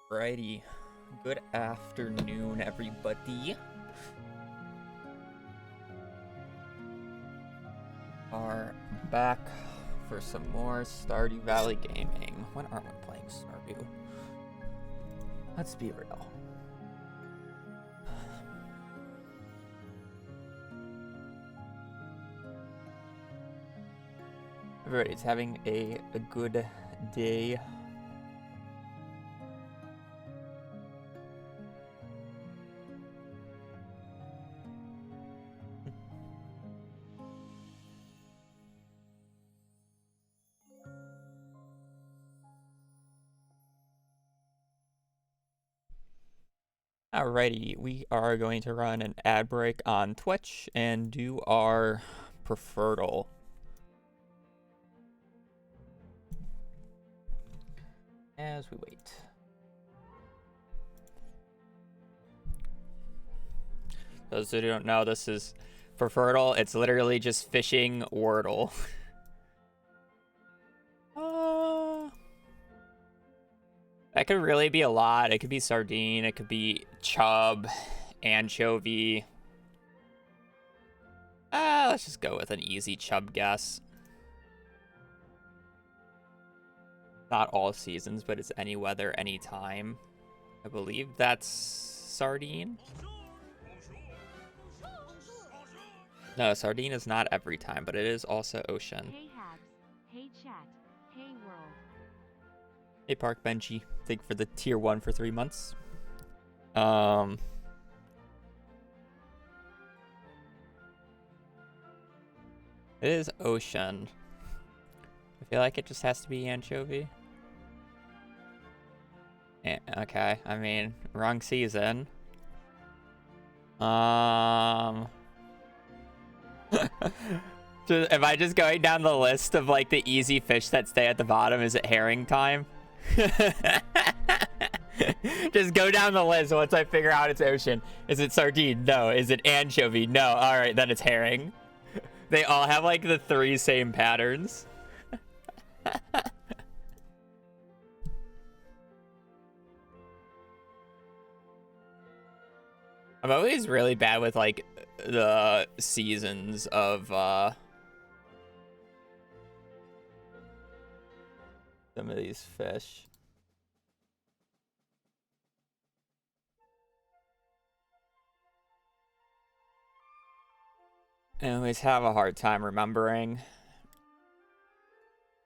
Alrighty, good afternoon, everybody. Are back for some more Stardew Valley gaming. When aren't we playing Stardew? Let's be real. Everybody's having a good day. Alrighty, we are going to run an ad break on Twitch and do our preferred as we wait. Those who don't know, this is preferred. It's literally just fishing Wordle. That could really be a lot. It could be sardine, it could be chub, anchovy. Let's just go with an easy chub guess. Not all seasons, but it's any weather, any time. I believe that's sardine. No, sardine is not every time, but it is also ocean. Hey Habs, hey chat, hey world. Hey Park Benji, thank you for the tier 1 for 3 months. It is ocean. I feel like it just has to be anchovy. Yeah, okay, I mean, wrong season. Am I just going down the list of like the easy fish that stay at the bottom? Is it herring time? Just go down the list once I figure out it's ocean. Is it sardine? No. Is it anchovy? No. All right, then it's herring. They all have like the 3 same patterns. I'm always really bad with like the seasons of some of these fish. I always have a hard time remembering.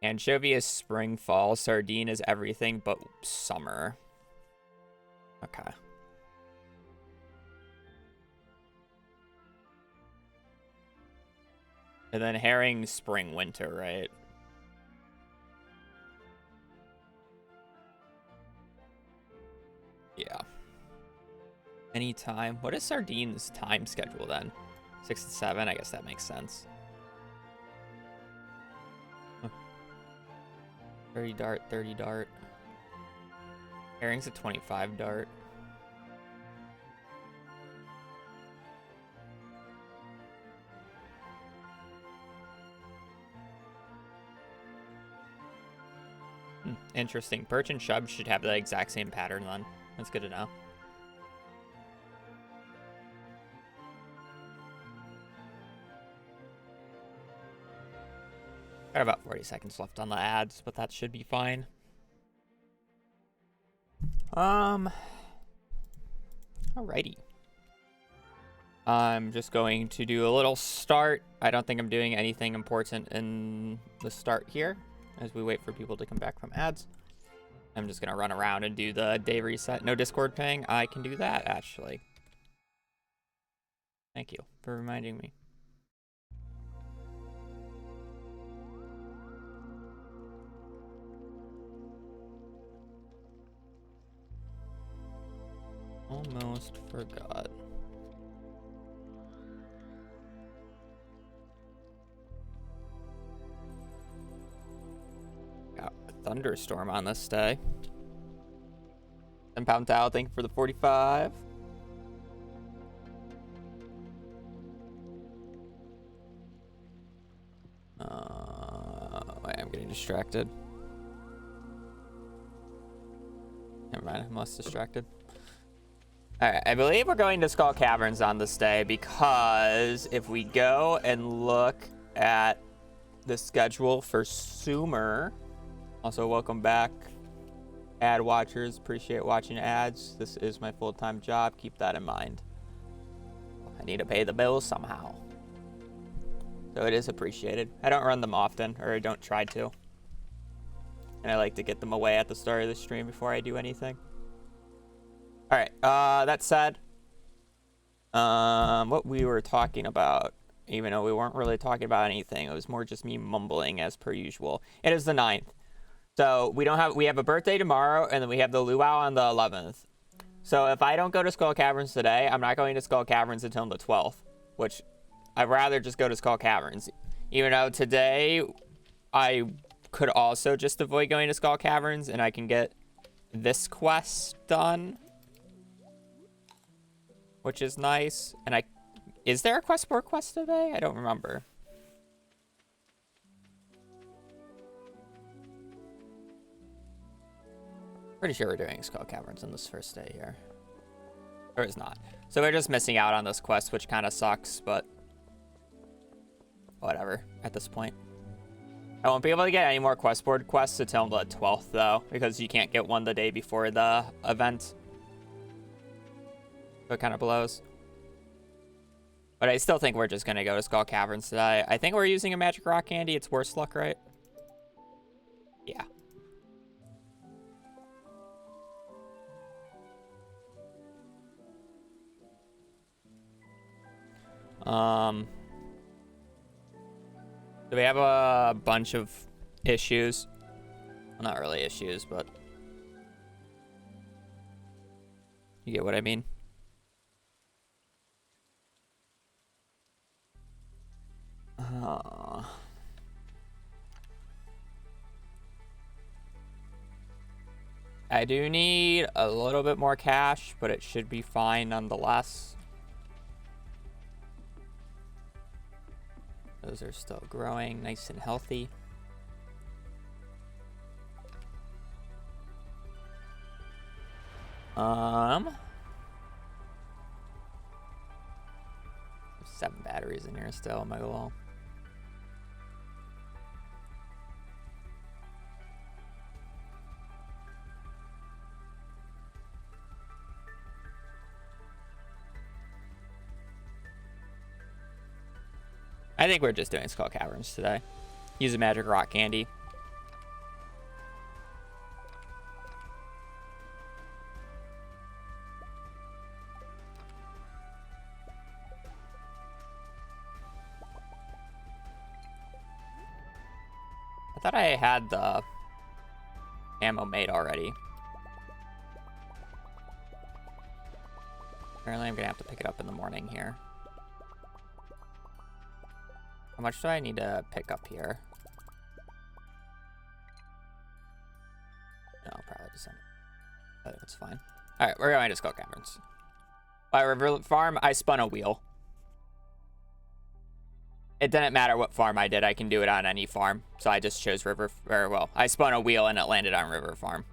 Anchovy is spring, fall. Sardine is everything but summer. Okay. And then herring, spring, winter, right? Yeah. Anytime. What is sardine's time schedule then? 6 to 7? I guess that makes sense. 30 dart, 30 dart. Herring's a 25 dart. Interesting. Perch and chub should have the exact same pattern then. That's good to know. Got about 40 seconds left on the ads, but that should be fine. Alrighty. I'm just going to do a little start. I don't think I'm doing anything important in the start here as we wait for people to come back from ads. I'm just gonna run around and do the day reset. No Discord ping. I can do that, actually. Thank you for reminding me. Almost forgot. Got a thunderstorm on this day. 10-pound towel, thank you for the 45. Wait, I'm getting distracted. Never mind, I'm less distracted. Alright, I believe we're going to Skull Caverns on this day because if we go and look at the schedule for Sumer, also welcome back, ad watchers. Appreciate watching ads. This is my full-time job. Keep that in mind. I need to pay the bills somehow. So it is appreciated. I don't run them often, or I don't try to. And I like to get them away at the start of the stream before I do anything. Alright, that said, what we were talking about, even though we weren't really talking about anything, it was more just me mumbling as per usual. It is the 9th. So we have a birthday tomorrow, and then we have the luau on the 11th. So if I don't go to Skull Caverns today, I'm not going to Skull Caverns until the 12th, which I'd rather just go to Skull Caverns. Even though today I could also just avoid going to Skull Caverns, and I can get this quest done, which is nice. And is there a quest today? I don't remember. Pretty sure we're doing Skull Caverns on this first day here. Or it's not. So we're just missing out on this quest, which kind of sucks, but whatever at this point. I won't be able to get any more quest board quests until the 12th, though, because you can't get one the day before the event. So it kind of blows. But I still think we're just going to go to Skull Caverns today. I think we're using a magic rock candy. It's worse luck, right? Yeah. So we have a bunch of issues. Well, not really issues, but you get what I mean. I do need a little bit more cash, but it should be fine nonetheless. Those are still growing nice and healthy. There's 7 batteries in here still, am I low? I think we're just doing Skull Caverns today. Use a magic rock candy. I thought I had the ammo made already. Apparently I'm gonna have to pick it up in the morning here. How much do I need to pick up here? No, probably just send it. I think it's fine. All right, we're going to Skull Caverns. By River Farm, I spun a wheel. It didn't matter what farm I did. I can do it on any farm. So I just chose River, or well, I spun a wheel and it landed on River Farm.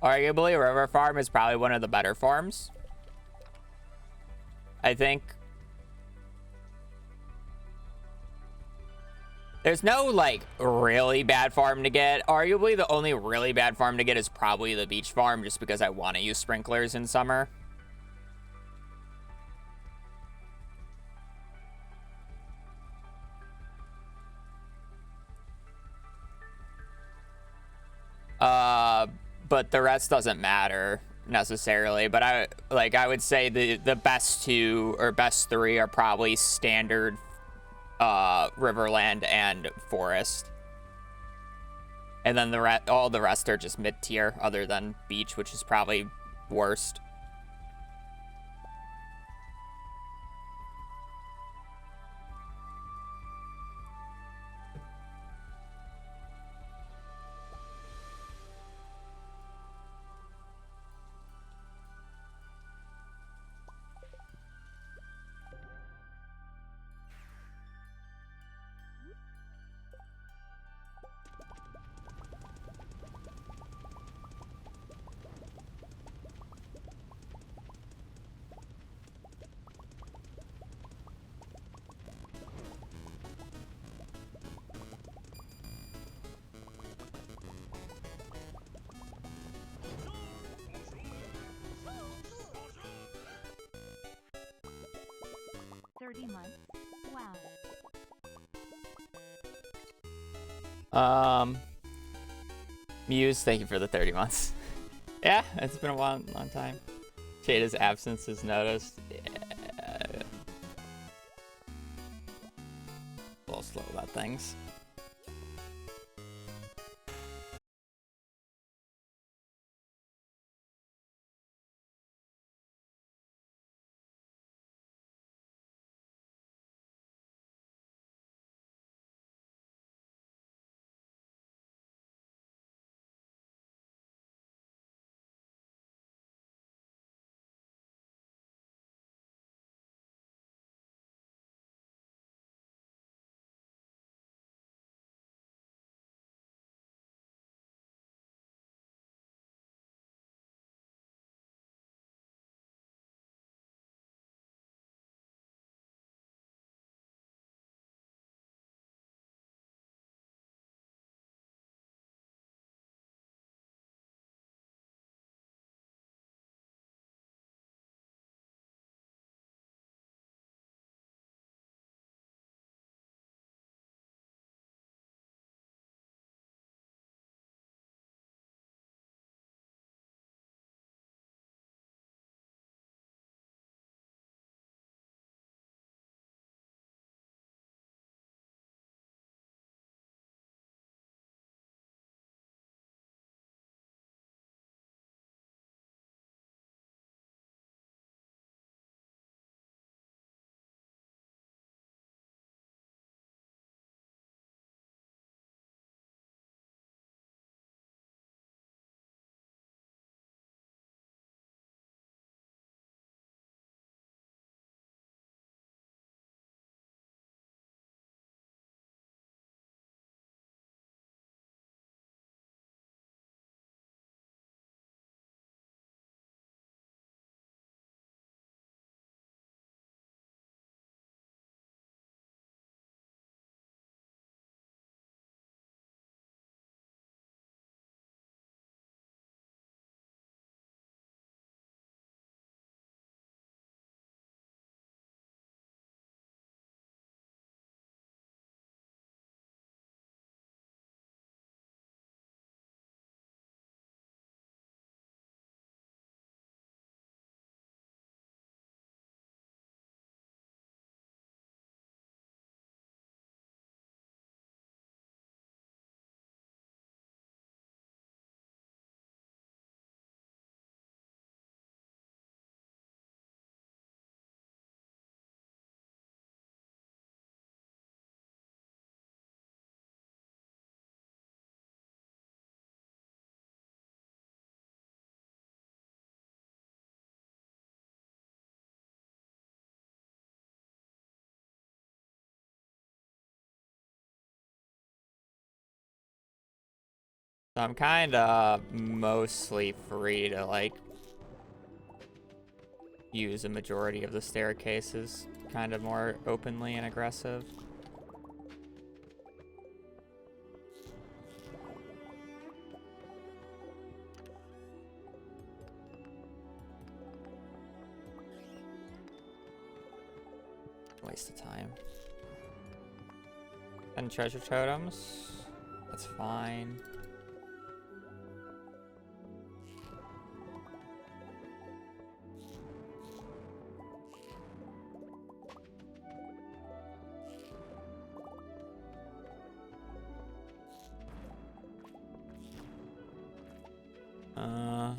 Arguably, River Farm is probably one of the better farms. I think there's no, like, really bad farm to get. Arguably, the only really bad farm to get is probably the beach farm, just because I want to use sprinklers in summer. But the rest doesn't matter necessarily. But I would say the best 2 or best 3 are probably standard Riverland and Forest. And then all the rest are just mid-tier, other than Beach, which is probably worst. 40 months. Wow. Muse, thank you for the 30 months. Yeah, it's been a long time. Jada's absence is noticed. Yeah. A little slow about things. So I'm kind of mostly free to like use a majority of the staircases kind of more openly and aggressive. Waste of time. And treasure totems. That's fine.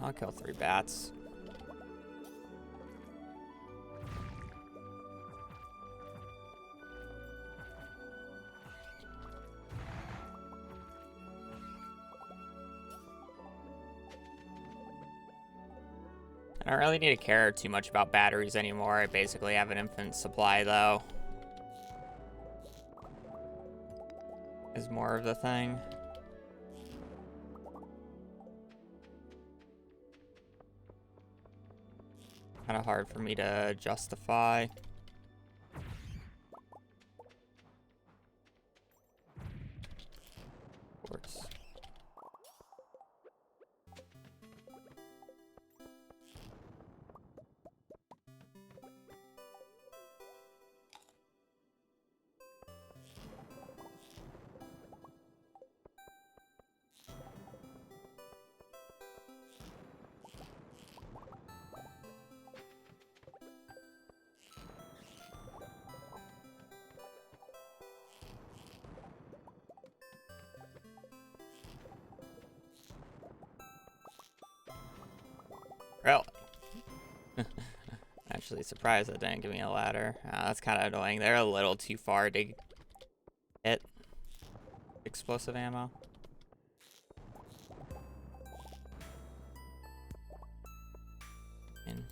I'll kill 3 bats. I don't really need to care too much about batteries anymore. I basically have an infinite supply, though. Is more of the thing. Kind of hard for me to justify. Quartz. Really? Actually surprised that didn't give me a ladder. That's kind of annoying. They're a little too far to hit explosive ammo. And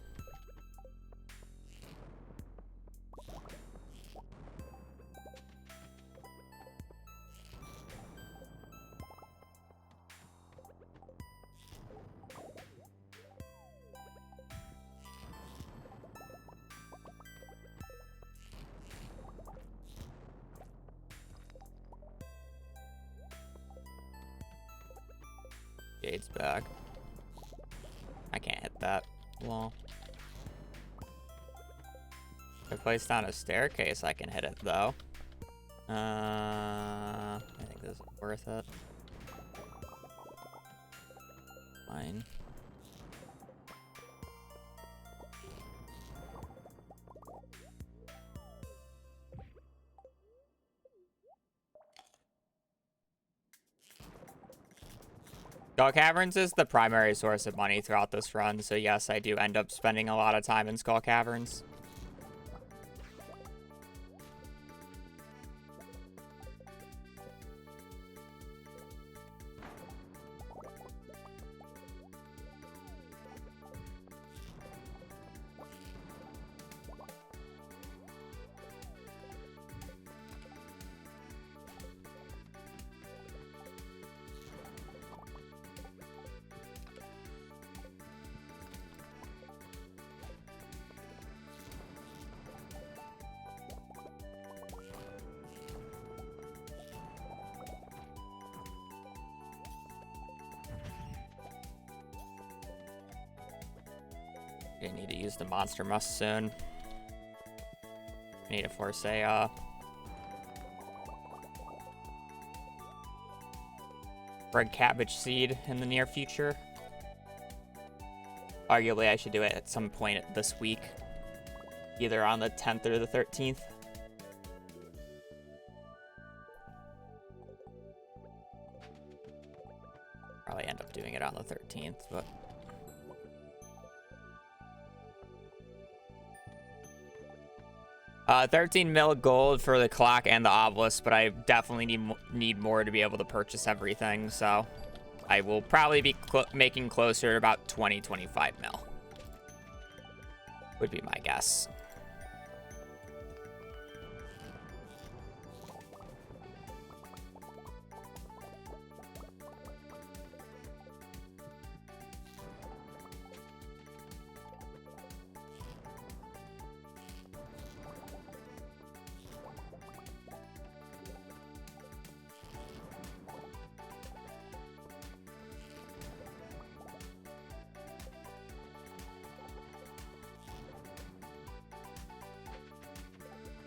Jade's back. I can't hit that wall. If I place down a staircase, I can hit it though. I think this is worth it. Fine. Skull Caverns is the primary source of money throughout this run, so yes, I do end up spending a lot of time in Skull Caverns. I need to use the monster musk soon. I need to force a red cabbage seed in the near future. Arguably, I should do it at some point this week, either on the 10th or the 13th. Probably end up doing it on the 13th, but 13 mil gold for the clock and the obelisk, but I definitely need more to be able to purchase everything, so I will probably be making closer to about 20-25 mil. Would be my guess.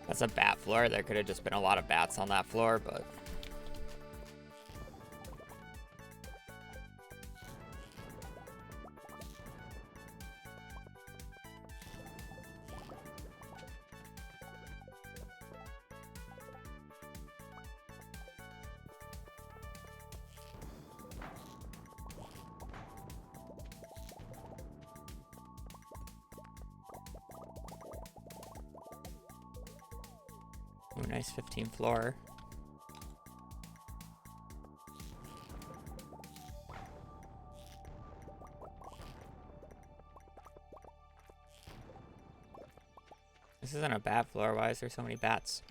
That's a bat floor. There could have just been a lot of bats on that floor, but ooh, nice 15th floor. This isn't a bad floor. Why is there so many bats?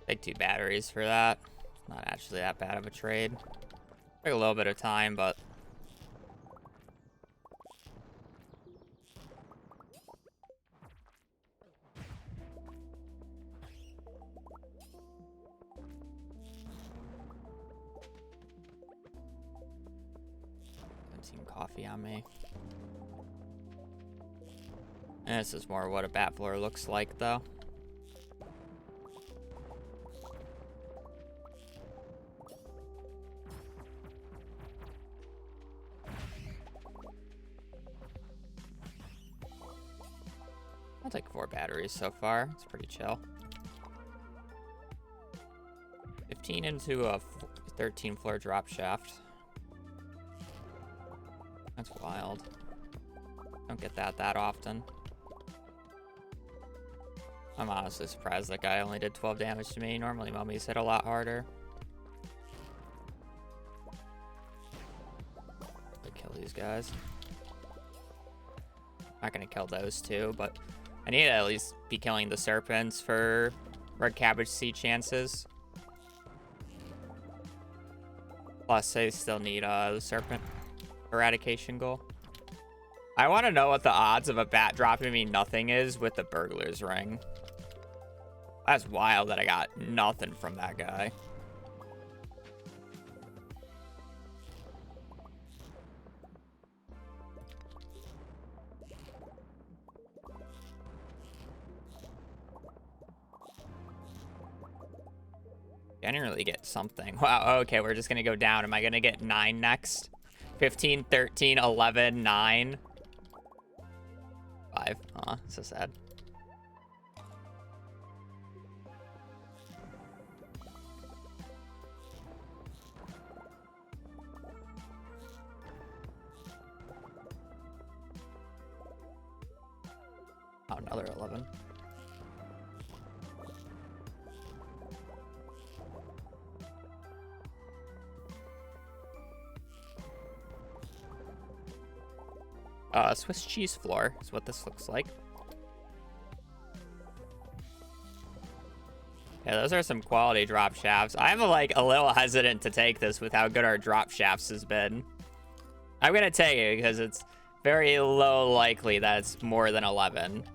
Take 2 batteries for that. It's not actually that bad of a trade. Took a little bit of time, but haven't seen coffee on me. And this is more what a bat floor looks like, though. take 4 batteries so far. It's pretty chill. 15 into a 13 floor drop shaft. That's wild. Don't get that often. I'm honestly surprised that guy only did 12 damage to me. Normally mummies hit a lot harder. Kill these guys. Not gonna kill those two, but I need to at least be killing the serpents for red cabbage seed chances. Plus, I still need the serpent eradication goal. I want to know what the odds of a bat dropping me nothing is with the burglar's ring. That's wild that I got nothing from that guy. I didn't really get something. Wow, okay, we're just gonna go down. Am I gonna get 9 next? 15, 13, 11, 9. 5. Aw, so sad. Oh, another 11. Swiss cheese floor is what this looks like. Yeah, those are some quality drop shafts. I'm like a little hesitant to take this with how good our drop shafts has been. I'm gonna take it because it's very low likely that it's more than 11.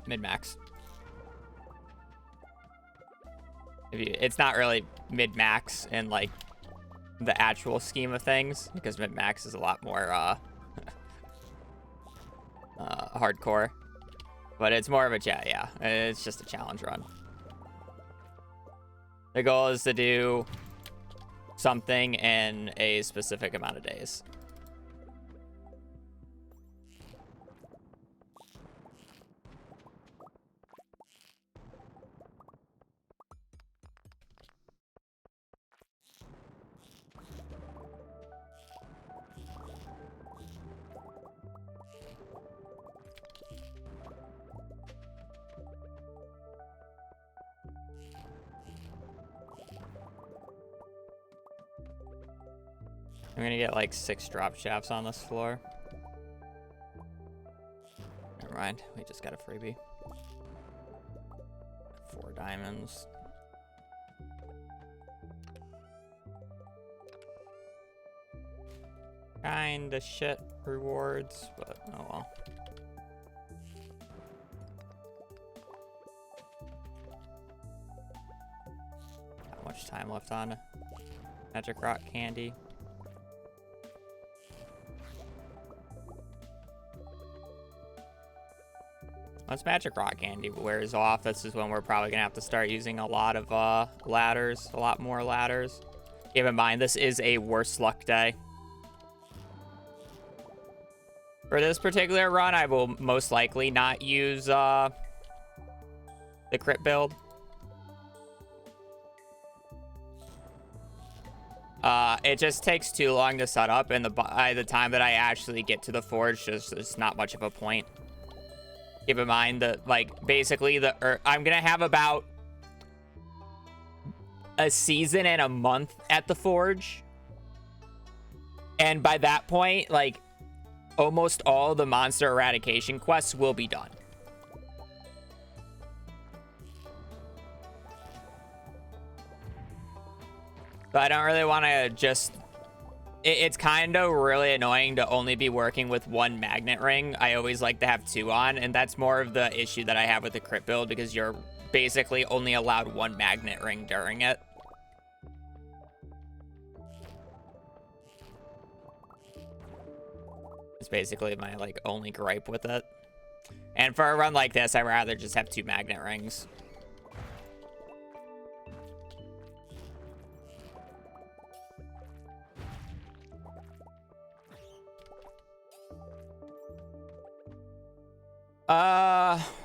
Mid-max. It's not really mid-max in like the actual scheme of things, because mid-max is a lot more hardcore. But it's more of a yeah, it's just a challenge run. The goal is to do something in a specific amount of days. I'm gonna get like 6 drop shafts on this floor. Never mind, we just got a freebie. 4 diamonds. Kinda shit rewards, but oh well. Not much time left on magic rock candy. Once magic rock candy wears off, this is when we're probably gonna have to start using a lot of ladders, a lot more ladders. Keep in mind, this is a worse luck day. For this particular run, I will most likely not use the crit build. It just takes too long to set up, and by the time that I actually get to the forge, there's not much of a point. Keep in mind that, like, basically, I'm gonna have about a season and a month at the forge. And by that point, like, almost all the monster eradication quests will be done. But I don't really want to just... It's kind of really annoying to only be working with 1 magnet ring. I always like to have 2 on, and that's more of the issue that I have with the crit build, because you're basically only allowed 1 magnet ring during it. It's basically my like only gripe with it. And for a run like this, I'd rather just have 2 magnet rings.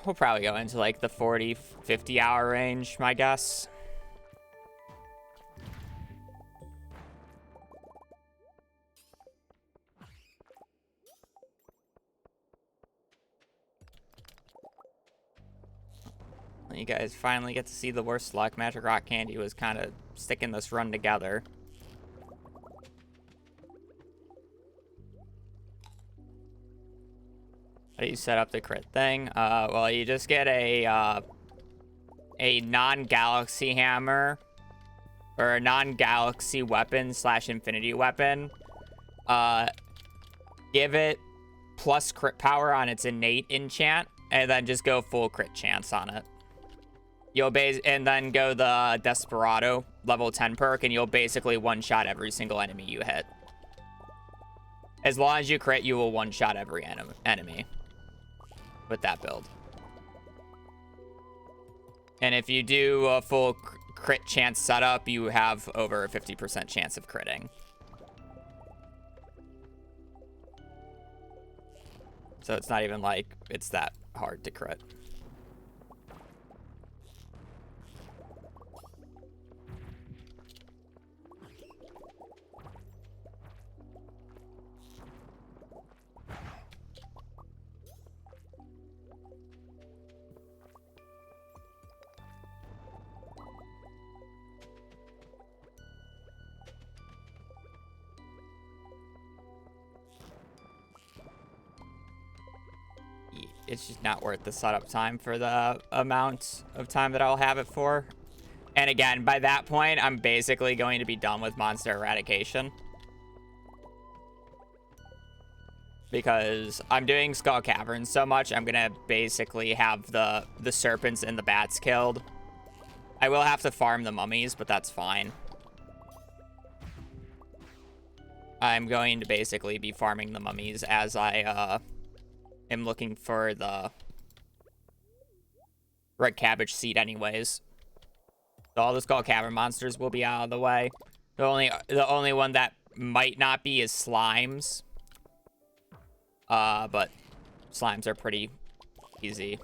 We'll probably go into like the 40, 50 hour range, my guess. You guys finally get to see the worst luck. Magic Rock Candy was kind of sticking this run together. How do you set up the crit thing? Well, you just get a non-galaxy hammer or a non-galaxy weapon / infinity weapon. Give it plus crit power on its innate enchant, and then just go full crit chance on it. And then go the Desperado level 10 perk, and you'll basically one-shot every single enemy you hit. As long as you crit, you will one-shot every enemy with that build. And if you do a full crit chance setup, you have over a 50% chance of critting. So it's not even like it's that hard to crit. It's just not worth the setup time for the amount of time that I'll have it for. And again, by that point, I'm basically going to be done with monster eradication. Because I'm doing Skull Cavern so much, I'm going to basically have the serpents and the bats killed. I will have to farm the mummies, but that's fine. I'm going to basically be farming the mummies as I am looking for the red cabbage seed anyways. So all the Skull Cavern monsters will be out of the way. The only one that might not be is slimes. But slimes are pretty easy.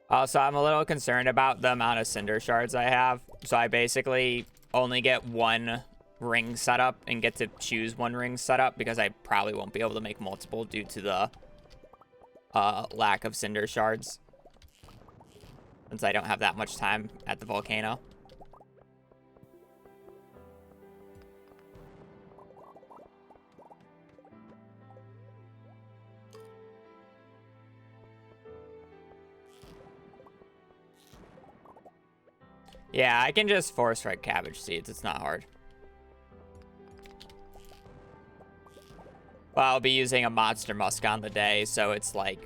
Also, I'm a little concerned about the amount of cinder shards I have. So I basically only get 1 ring setup and get to choose 1 ring setup because I probably won't be able to make multiple due to the lack of cinder shards. Since I don't have that much time at the volcano. Yeah, I can just force red cabbage seeds. It's not hard. Well, I'll be using a monster musk on the day, so it's like...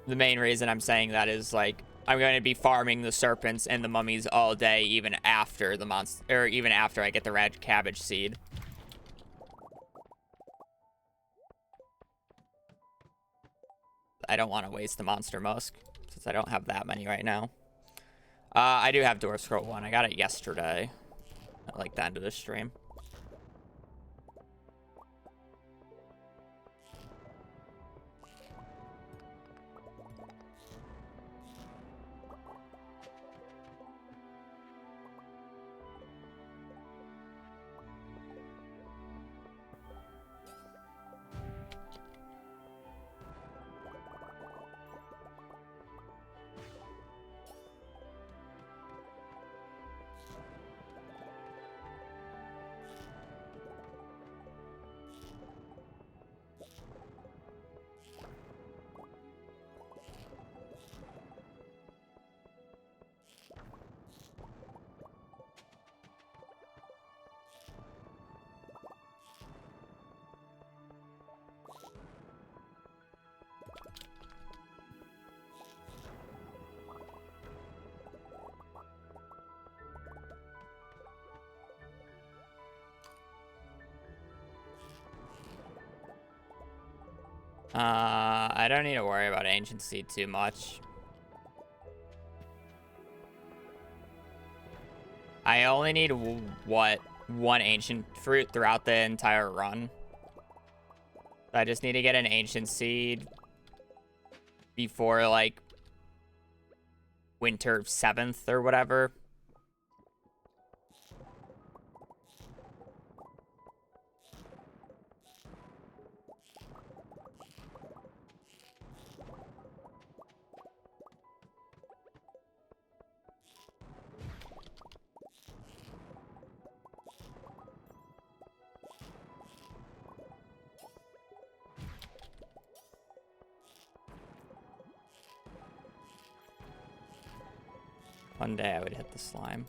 The main reason I'm saying that is, like, I'm going to be farming the serpents and the mummies all day, even after the monster... Or even after I get the red cabbage seed. I don't want to waste the monster musk, since I don't have that many right now. I do have Dwarf Scroll 1. I got it yesterday. At, like, the end of the stream. I don't need to worry about ancient seed too much. I only need what, one ancient fruit throughout the entire run. I just need to get an ancient seed before like winter 7th or whatever. One day I would hit the slime.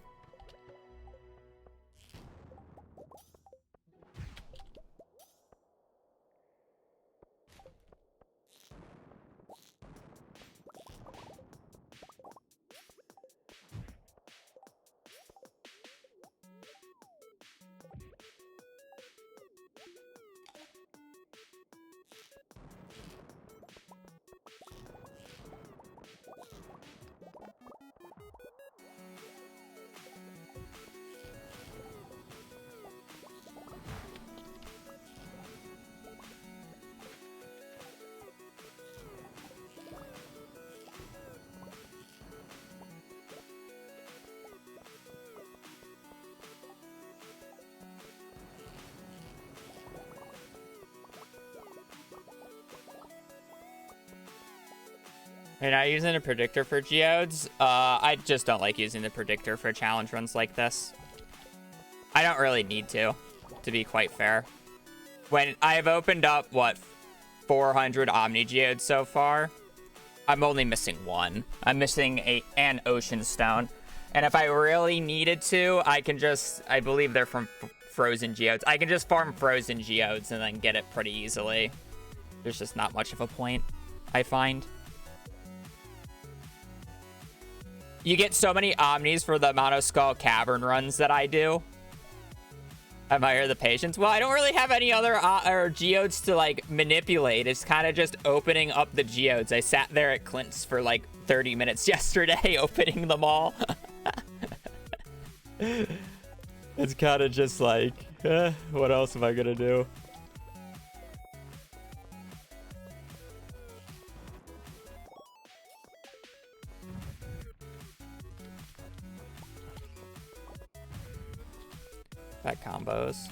You're not using a predictor for geodes? I just don't like using the predictor for challenge runs like this. I don't really need to be quite fair. When I've opened up, what, 400 Omni Geodes so far, I'm only missing one. I'm missing an Ocean Stone. And if I really needed to, I can just, I believe they're from Frozen Geodes. I can just farm Frozen Geodes and then get it pretty easily. There's just not much of a point, I find. You get so many Omnis for the amount of Skull Cavern runs that I do. Admire the patience. Well, I don't really have any other geodes to like manipulate. It's kind of just opening up the geodes. I sat there at Clint's for like 30 minutes yesterday opening them all. It's kind of just like, what else am I gonna do? That combos.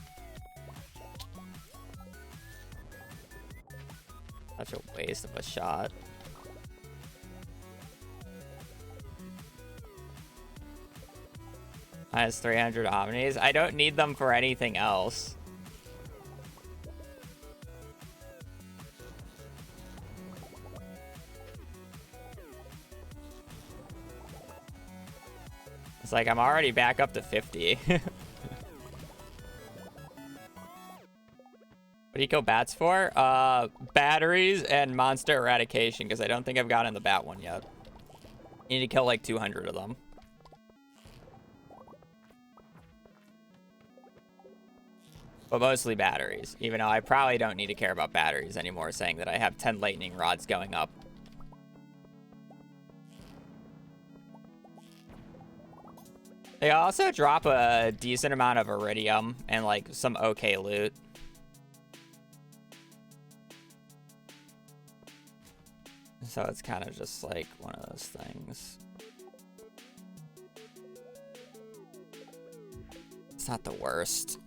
Such a waste of a shot. Minus 300 Omnis. I don't need them for anything else. It's like I'm already back up to 50. What do you go bats for? Batteries and monster eradication, because I don't think I've gotten the bat one yet. You need to kill like 200 of them. But mostly batteries, even though I probably don't need to care about batteries anymore, saying that I have 10 lightning rods going up. They also drop a decent amount of iridium and like some okay loot. So it's kind of just like one of those things. It's not the worst.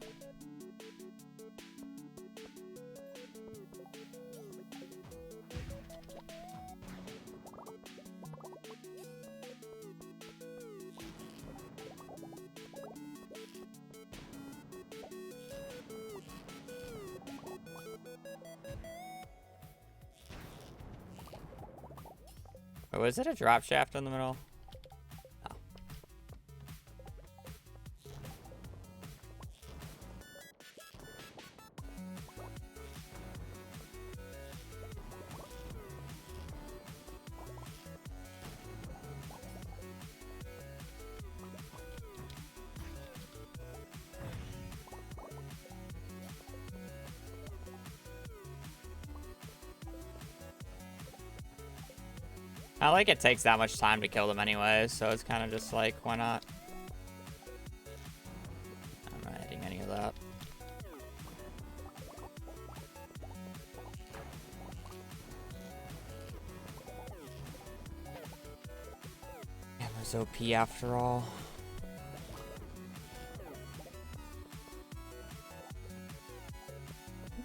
Oh, is it a drop shaft in the middle? No. Not like it takes that much time to kill them anyway, so it's kind of just like, why not? I'm not hitting any of that. Hammer's OP after all.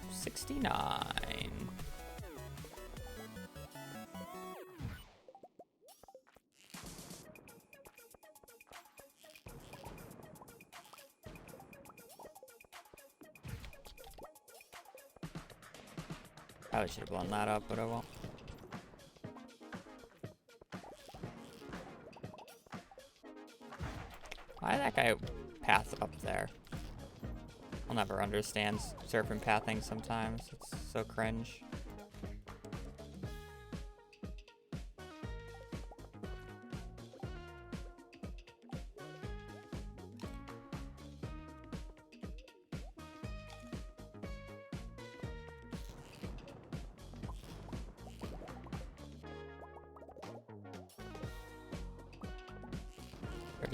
Oops, 69. Probably should have blown that up, but I won't. Why did that guy path up there? I'll never understand serpent pathing sometimes. It's so cringe.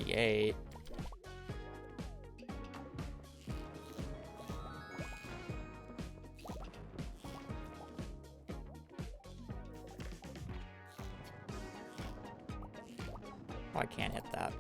$38. Oh, I can't hit that.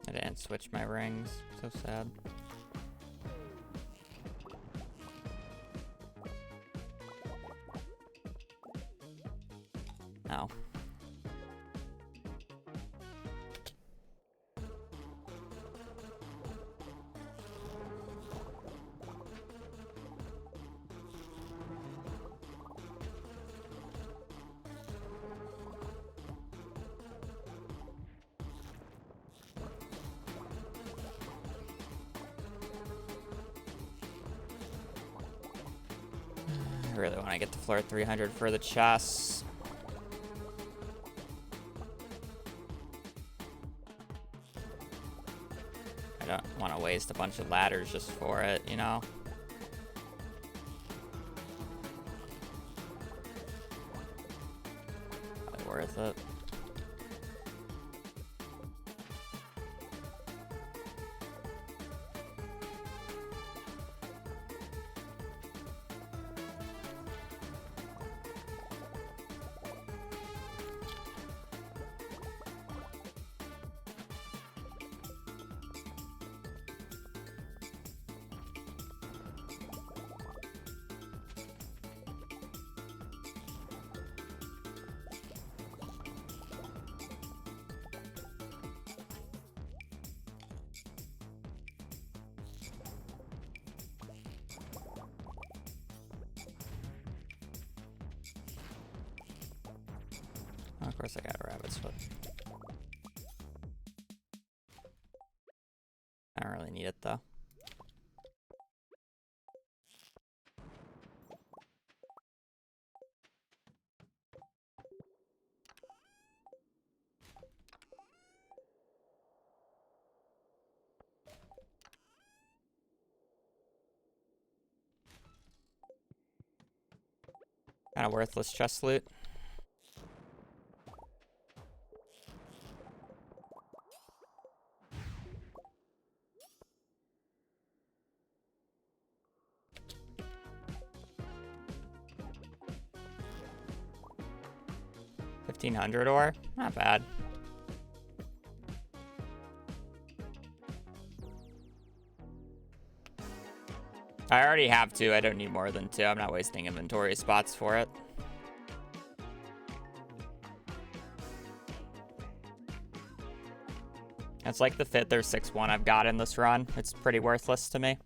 I didn't switch my rings. So sad. Oh. I really want to get the floor 300 for the chests. I don't want to waste a bunch of ladders just for it, you know? Probably worth it. Of course I got a rabbit's foot. I don't really need it though. Kind of worthless chest loot. $1,500 ore? Not bad. I already have 2. I don't need more than 2. I'm not wasting inventory spots for it. It's like the 5th or 6th one I've got in this run. It's pretty worthless to me.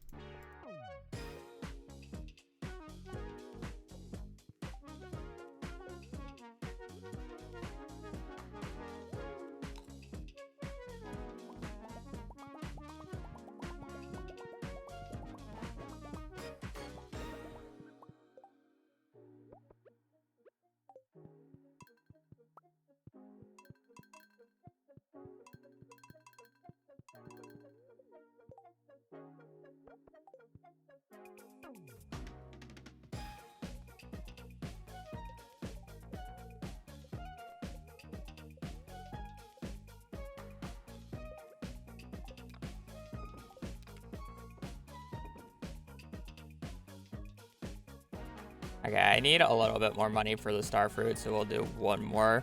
Okay, I need a little bit more money for the star fruit, so we'll do one more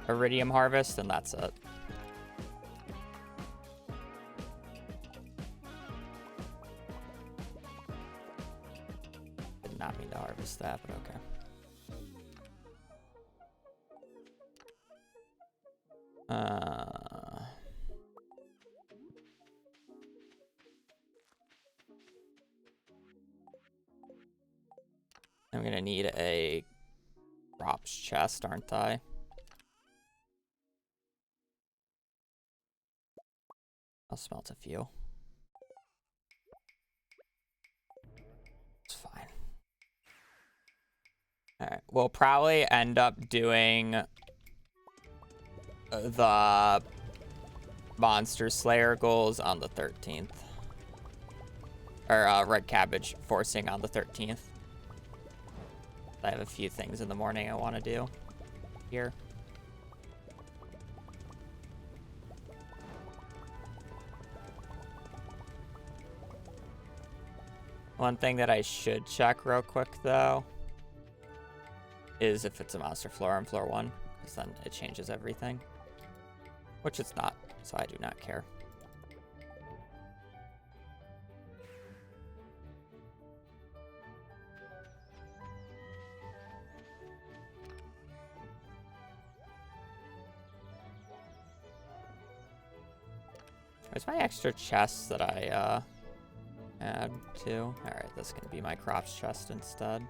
iridium harvest, and that's it. Did not mean to harvest that, but okay. I'm gonna need a crops chest, aren't I? I'll smelt a few. It's fine. Alright, we'll probably end up doing the Monster Slayer goals on the 13th. Or red cabbage forcing on the 13th. I have a few things in the morning I want to do here. One thing that I should check real quick, though, is if it's a monster floor on floor 1, because then it changes everything. Which it's not, so I do not care. Where's my extra chest that I add to? Alright, this can be my crops chest instead.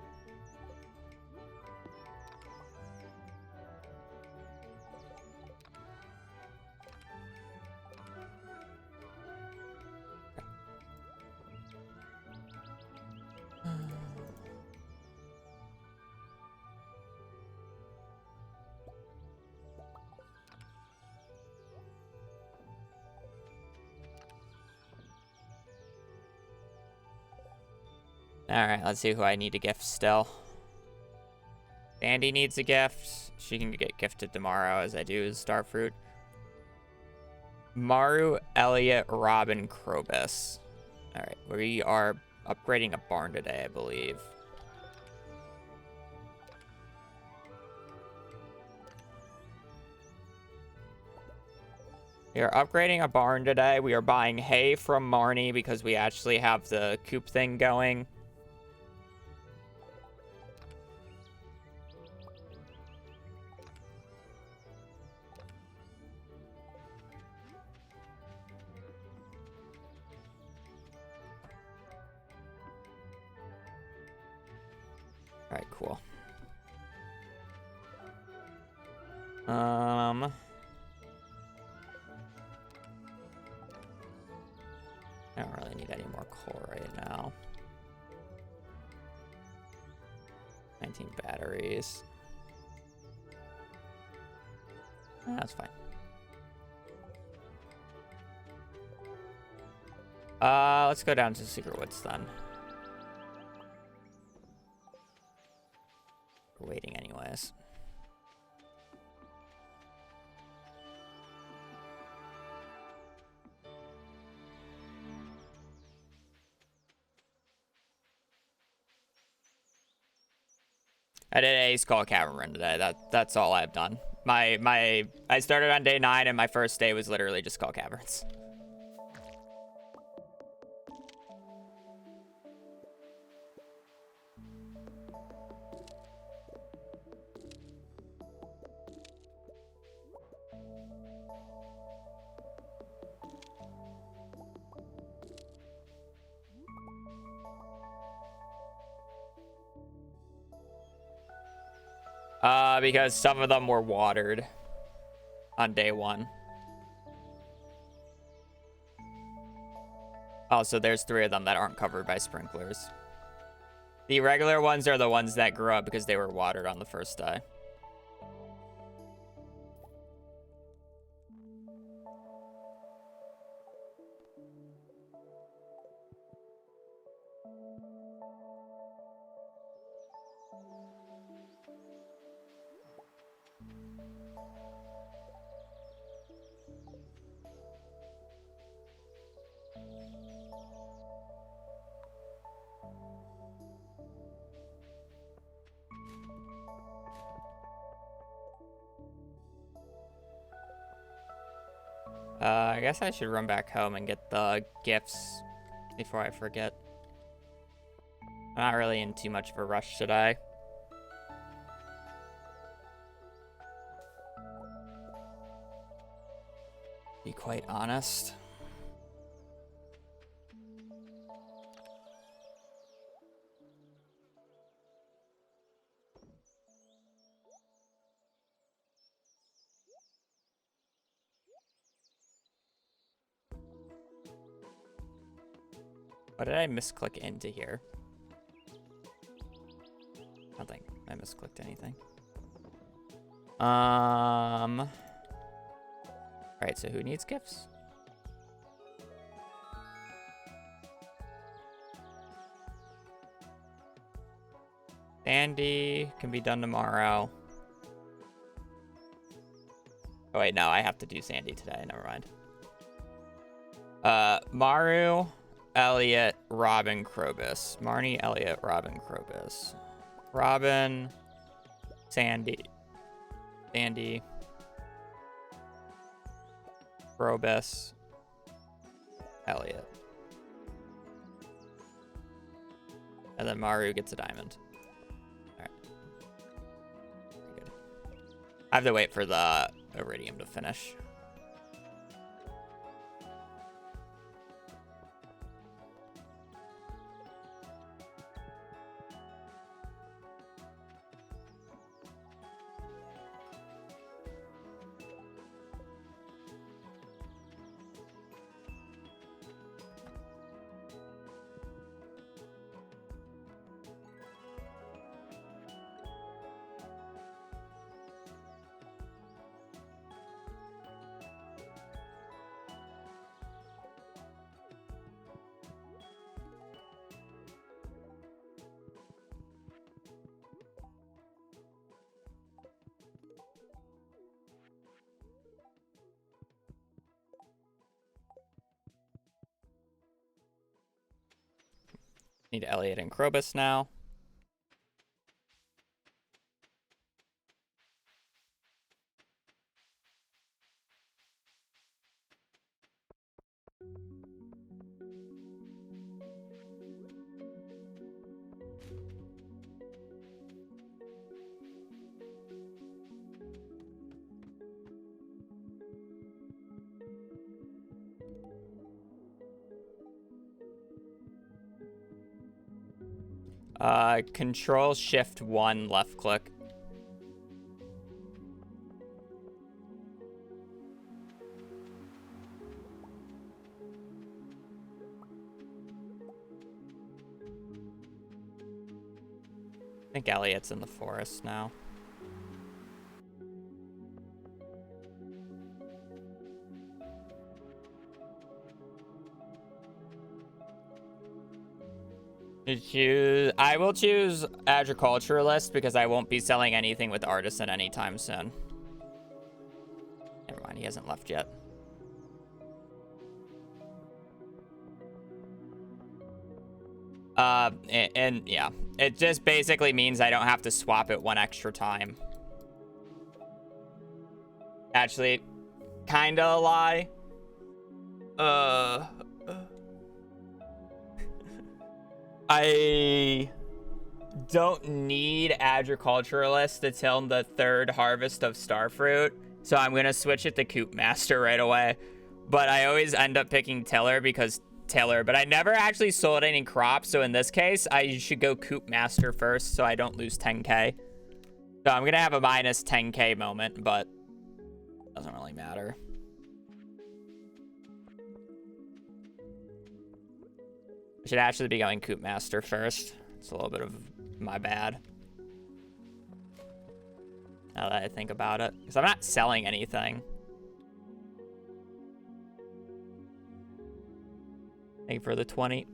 Alright, let's see who I need to gift still. Sandy needs a gift. She can get gifted tomorrow, as I do Starfruit. Maru, Elliot, Robin, Krobus. Alright, we are upgrading a barn today, I believe. We are upgrading a barn today. We are buying hay from Marnie because we actually have the coop thing going. All right, cool. I don't really need any more coal right now. 19 batteries. That's fine. Let's go down to Secret Woods then. We're waiting anyways. I did a Skull Cavern run today. That's all I've done. I started on day 9 and my first day was literally just Skull Caverns. Because some of them were watered on day 1. Also, there's 3 of them that aren't covered by sprinklers. The regular ones are the ones that grew up because they were watered on the first day. I guess I should run back home and get the gifts before I forget. I'm not really in too much of a rush today. Be quite honest. What did I misclick into here? I don't think I misclicked anything. Alright, so who needs gifts? Sandy can be done tomorrow. Oh wait, no, I have to do Sandy today. Never mind. Maru, Elliot, Robin, Krobus. Marnie, Elliot, Robin, Krobus. Robin, Sandy, Krobus, Elliot. And then Maru gets a diamond. Alright. Good. I have to wait for the iridium to finish. Need Elliot and Krobus now. Control Shift 1 left click. I think Elliot's in the forest now. I will choose agriculturalist because I won't be selling anything with artisan anytime soon. Never mind, he hasn't left yet. And yeah, it just basically means I don't have to swap it one extra time. Actually, kinda a lie. I don't need agriculturalist to till the third harvest of starfruit, so I'm gonna switch it to Coop Master right away. But I always end up picking Tiller because Tiller, but I never actually sold any crops, so in this case, I should go Coop Master first so I don't lose 10k. So I'm gonna have a minus 10k moment, but it doesn't really matter. I should actually be going Coop Master first. It's a little bit of my bad. Now that I think about it. Because I'm not selling anything. Thank you for the 20.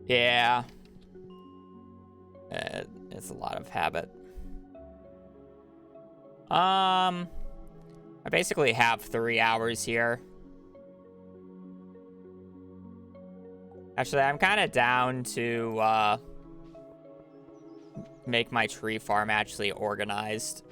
Yeah. It's a lot of habit. I basically have 3 hours here. Actually, I'm kind of down to make my tree farm actually organized.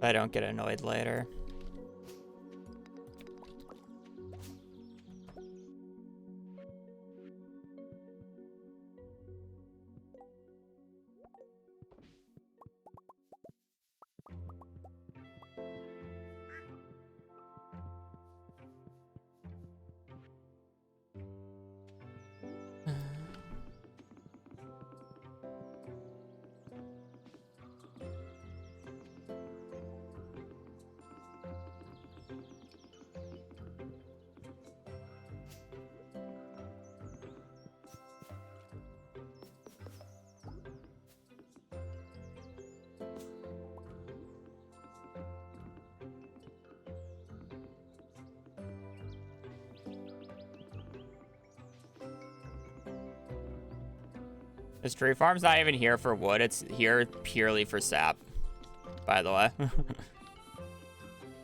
I don't get annoyed later. This tree farm's not even here for wood. It's here purely for sap, by the way.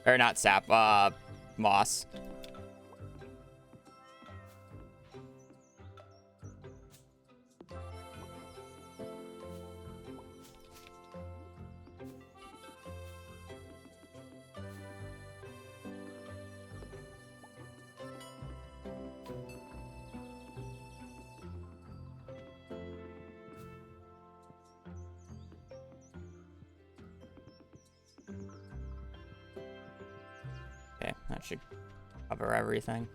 Or not sap, moss. Okay, that should cover everything.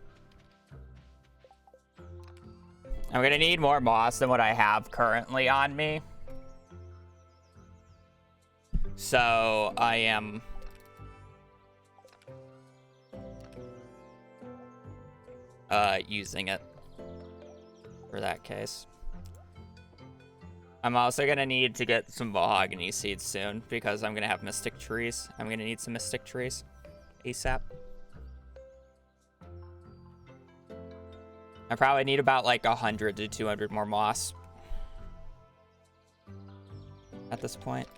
I'm gonna need more moss than what I have currently on me. So I am using it for that case. I'm also gonna need to get some mahogany seeds soon because I'm gonna have mystic trees. I'm gonna need some mystic trees ASAP. I probably need about like 100 to 200 more moss at this point.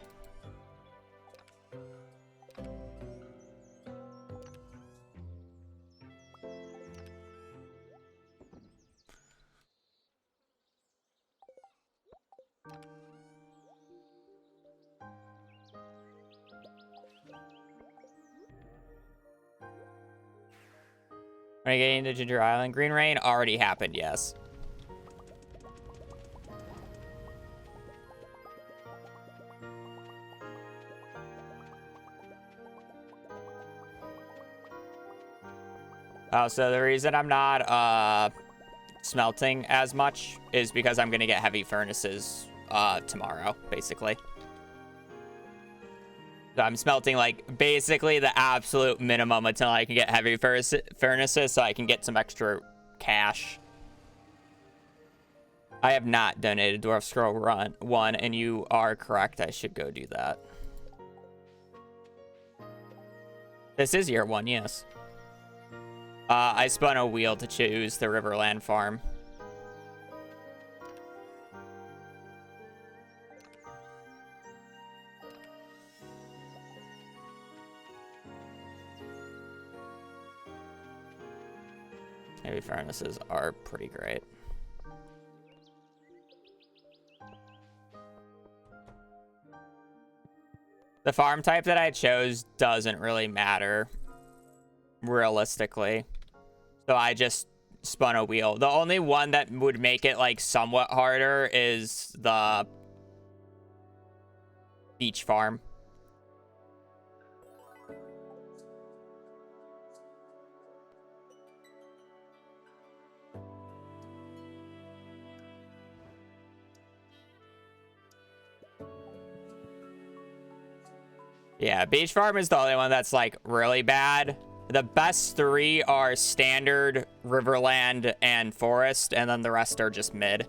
Are you getting to Ginger Island? Green rain already happened, yes. Oh, so the reason I'm not smelting as much is because I'm gonna get heavy furnaces tomorrow, basically. So I'm smelting like basically the absolute minimum until I can get heavy furnaces so I can get some extra cash. I have not donated Dwarf Scroll Run 1, and you are correct. I should go do that. This is year 1, yes. I spun a wheel to choose the Riverland farm. Heavy furnaces are pretty great. The farm type that I chose doesn't really matter, realistically. So I just spun a wheel. The only one that would make it like somewhat harder is the beach farm. Yeah, beach farm is the only one that's like really bad. The best 3 are standard, Riverland, and forest, and then the rest are just mid.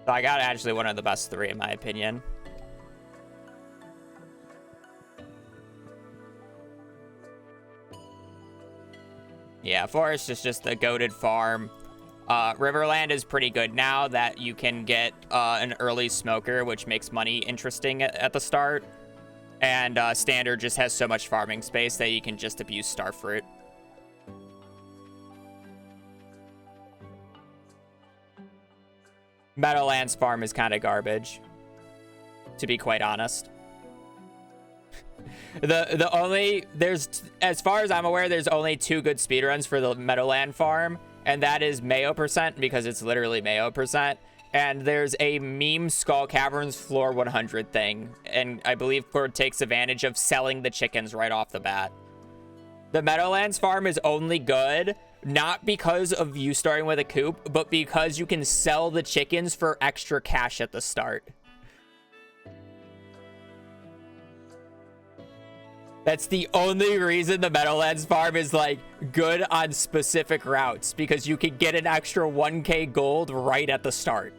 So I got actually one of the best 3 in my opinion. Yeah, Forest is just a goated farm. Riverland is pretty good now that you can get an early smoker, which makes money interesting at the start. And Standard just has so much farming space that you can just abuse Starfruit. Meadowlands farm is kind of garbage, to be quite honest. As far as I'm aware, there's only 2 good speedruns for the Meadowland farm, and that is Mayo percent, because it's literally Mayo percent, and there's a meme Skull Caverns floor 100 thing, and I believe it takes advantage of selling the chickens right off the bat. The Meadowlands farm is only good not because of you starting with a coop, but because you can sell the chickens for extra cash at the start. That's the only reason the Meadowlands farm is like good on specific routes, because you can get an extra 1k gold right at the start.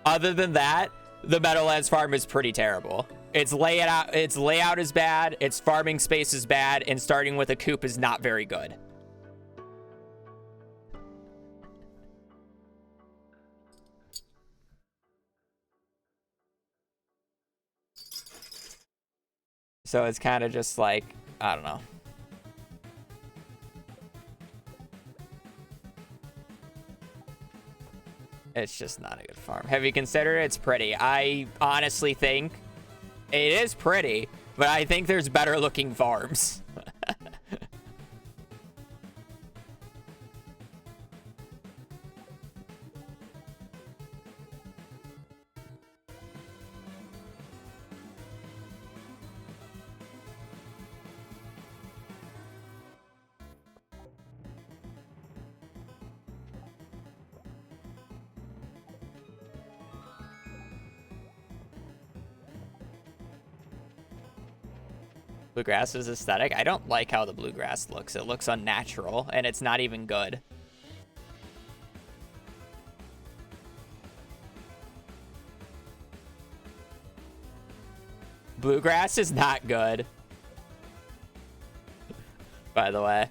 Other than that, the Meadowlands farm is pretty terrible. Its layout is bad, its farming space is bad, and starting with a coop is not very good. So it's kind of just like, I don't know. It's just not a good farm. Have you considered it? It's pretty. I honestly think it is pretty, but I think there's better looking farms. Bluegrass is aesthetic. I don't like how the bluegrass looks. It looks unnatural, and it's not even good. Bluegrass is not good, by the way.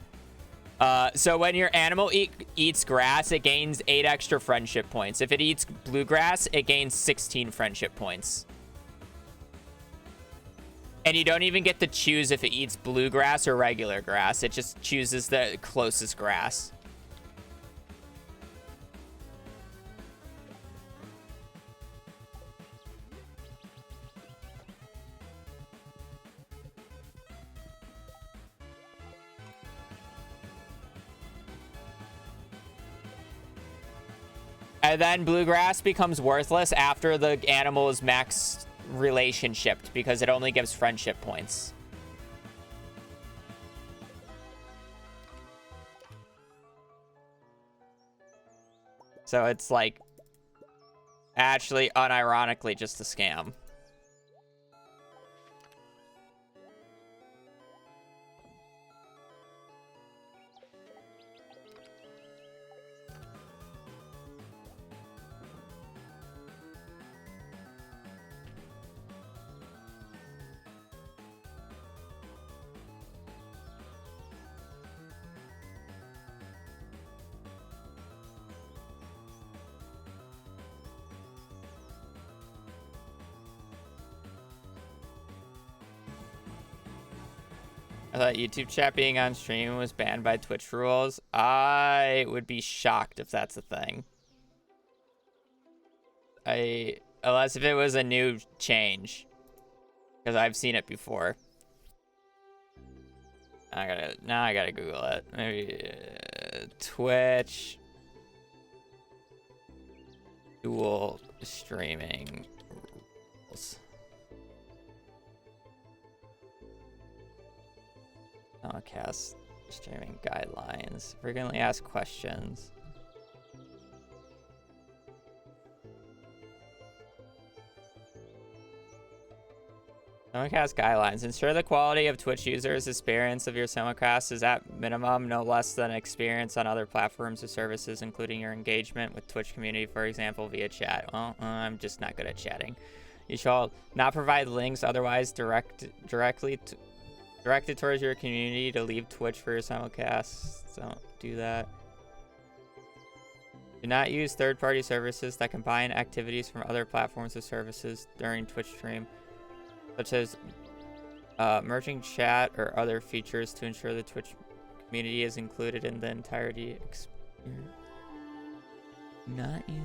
So when your animal eats grass, it gains 8 extra friendship points. If it eats bluegrass, it gains 16 friendship points. And you don't even get to choose if it eats bluegrass or regular grass. It just chooses the closest grass. And then bluegrass becomes worthless after the animal is max relationshiped, because it only gives friendship points. So it's like actually unironically just a scam. I thought YouTube chat being on stream was banned by Twitch rules. I would be shocked if that's a thing. Unless if it was a new change, because I've seen it before. Now I gotta Google it. Maybe Twitch dual streaming rules. Cast streaming guidelines. Frequently asked questions. Simulcast guidelines. Ensure the quality of Twitch users' experience of your simulcast is at minimum no less than experience on other platforms or services, including your engagement with Twitch community, for example, via chat. Well, I'm just not good at chatting. You shall not provide links otherwise directed towards your community to leave Twitch for your simulcast. Don't do that. Do not use third-party services that combine activities from other platforms or services during Twitch stream, such as merging chat or other features to ensure the Twitch community is included in the entirety experience. Not you.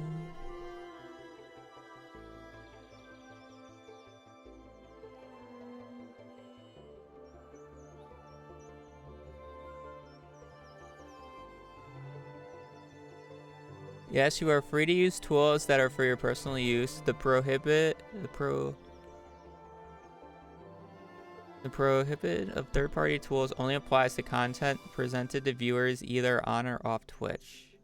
Yes, you are free to use tools that are for your personal use. The prohibit of third-party tools only applies to content presented to viewers either on or off Twitch.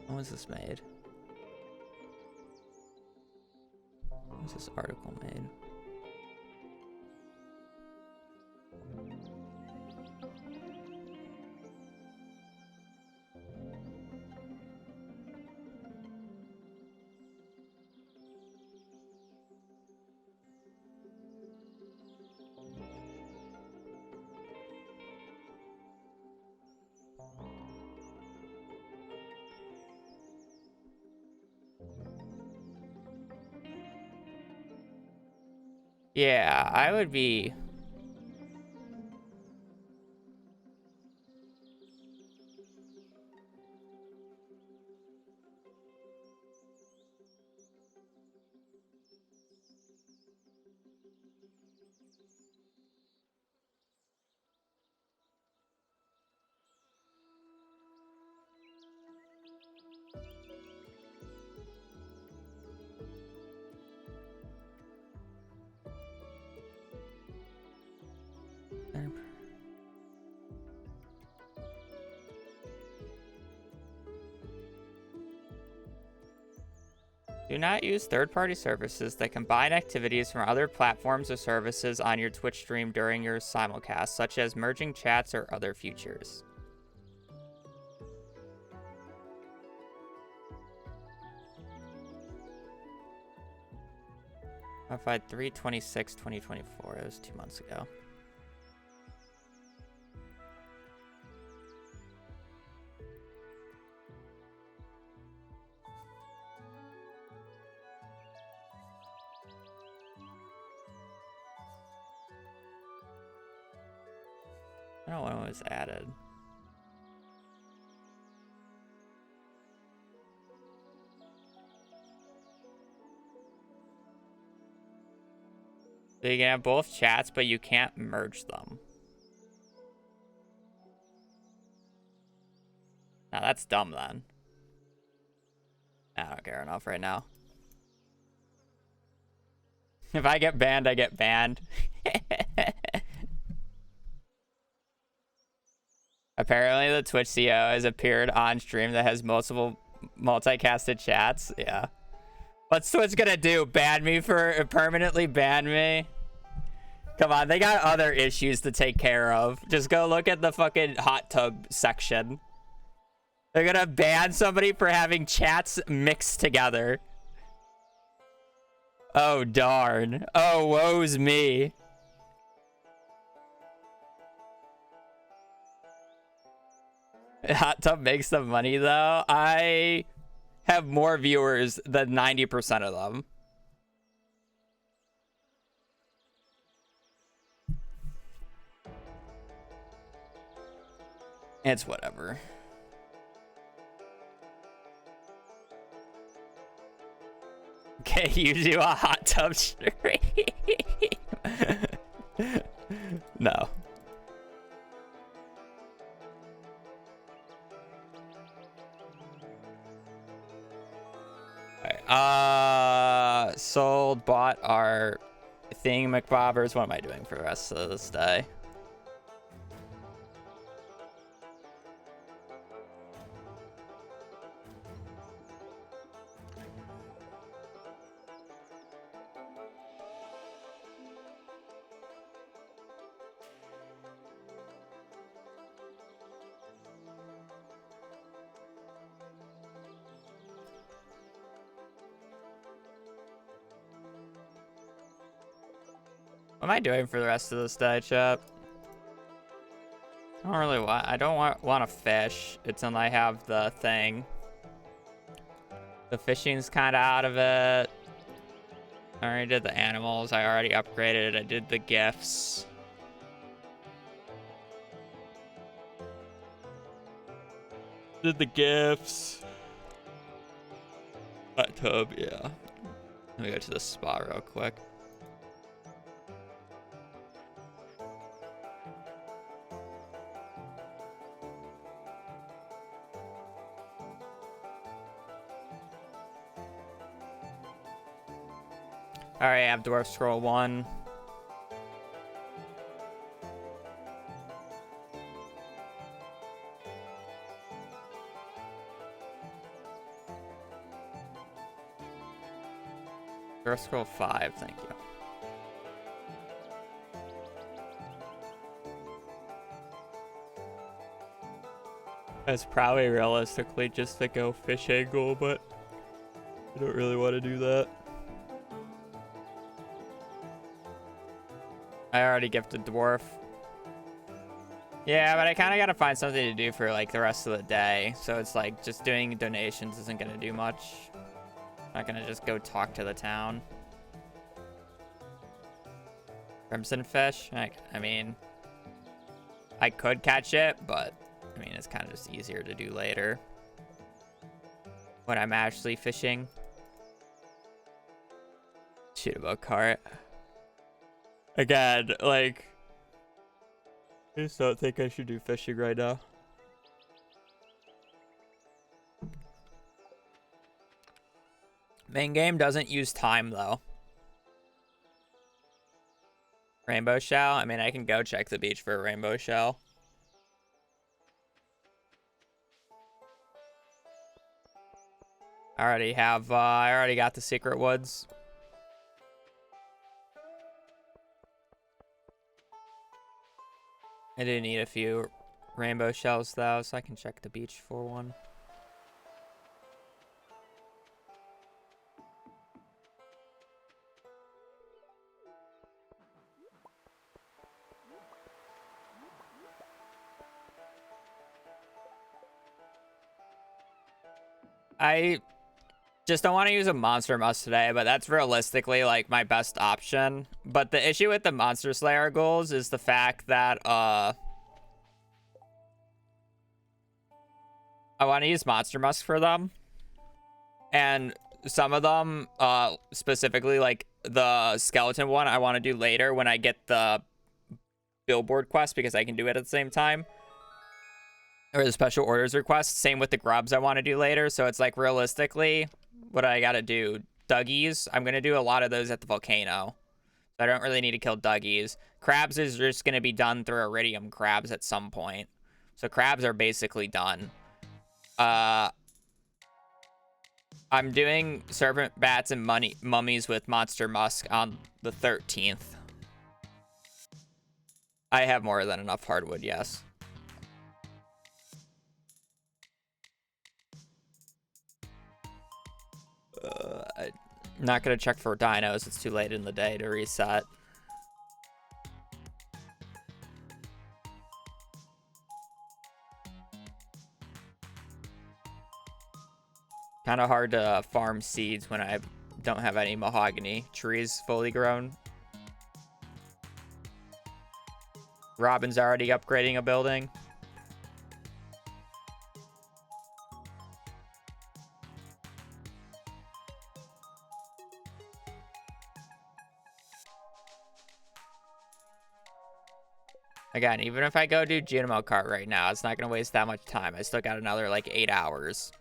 When was this made? When was this article made? Yeah, I would be... Do not use third-party services that combine activities from other platforms or services on your Twitch stream during your simulcast, such as merging chats or other features. Modified 3/26/2024. It was 2 months ago. I don't know when it was added. So you can have both chats, but you can't merge them. Now that's dumb then. I don't care enough right now. If I get banned, I get banned. Apparently the Twitch CO has appeared on stream that has multiple multicasted chats. Yeah. What's Twitch gonna do? Ban me for permanently ban me? Come on, they got other issues to take care of. Just go look at the fucking hot tub section. They're gonna ban somebody for having chats mixed together. Oh darn. Oh, woe's me. Hot tub makes the money though. I have more viewers than 90% of them. It's whatever. Okay, you do a hot tub stream. No. Sold, bought our thing, McBobbers. What am I doing for the rest of this day? am I doing for the rest of this day, chat? I don't want to fish until I have the thing. The fishing's kind of out of it. I already did the animals. I already upgraded. I did the gifts. Did the gifts. Hot tub, yeah. Let me go to the spa real quick. Alright, I have Dwarf Scroll 1. Dwarf Scroll 5, thank you. That's probably realistically just the go fish angle, but I don't really want to do that. I already gifted Dwarf. Yeah, but I kind of got to find something to do for like the rest of the day. So it's like just doing donations isn't going to do much. I'm not going to just go talk to the town. Crimson fish? I mean, I could catch it, but I mean, it's kind of just easier to do later when I'm actually fishing. Shoot about cart. Again, like, I just don't think I should do fishing right now. Main game doesn't use time, though. Rainbow shell? I mean, I can go check the beach for a rainbow shell. I already got the secret woods. I do need a few rainbow shells, though, so I can check the beach for one. I just don't want to use a monster musk today, but that's realistically like my best option. But the issue with the monster slayer goals is the fact that I want to use monster musk for them, and some of them specifically like the skeleton one I want to do later when I get the billboard quest, because I can do it at the same time. Or the special orders request. Same with the grubs I want to do later. So it's like realistically, what I got to do? Duggies. I'm going to do a lot of those at the volcano. So I don't really need to kill Duggies. Crabs is just going to be done through iridium crabs at some point. So crabs are basically done. I'm doing serpent bats and mummies with monster musk on the 13th. I have more than enough hardwood, yes. I'm not going to check for dinos. It's too late in the day to reset. Kind of hard to farm seeds when I don't have any mahogany trees fully grown. Robin's already upgrading a building. Again, even if I go do Junimo Cart right now, it's not going to waste that much time. I still got another, like, 8 hours.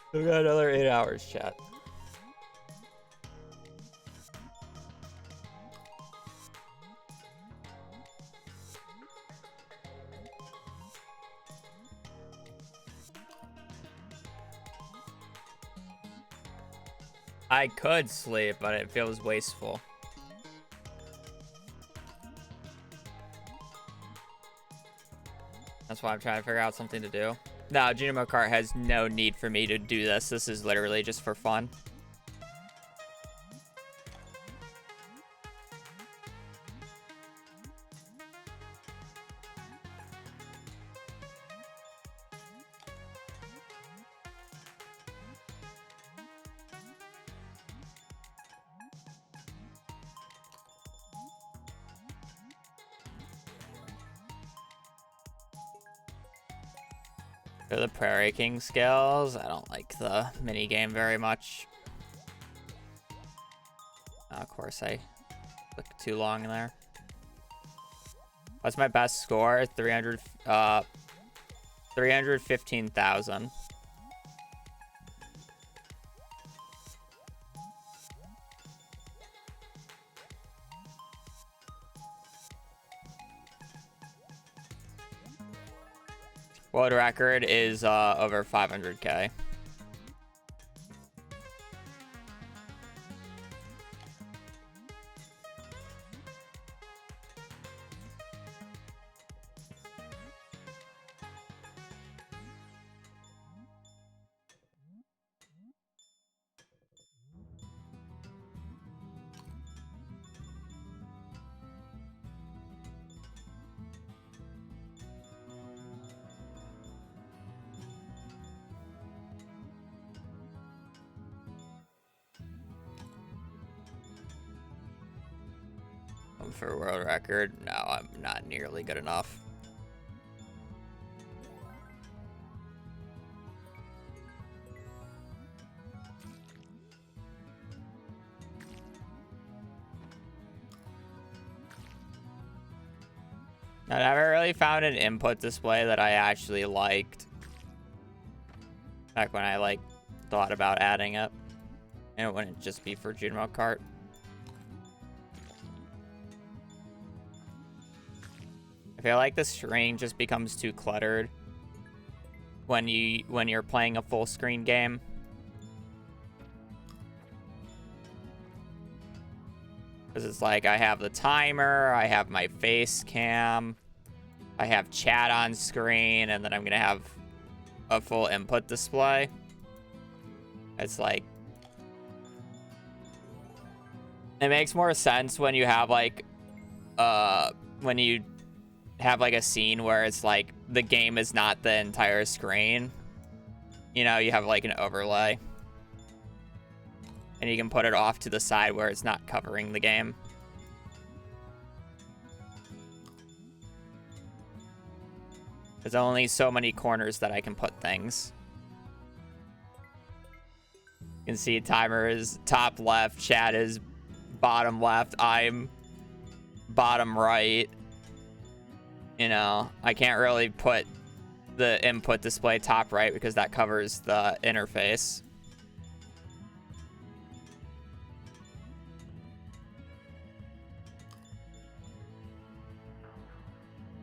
Still got another 8 hours, chat. I could sleep, but it feels wasteful. That's why I'm trying to figure out something to do. No, Junimo Kart has no need for me to do this. This is literally just for fun. For the Prairie King skills, I don't like the mini game very much. Of course, I clicked too long in there. What's my best score? 315,000. World record is over 500K. For world record, no, I'm not nearly good enough. I never really found an input display that I actually liked. Back when I like thought about adding it, and it wouldn't just be for Junimo Kart. I feel like the screen just becomes too cluttered when you're playing a full screen game. Because it's like I have the timer, I have my face cam, I have chat on screen, and then I'm gonna have a full input display. It's like it makes more sense when you have like when you have like a scene where it's like the game is not the entire screen. You know, you have like an overlay. And you can put it off to the side where it's not covering the game. There's only so many corners that I can put things. You can see timer is top left, chat is bottom left, I'm bottom right. You know, I can't really put the input display top right because that covers the interface.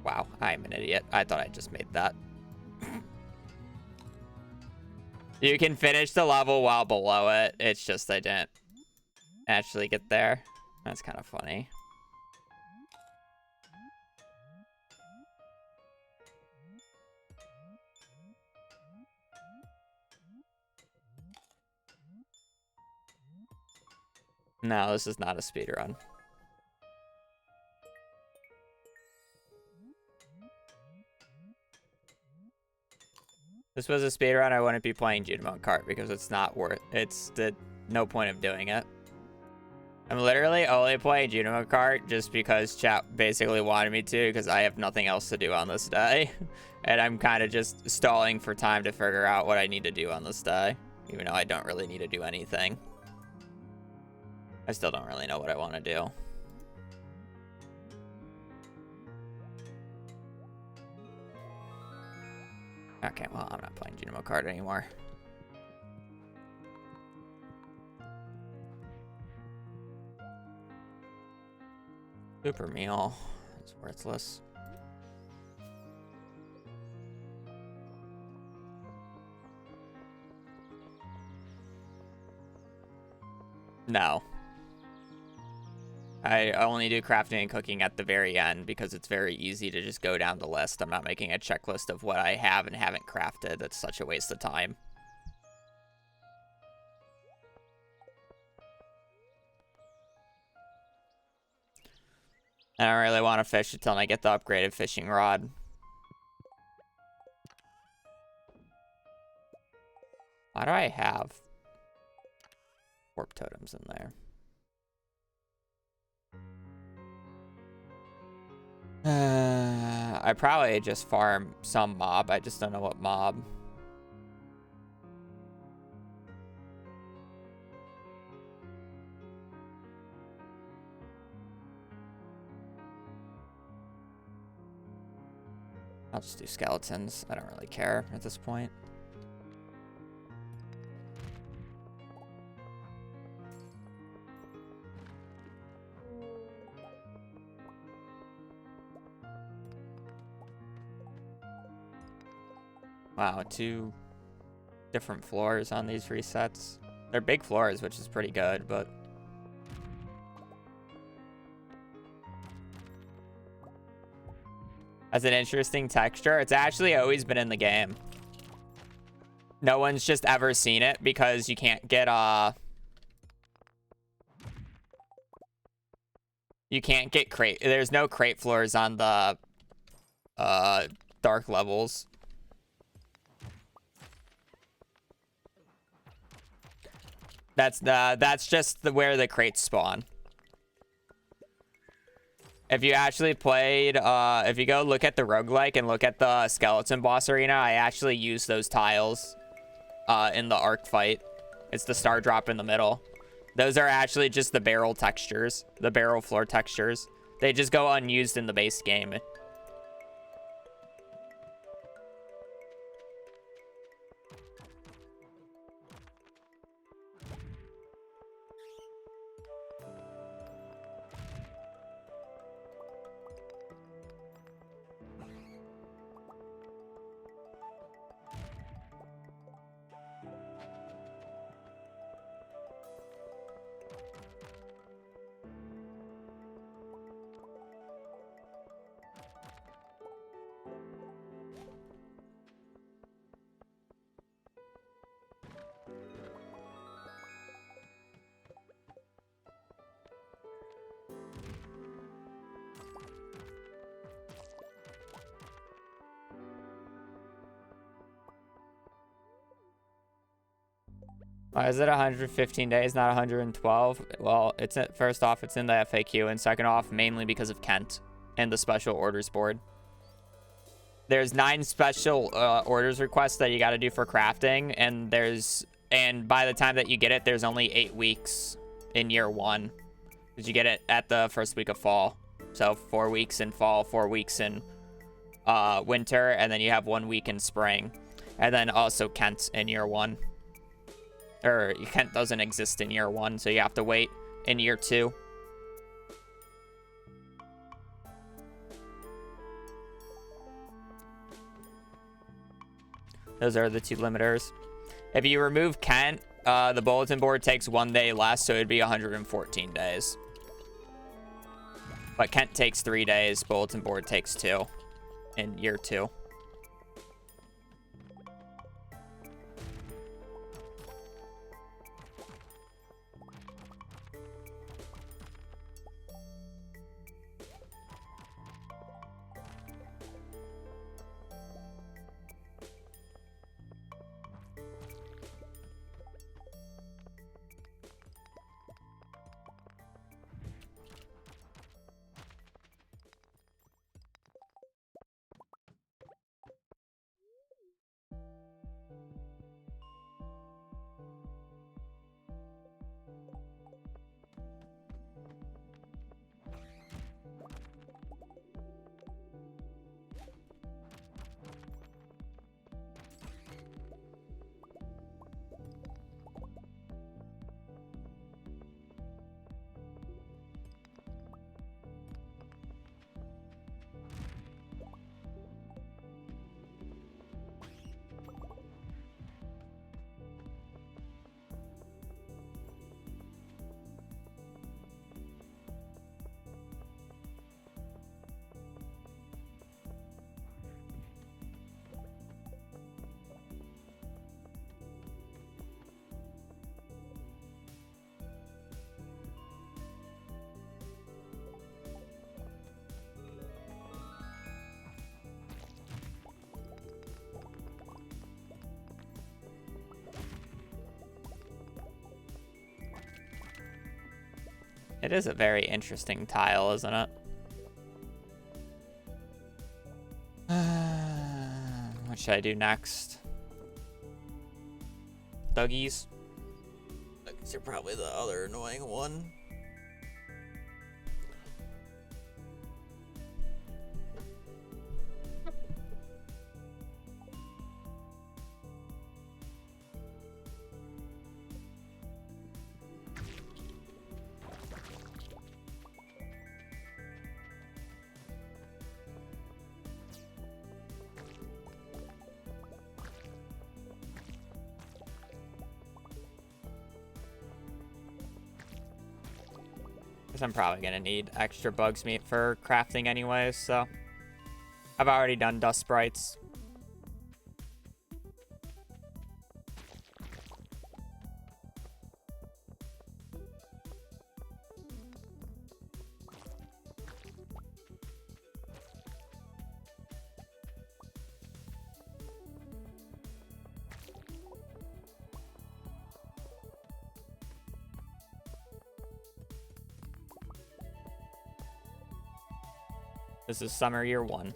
Wow, I'm an idiot. I thought I just made that. You can finish the level while below it. It's just I didn't actually get there. That's kind of funny. No, this is not a speedrun. This was a speedrun, I wouldn't be playing Junimo Kart because it's not worth it's the no point of doing it. I'm literally only playing Junimo Kart just because chat basically wanted me to because I have nothing else to do on this day. And I'm kind of just stalling for time to figure out what I need to do on this day, even though I don't really need to do anything. I still don't really know what I want to do. Okay, well, I'm not playing Junimo Kart anymore. Super meal. It's worthless. No. I only do crafting and cooking at the very end because it's very easy to just go down the list. I'm not making a checklist of what I have and haven't crafted. That's such a waste of time. I don't really want to fish until I get the upgraded fishing rod. Why do I have warp totems in there? I probably just farm some mob. I just don't know what mob. I'll just do skeletons. I don't really care at this point. Wow, 2 different floors on these resets. They're big floors, which is pretty good, but... Has an interesting texture. It's actually always been in the game. No one's just ever seen it because you can't get, you can't get crate. There's no crate floors on the, dark levels. That's just where the crates spawn. If you actually played, if you go look at the roguelike and look at the skeleton boss arena, I actually use those tiles in the arc fight. It's the star drop in the middle. Those are actually just the barrel textures, the barrel floor textures. They just go unused in the base game. Why is it 115 days, not 112? Well, first off, it's in the FAQ, and second off, mainly because of Kent and the special orders board. There's 9 special orders requests that you got to do for crafting, and by the time that you get it, there's only 8 weeks in year 1, because you get it at the first week of fall. So 4 weeks in fall, 4 weeks in winter, and then you have 1 week in spring, and then also Kent in year 1. Or Kent doesn't exist in year 1, so you have to wait in year 2. Those are the 2 limiters. If you remove Kent, the bulletin board takes 1 day less, so it'd be 114 days. But Kent takes 3 days, bulletin board takes 2 in year 2. It is a very interesting tile, isn't it? What should I do next? Duggies? Duggies are probably the other annoying one. I'm probably gonna need extra bugs meat for crafting anyways, so I've already done dust sprites. This is summer year 1.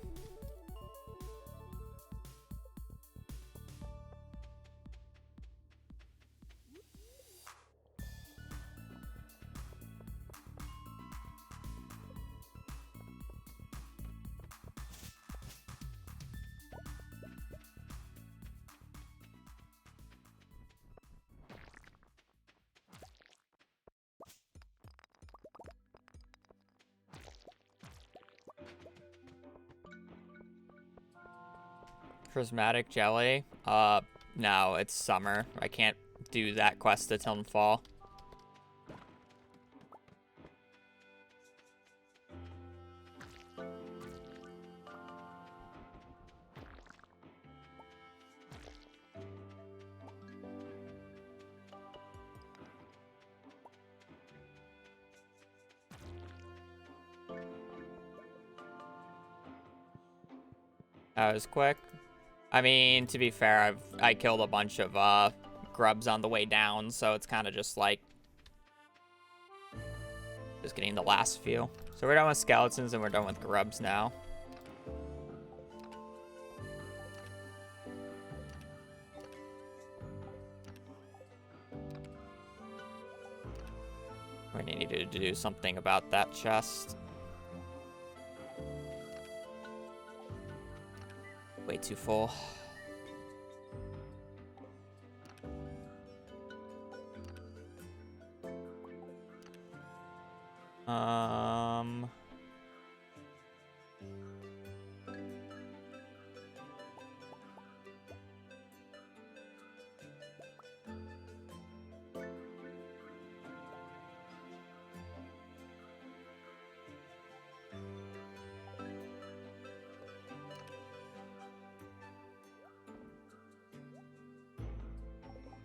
Prismatic jelly? No, it's summer. I can't do that quest until fall. That was quick. I mean, to be fair, I killed a bunch of grubs on the way down, so it's kind of just like just getting the last few. So we're done with skeletons and we're done with grubs now. We need to do something about that chest. Way too full.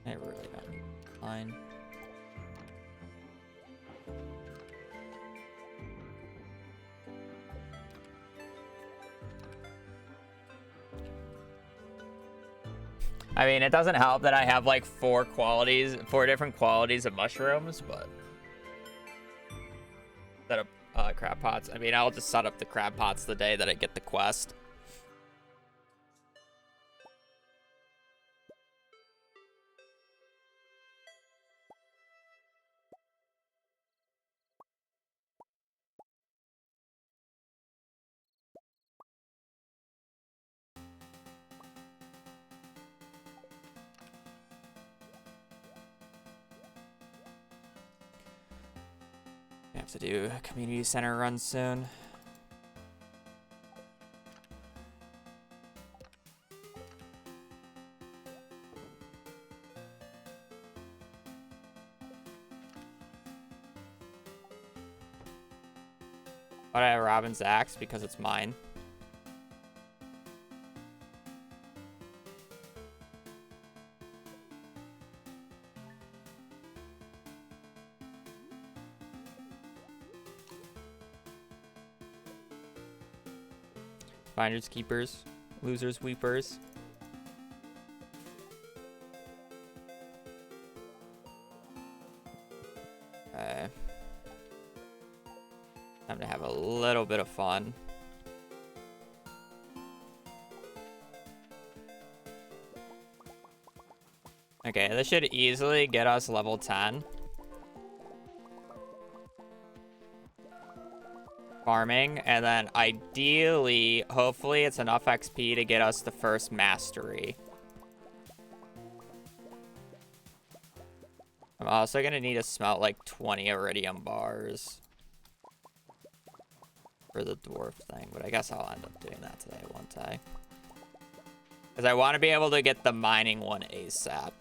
I really don't need line. I mean, it doesn't help that I have like 4 different qualities of mushrooms, but set up crab pots. I mean, I'll just set up the crab pots the day that I get the quest. I have to do a community center run soon. But I have Robin's axe because it's mine. Finders keepers, losers weepers. Okay. Time to have a little bit of fun. Okay, this should easily get us level 10. Farming, and then ideally, hopefully it's enough XP to get us the first mastery. I'm also gonna need to smelt like 20 iridium bars for the dwarf thing, but I guess I'll end up doing that today, won't I? Because I want to be able to get the mining one ASAP.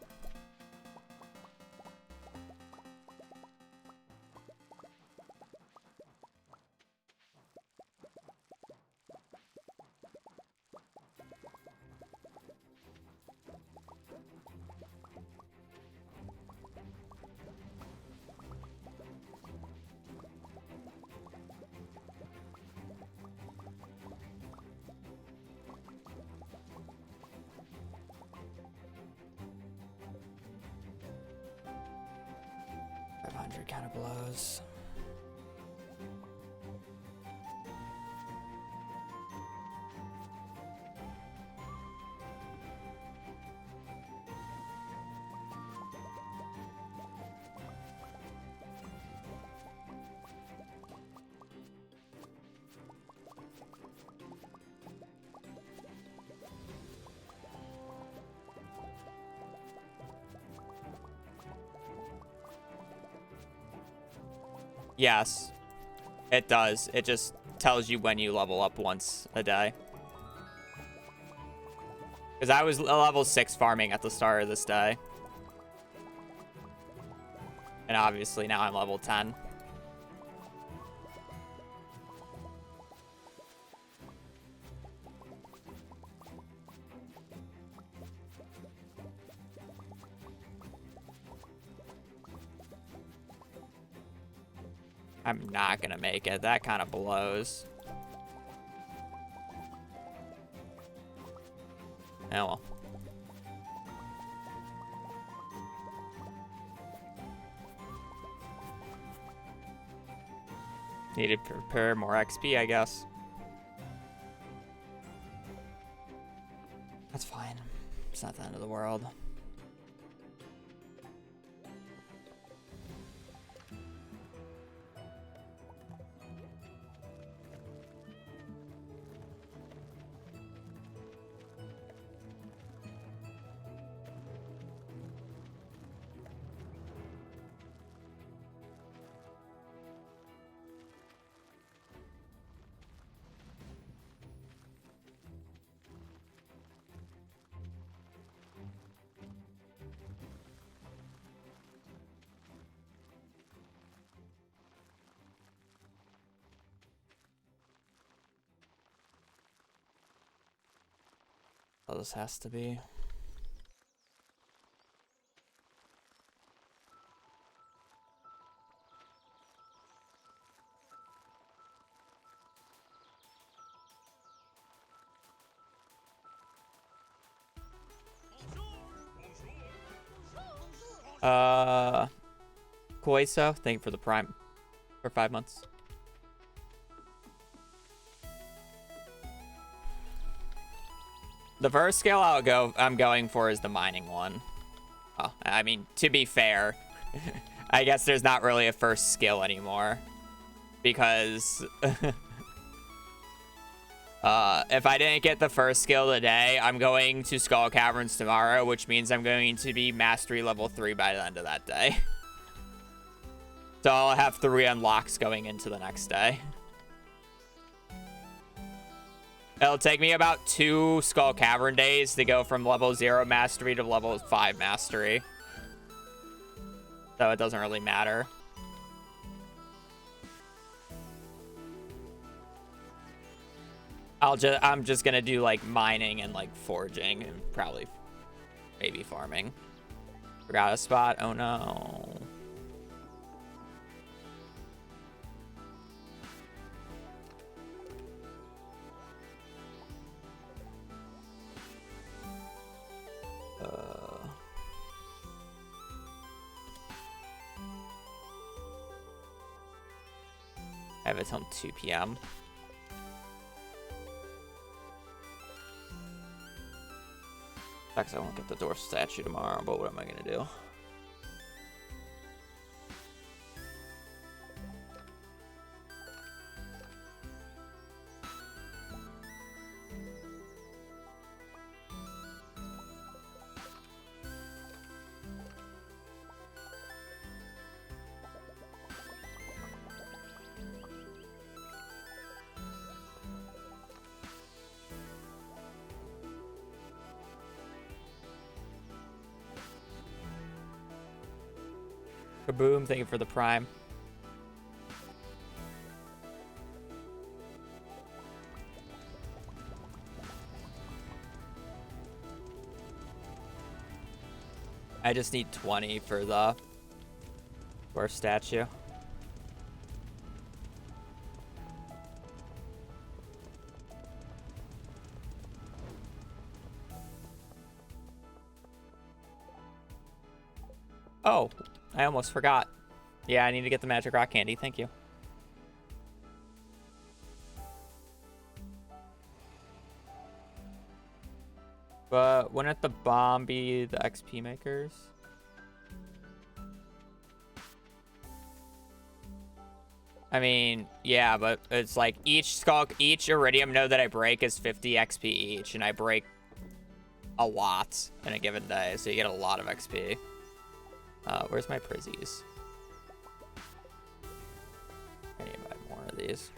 Kind of blows. Yes, it does. It just tells you when you level up once a day. Because I was level 6 farming at the start of this day. And obviously now I'm level 10. I'm not gonna make it. That kind of blows. Oh well. Need to prepare more XP, I guess. That's fine. It's not the end of the world. Oh, this has to be. Koiso, thank you for the prime for 5 months. The first skill I'm going for is the mining one. Oh, I mean, to be fair, I guess there's not really a first skill anymore. Because if I didn't get the first skill today, I'm going to Skull Caverns tomorrow, which means I'm going to be mastery level 3 by the end of that day. So I'll have 3 unlocks going into the next day. It'll take me about 2 Skull Cavern days to go from level 0 mastery to level 5 mastery. So it doesn't really matter. I'm just gonna do like mining and like foraging and probably maybe farming. Forgot a spot. Oh no. have it till 2 p.m. Sucks I won't get the dwarf statue tomorrow, but what am I gonna do? Kaboom, thank you for the prime. I just need 20 for the dwarf statue. Oh, I almost forgot. Yeah, I need to get the magic rock candy. Thank you. But wouldn't the bomb be the XP makers? I mean, yeah, but it's like each iridium node that I break is 50 XP each, and I break a lot in a given day, so you get a lot of XP. Where's my prizzies? I need to buy more of these.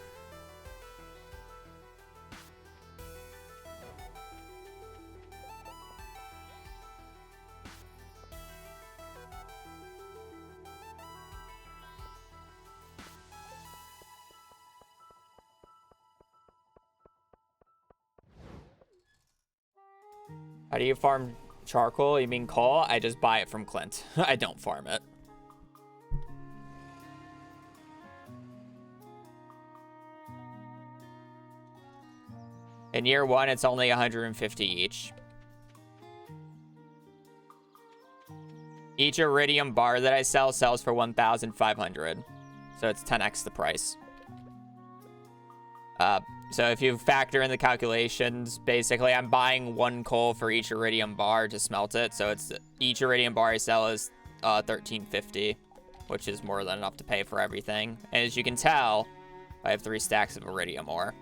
How do you farm charcoal? You mean coal? I just buy it from Clint. I don't farm it. In year one, it's only 150 each. Each iridium bar that I sell sells for 1,500. So it's 10x the price. So if you factor in the calculations, basically I'm buying 1 coal for each iridium bar to smelt it. So it's each iridium bar I sell is 1,350, which is more than enough to pay for everything. And as you can tell, I have 3 stacks of iridium ore.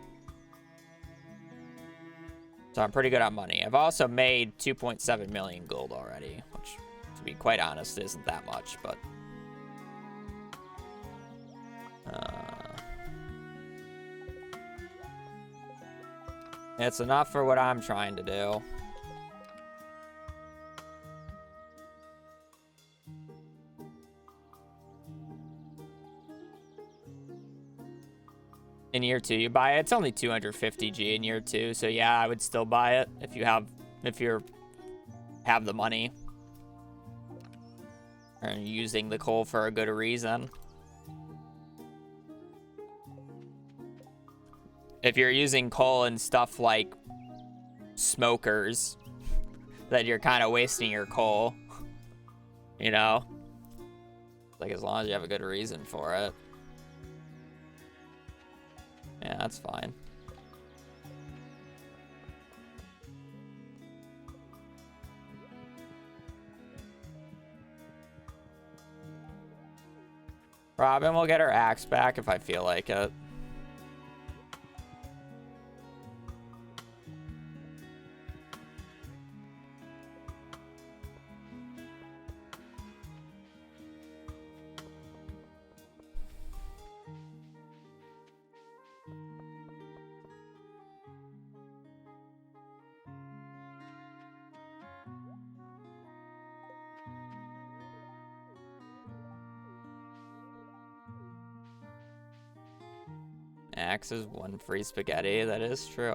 So I'm pretty good on money. I've also made 2.7 million gold already, which, to be quite honest, isn't that much, but... it's enough for what I'm trying to do. In year 2, you buy it. It's only 250 G in year 2, so yeah, I would still buy it if you have the money and using the coal for a good reason. If you're using coal and stuff like smokers, then you're kind of wasting your coal, you know? Like, as long as you have a good reason for it. Yeah, that's fine. Robin will get her axe back if I feel like it. Axe is 1 free spaghetti. That is true.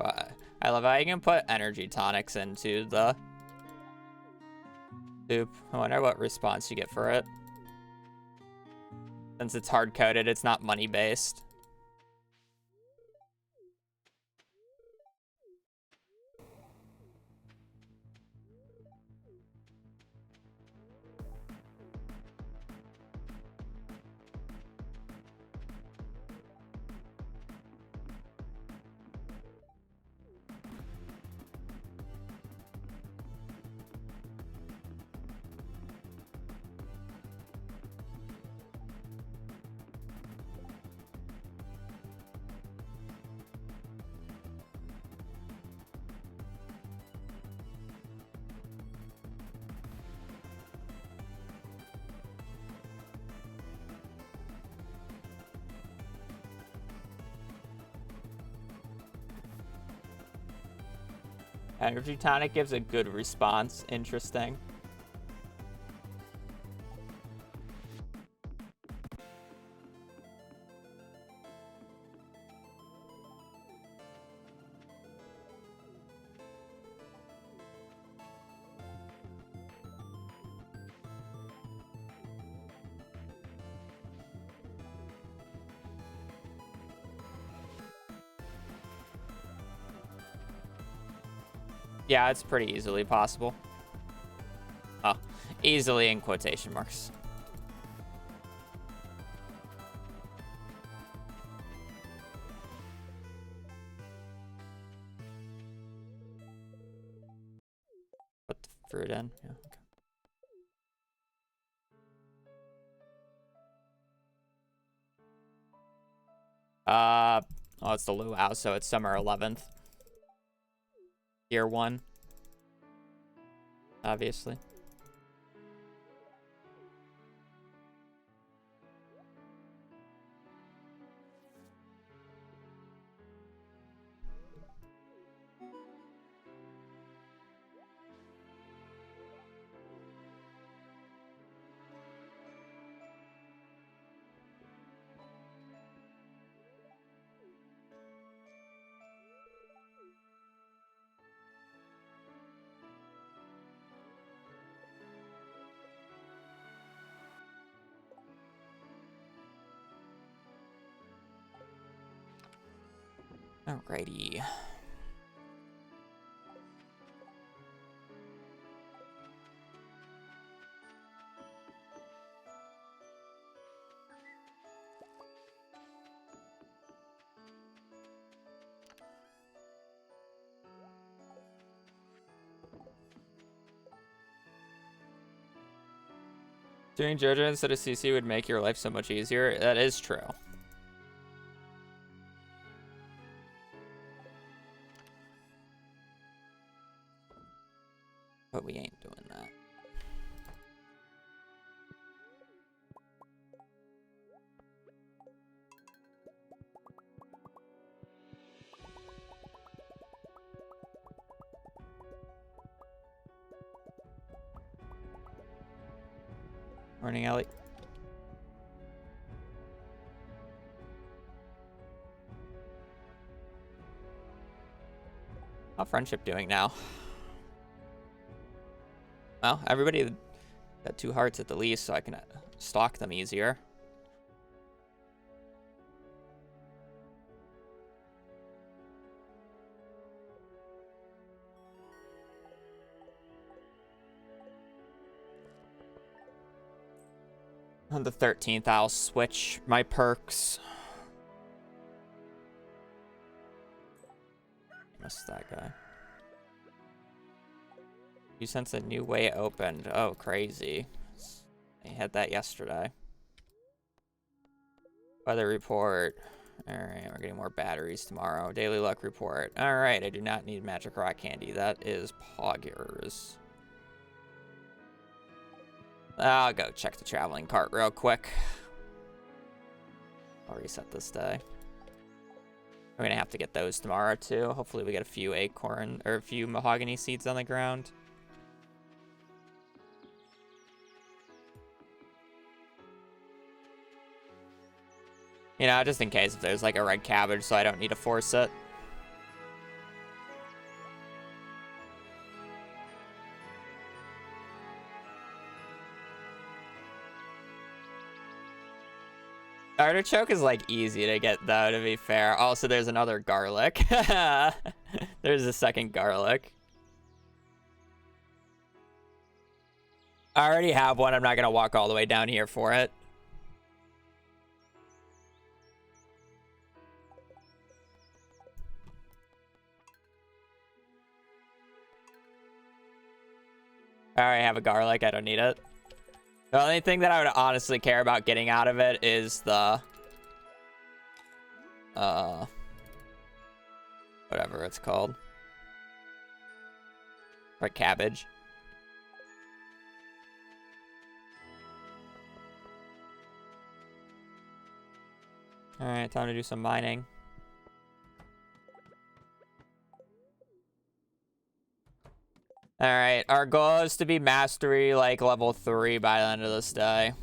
I love how you can put energy tonics into the soup. I wonder what response you get for it. Since it's hard-coded, it's not money-based. Energy tonic gives a good response. Interesting. Yeah, it's pretty easily possible. Oh, easily in quotation marks. Put the fruit in. Yeah, okay. Oh, it's the luau, so it's summer 11th. Year 1. Obviously. Alrighty. Doing Joja instead of CC would make your life so much easier. That is true. But we ain't doing that. Morning, Ellie. How's friendship doing now? Well, everybody got 2 hearts at the least, so I can stalk them easier. On the 13th, I'll switch my perks. Missed that guy. You sense a new way opened. Oh, crazy. I had that yesterday. Weather report. Alright, we're getting more batteries tomorrow. Daily luck report. Alright, I do not need magic rock candy. That is poggers. I'll go check the traveling cart real quick. I'll reset this day. We're gonna have to get those tomorrow too. Hopefully we get a few acorn or a few mahogany seeds on the ground. You know, just in case if there's like a red cabbage, so I don't need to force it. Artichoke is like easy to get though, to be fair. Also, there's another garlic. There's a second garlic. I already have one. I'm not gonna walk all the way down here for it. I already have a garlic. I don't need it. The only thing that I would honestly care about getting out of it is the whatever it's called. Or cabbage. Alright, time to do some mining. All right, our goal is to be mastery like level 3 by the end of this day.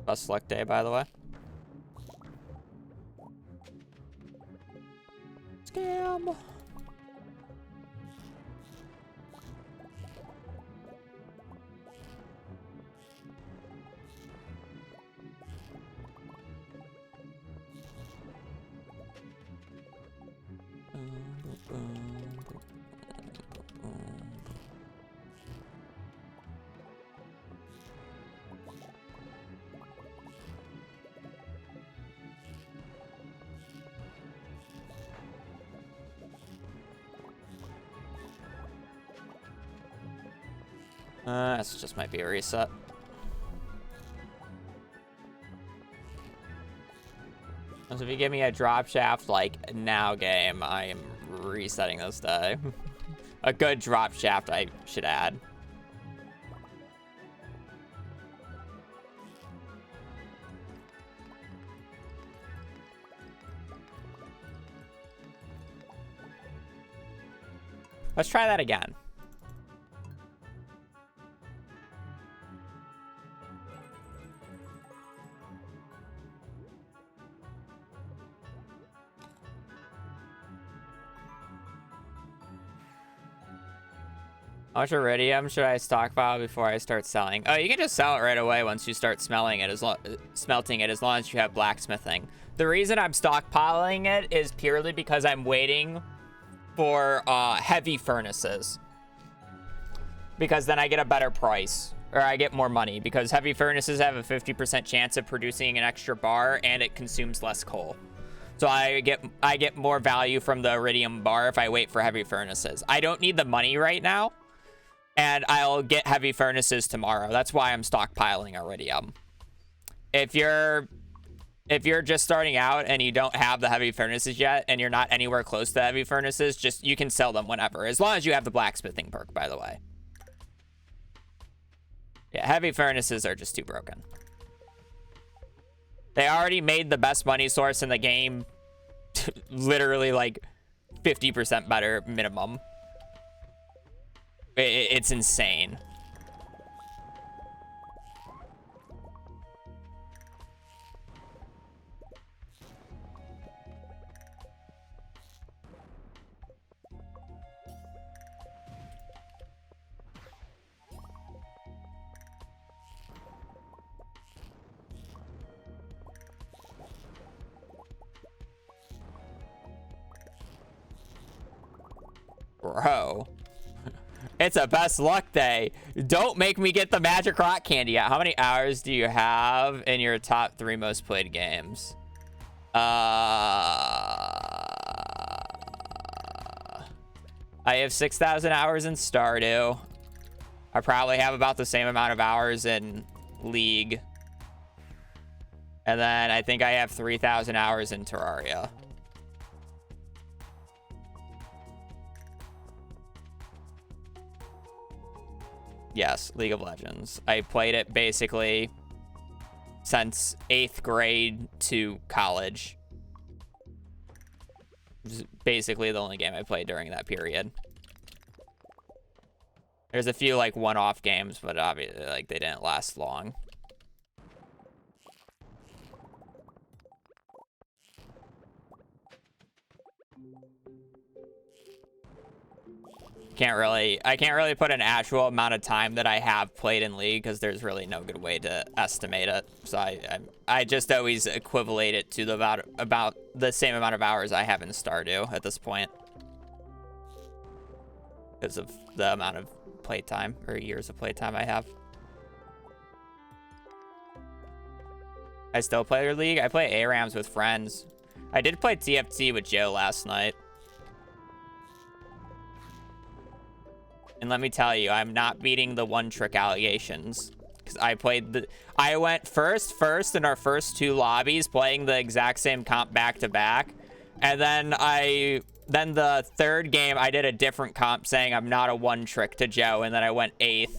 Best luck day, by the way. Scam. This just might be a reset. So if you give me a drop shaft like now game, I am resetting this day. A good drop shaft I should add. Let's try that again. How much iridium should I stockpile before I start selling? Oh, you can just sell it right away once you start smelting it, smelting it, as long as you have blacksmithing. The reason I'm stockpiling it is purely because I'm waiting for heavy furnaces. Because then I get a better price, or I get more money, because heavy furnaces have a 50% chance of producing an extra bar, and it consumes less coal. So I get more value from the iridium bar if I wait for heavy furnaces. I don't need the money right now. And I'll get heavy furnaces tomorrow. That's why I'm stockpiling iridium. If you're just starting out and you don't have the heavy furnaces yet, and you're not anywhere close to heavy furnaces, just you can sell them whenever, as long as you have the blacksmithing perk, by the way. Yeah, heavy furnaces are just too broken. They already made the best money source in the game literally like 50% better minimum. It's insane. Bro. It's a best luck day. Don't make me get the magic rock candy out. How many hours do you have in your top 3 most played games? I have 6,000 hours in Stardew. I probably have about the same amount of hours in League. And then I think I have 3,000 hours in Terraria. Yes, League of Legends. I played it basically since 8th grade to college. Which is basically the only game I played during that period. There's a few like one-off games, but obviously like they didn't last long. I can't really put an actual amount of time that I have played in League because there's really no good way to estimate it. So I just always equivalent it to about the same amount of hours I have in Stardew at this point, because of the amount of playtime or years of playtime I have. I still play League. I play ARAMs with friends. I did play TFT with Joe last night. And let me tell you, I'm not beating the one-trick allegations. Because I went first in our first 2 lobbies, playing the exact same comp back-to-back. And then the third game, I did a different comp saying I'm not a one-trick to Joe. And then I went 8th.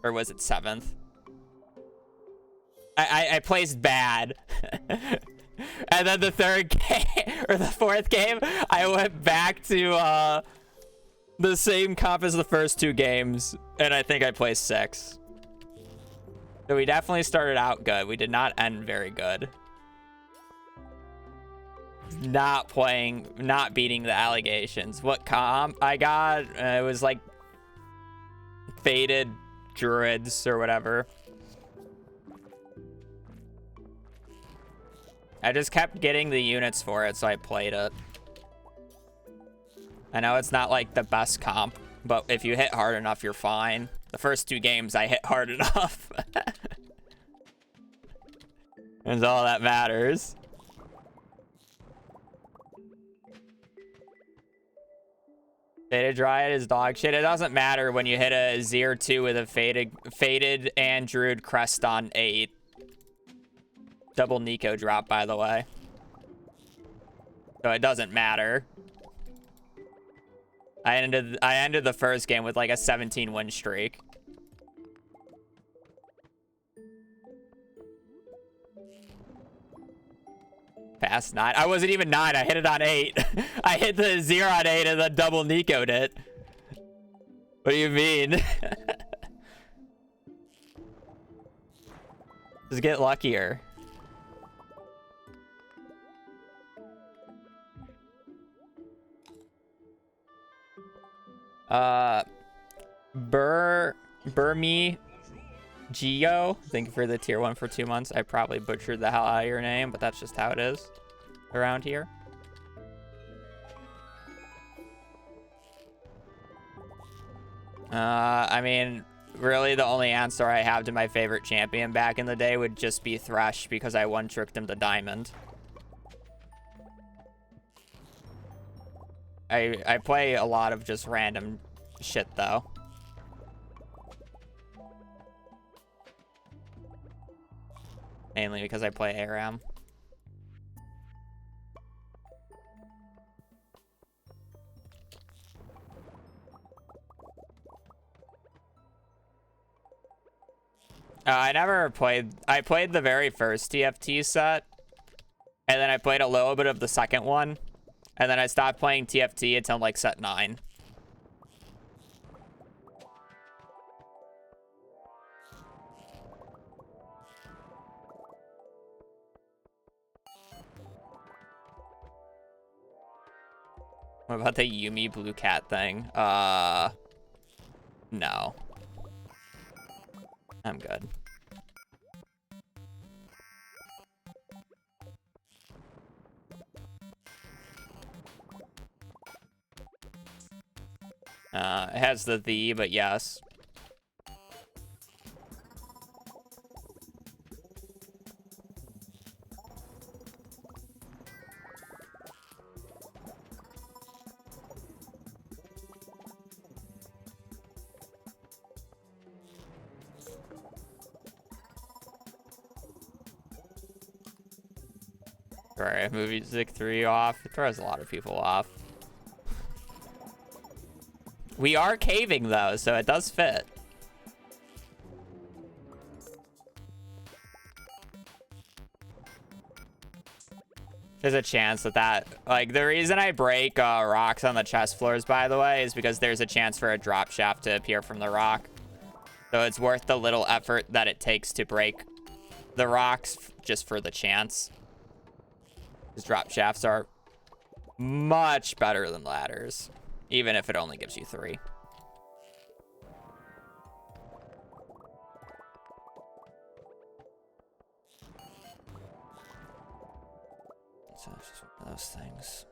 Or was it 7th? I placed bad. And then the third game, or the fourth game, I went back to the same comp as the first two games, and I think I placed 6. So we definitely started out good. We did not end very good. Not beating the allegations. What comp I got? It was like faded druids or whatever. I just kept getting the units for it, so I played it. I know it's not like the best comp, but if you hit hard enough, you're fine. The first 2 games, I hit hard enough. That's all that matters. Faded Dryad is dog shit. It doesn't matter when you hit a 0-2 with a faded and Druid crest on 8. Double Nico drop, by the way. So it doesn't matter. I ended the first game with like a 17 win streak. Past 9. I wasn't even 9. I hit it on 8. I hit the 0 on 8 and then double Nico'd it. What do you mean? Just get luckier. Burmy Geo, thank you for the tier 1 for 2 months. I probably butchered the hell out of your name, but that's just how it is around here. I mean, really the only answer I have to my favorite champion back in the day would just be Thresh, because I one-tricked him to Diamond. I play a lot of just random shit, though. Mainly because I play ARAM. I never played... I played the very first TFT set. And then I played a little bit of the second one. And then I stopped playing TFT until like set 9. What about the Yumi blue cat thing? No. I'm good. It has the, but yes. Alright, music 3 off. It throws a lot of people off. We are caving, though, so it does fit. There's a chance that like, the reason I break rocks on the chest floors, by the way, is because there's a chance for a drop shaft to appear from the rock. So it's worth the little effort that it takes to break the rocks just for the chance. Because drop shafts are much better than ladders, even if it only gives you 3. So it's just one of those things.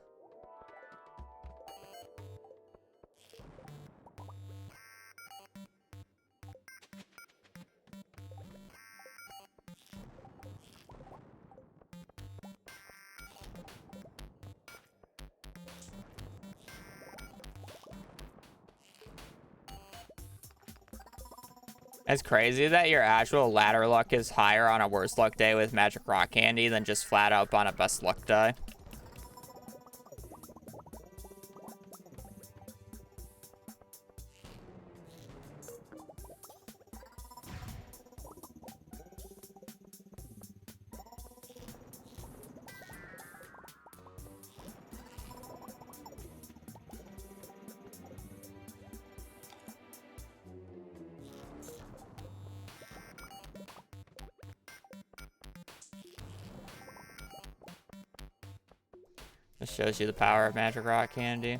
It's crazy that your actual ladder luck is higher on a worst luck day with magic rock candy than just flat up on a best luck day. This shows you the power of magic rock candy.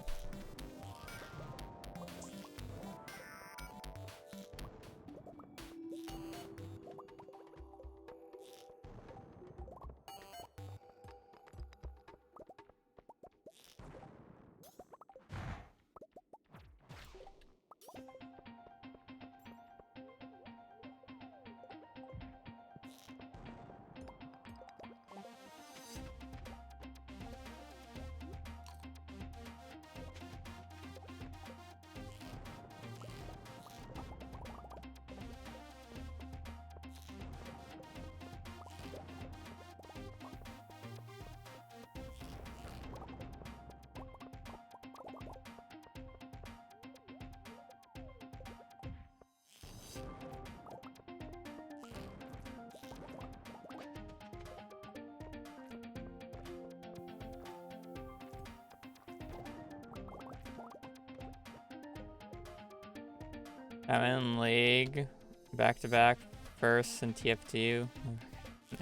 I'm in league, back-to-back first in TF2.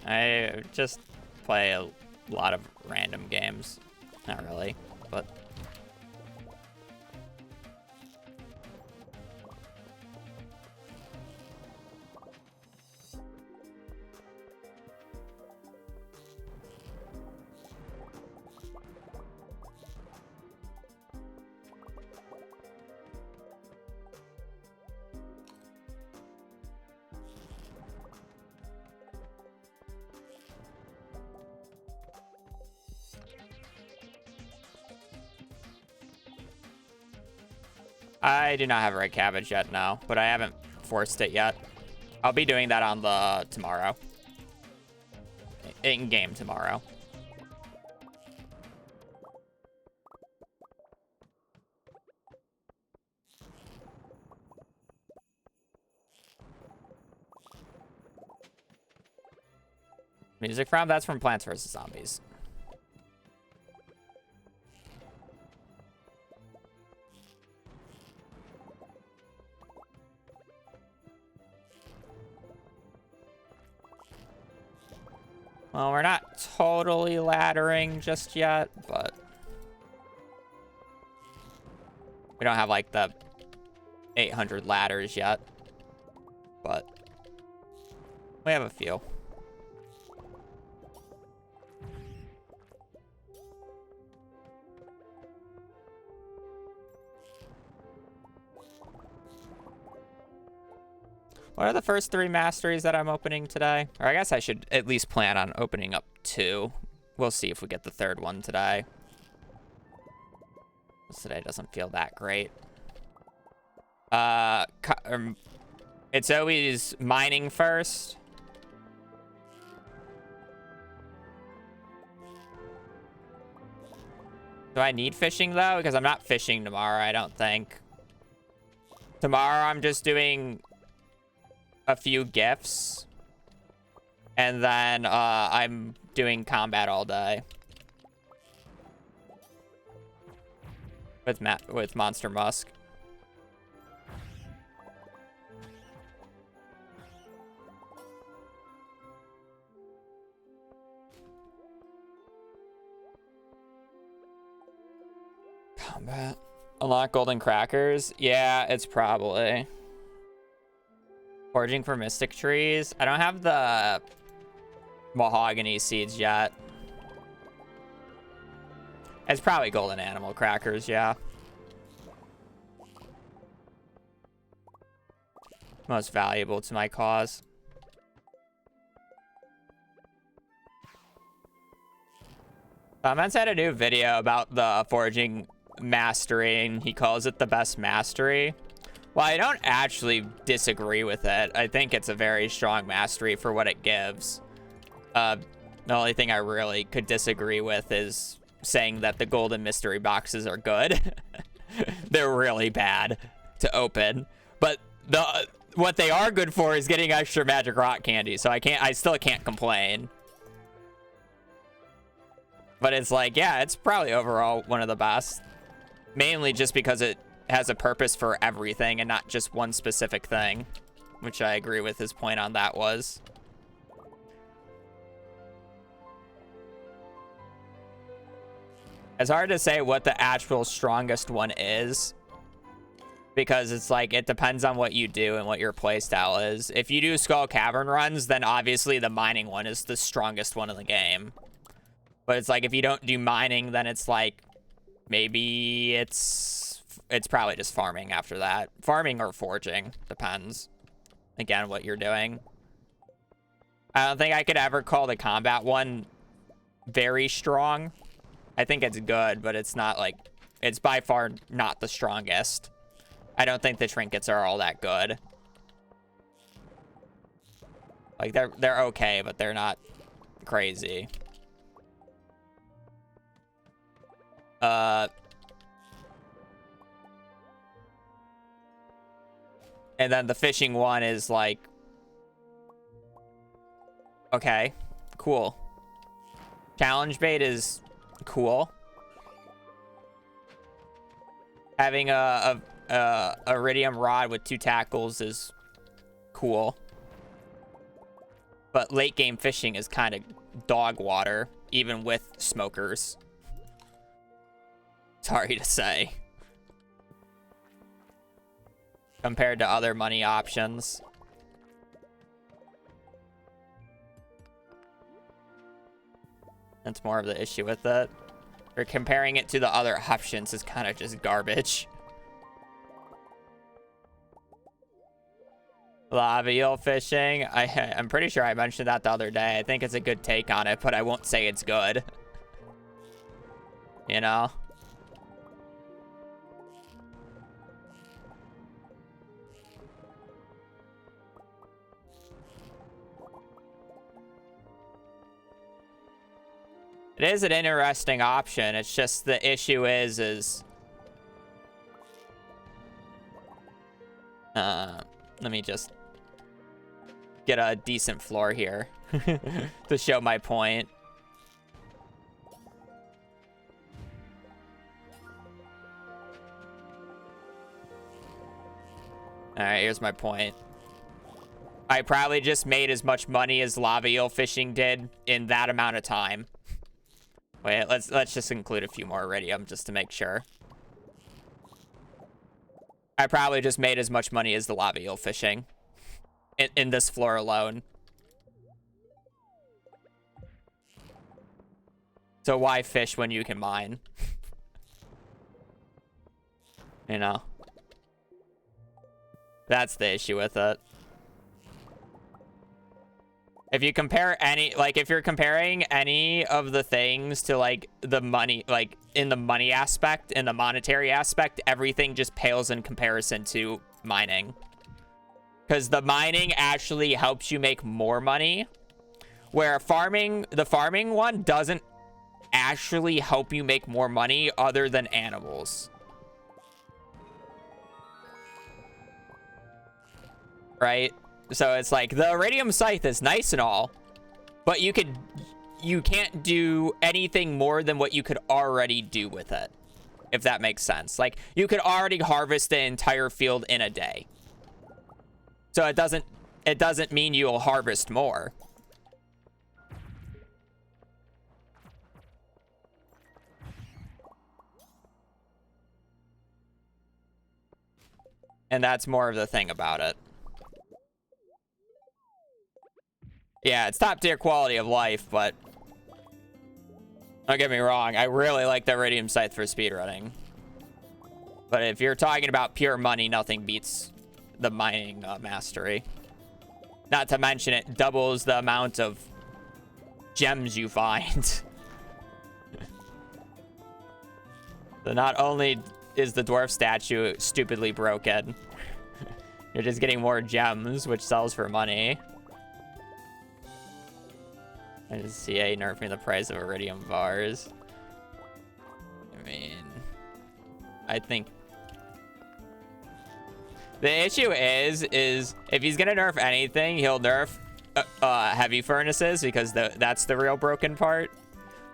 I just play a lot of random games. Not really, but... I do not have a red cabbage yet, no, but I haven't forced it yet. I'll be doing that on the tomorrow. In-game tomorrow. Music from? That's from Plants vs. Zombies. Well, we're not totally laddering just yet, but we don't have like the 800 ladders yet, but we have a few. What are the first 3 masteries that I'm opening today? Or I guess I should at least plan on opening up 2. We'll see if we get the 3rd one today. Today doesn't feel that great. It's always mining first. Do I need fishing though? Because I'm not fishing tomorrow, I don't think. Tomorrow I'm just doing a few gifts, and then I'm doing combat all day with Monster Musk. Combat. Unlock golden crackers? Yeah, it's probably. Foraging for mystic trees. I don't have the mahogany seeds yet. It's probably golden animal crackers, yeah. Most valuable to my cause. Mens had a new video about the foraging mastery, and he calls it the best mastery. Well, I don't actually disagree with it. I think it's a very strong mastery for what it gives. The only thing I really could disagree with is saying that the golden mystery boxes are good. They're really bad to open. But what they are good for is getting extra magic rock candy, so I still can't complain. But it's like, yeah, it's probably overall one of the best. Mainly just because it has a purpose for everything and not just one specific thing, which I agree with his point on that was. It's hard to say what the actual strongest one is, because it's like, it depends on what you do and what your playstyle is. If you do Skull Cavern runs, then obviously the mining one is the strongest one in the game. But it's like, if you don't do mining, then it's like, maybe it's probably just farming after that. Farming or foraging, depends. Again, what you're doing. I don't think I could ever call the combat one very strong. I think it's good, but it's not like, it's by far not the strongest. I don't think the trinkets are all that good. Like, they're okay, but they're not crazy. And then the fishing one is like, okay, cool. Challenge bait is cool. Having a iridium rod with 2 tackles is cool. But late game fishing is kind of dog water, even with smokers. Sorry to say. Compared to other money options. That's more of the issue with it. Or comparing it to the other options is kind of just garbage. Lava eel fishing. I'm pretty sure I mentioned that the other day. I think it's a good take on it, but I won't say it's good. You know? It is an interesting option. It's just the issue is let me just get a decent floor here to show my point. All right, here's my point. I probably just made as much money as lava eel fishing did in that amount of time. Wait, let's just include a few more iridium just to make sure. I probably just made as much money as the lava eel fishing in this floor alone. So why fish when you can mine? You know? That's the issue with it. If you compare any, like, if you're comparing any of the things to, like, the money, like, in the money aspect, in the monetary aspect, everything just pales in comparison to mining. Because the mining actually helps you make more money, where farming, the farming one doesn't actually help you make more money other than animals. Right? So it's like, the iridium scythe is nice and all, but you can't do anything more than what you could already do with it, if that makes sense. Like, you could already harvest the entire field in a day. So it doesn't mean you'll harvest more. And that's more of the thing about it. Yeah, it's top tier quality of life, but don't get me wrong, I really like the iridium scythe for speedrunning. But if you're talking about pure money, nothing beats the mining mastery. Not to mention it doubles the amount of gems you find. So not only is the dwarf statue stupidly broken, you're just getting more gems, which sells for money. I just see a nerfing the price of iridium bars. I mean, I think the issue is if he's gonna nerf anything, he'll nerf heavy furnaces, because that's the real broken part.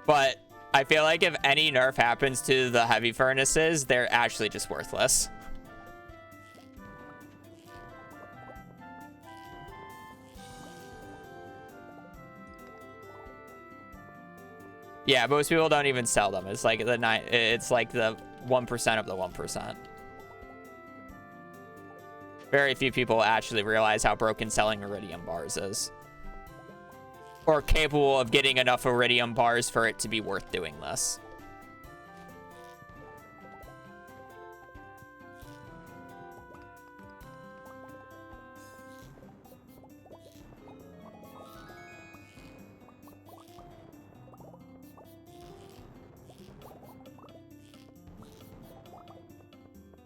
But I feel like if any nerf happens to the heavy furnaces, they're actually just worthless. Yeah, most people don't even sell them. It's like it's like the 1% of the 1%. Very few people actually realize how broken selling iridium bars is. Or capable of getting enough iridium bars for it to be worth doing this.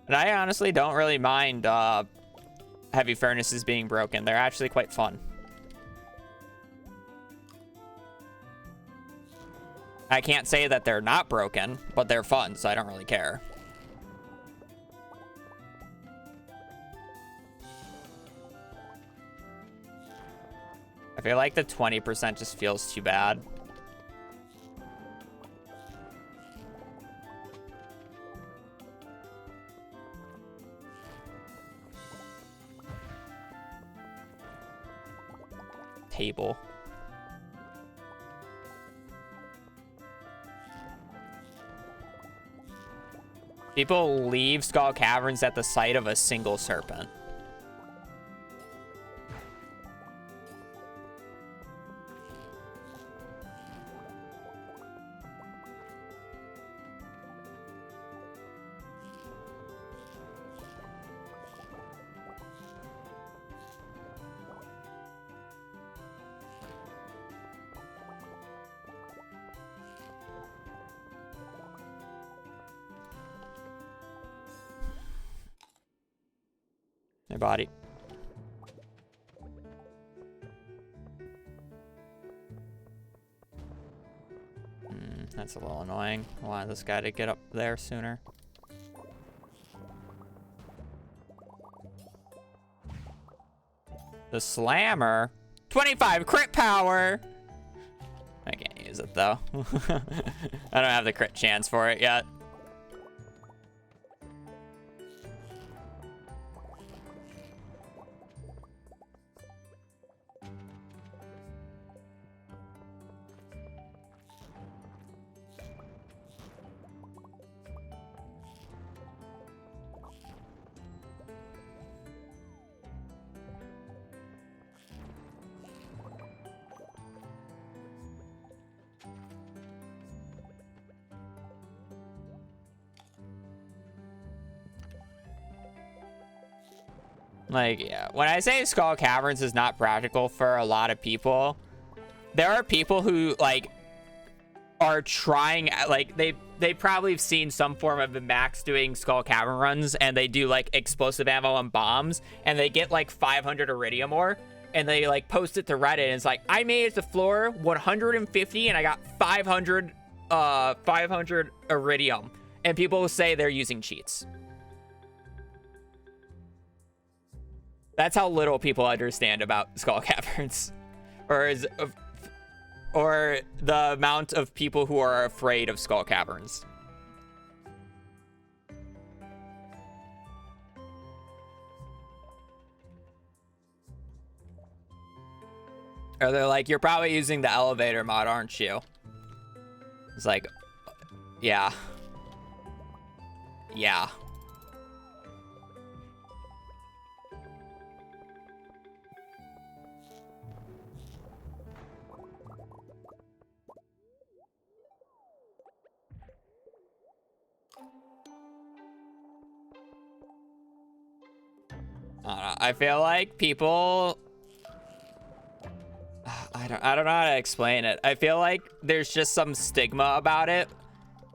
And I honestly don't really mind heavy furnaces being broken. They're actually quite fun. I can't say that they're not broken, but they're fun, so I don't really care. I feel like the 20% just feels too bad. Table. People leave Skull Caverns at the sight of a single serpent. My body. That's a little annoying. I want this guy to get up there sooner. The slammer. 25 crit power. I can't use it though. I don't have the crit chance for it yet. Like, yeah, when I say Skull Caverns is not practical for a lot of people, there are people who, like, are trying, like, they probably have seen some form of the max doing Skull Cavern runs, and they do, like, explosive ammo and bombs, and they get, like, 500 iridium ore, and they, like, post it to Reddit, and it's like, I made it to floor 150, and I got 500 iridium. And people will say they're using cheats. That's how little people understand about Skull Caverns, or the amount of people who are afraid of Skull Caverns. Or they're like, you're probably using the elevator mod, aren't you? It's like, yeah. Yeah. I feel like people, I don't know how to explain it. I feel like there's just some stigma about it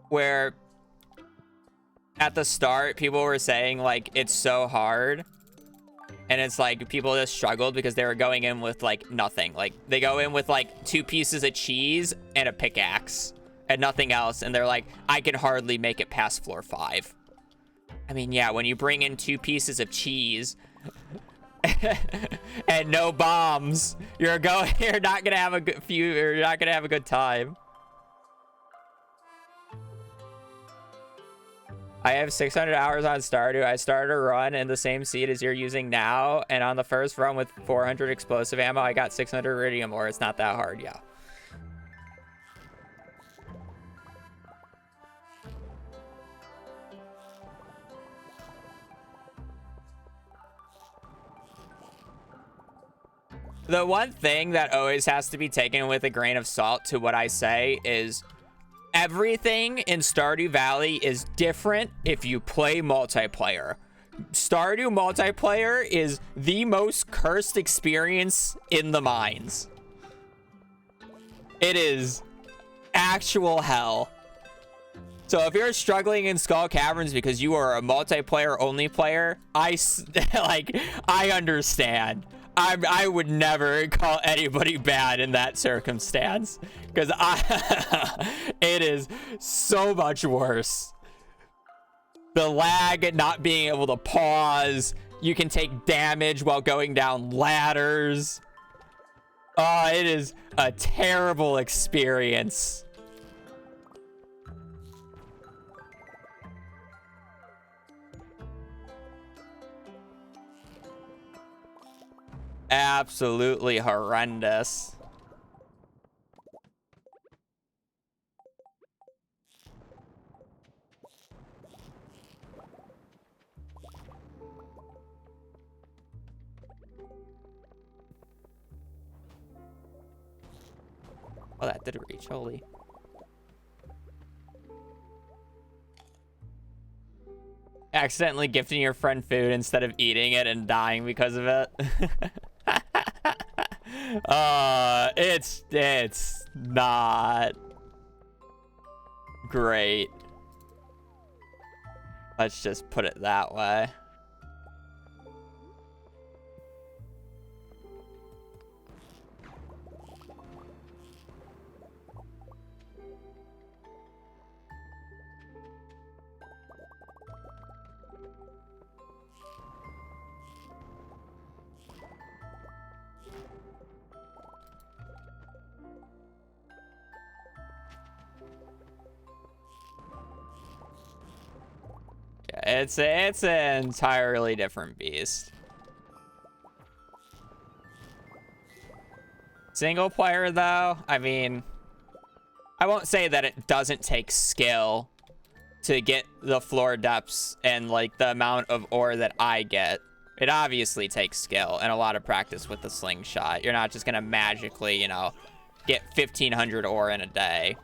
where at the start people were saying like it's so hard, and it's like people just struggled because they were going in with like nothing. Like they go in with like 2 pieces of cheese and a pickaxe and nothing else, and they're like, I can hardly make it past floor 5. I mean, yeah, when you bring in 2 pieces of cheese and no bombs, you're not gonna have a good time. I have 600 hours on Stardew. I started a run in the same seed as you're using now, and on the first run with 400 explosive ammo, I got 600 iridium ore. It's not that hard, yeah. The one thing that always has to be taken with a grain of salt to what I say is everything in Stardew Valley is different if you play multiplayer. Stardew multiplayer is the most cursed experience in the mines. It is actual hell. So if you're struggling in Skull Caverns because you are a multiplayer only player, I understand. I would never call anybody bad in that circumstance, because it is so much worse. The lag, not being able to pause, you can take damage while going down ladders. Oh, it is a terrible experience. Absolutely horrendous. Oh, that did reach. Holy. Accidentally gifting your friend food instead of eating it and dying because of it. It's not great. Let's just put it that way. It's an entirely different beast. Single player though, I mean, I won't say that it doesn't take skill to get the floor depths and like the amount of ore that I get. It obviously takes skill and a lot of practice with the slingshot. You're not just gonna magically, you know, get 1,500 ore in a day.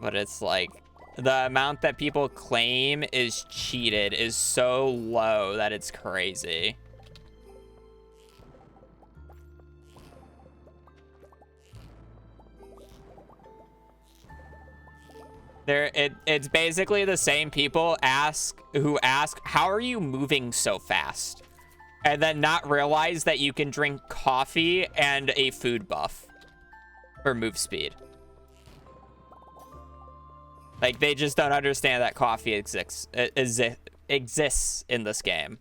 But it's like the amount that people claim is cheated is so low that it's crazy. It's basically the same people who ask, how are you moving so fast? And then not realize that you can drink coffee and a food buff for move speed. Like, they just don't understand that coffee exists in this game.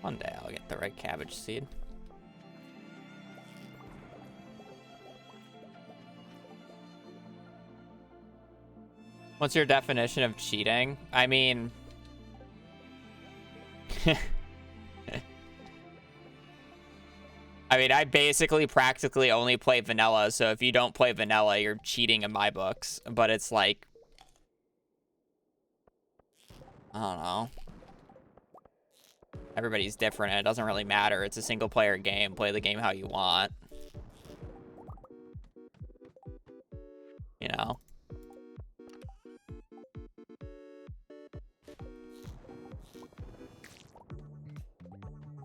One day I'll get the right cabbage seed. What's your definition of cheating? I mean... I basically practically only play vanilla, so if you don't play vanilla, you're cheating in my books. But it's like... I don't know. Everybody's different, and it doesn't really matter. It's a single-player game. Play the game how you want. You know?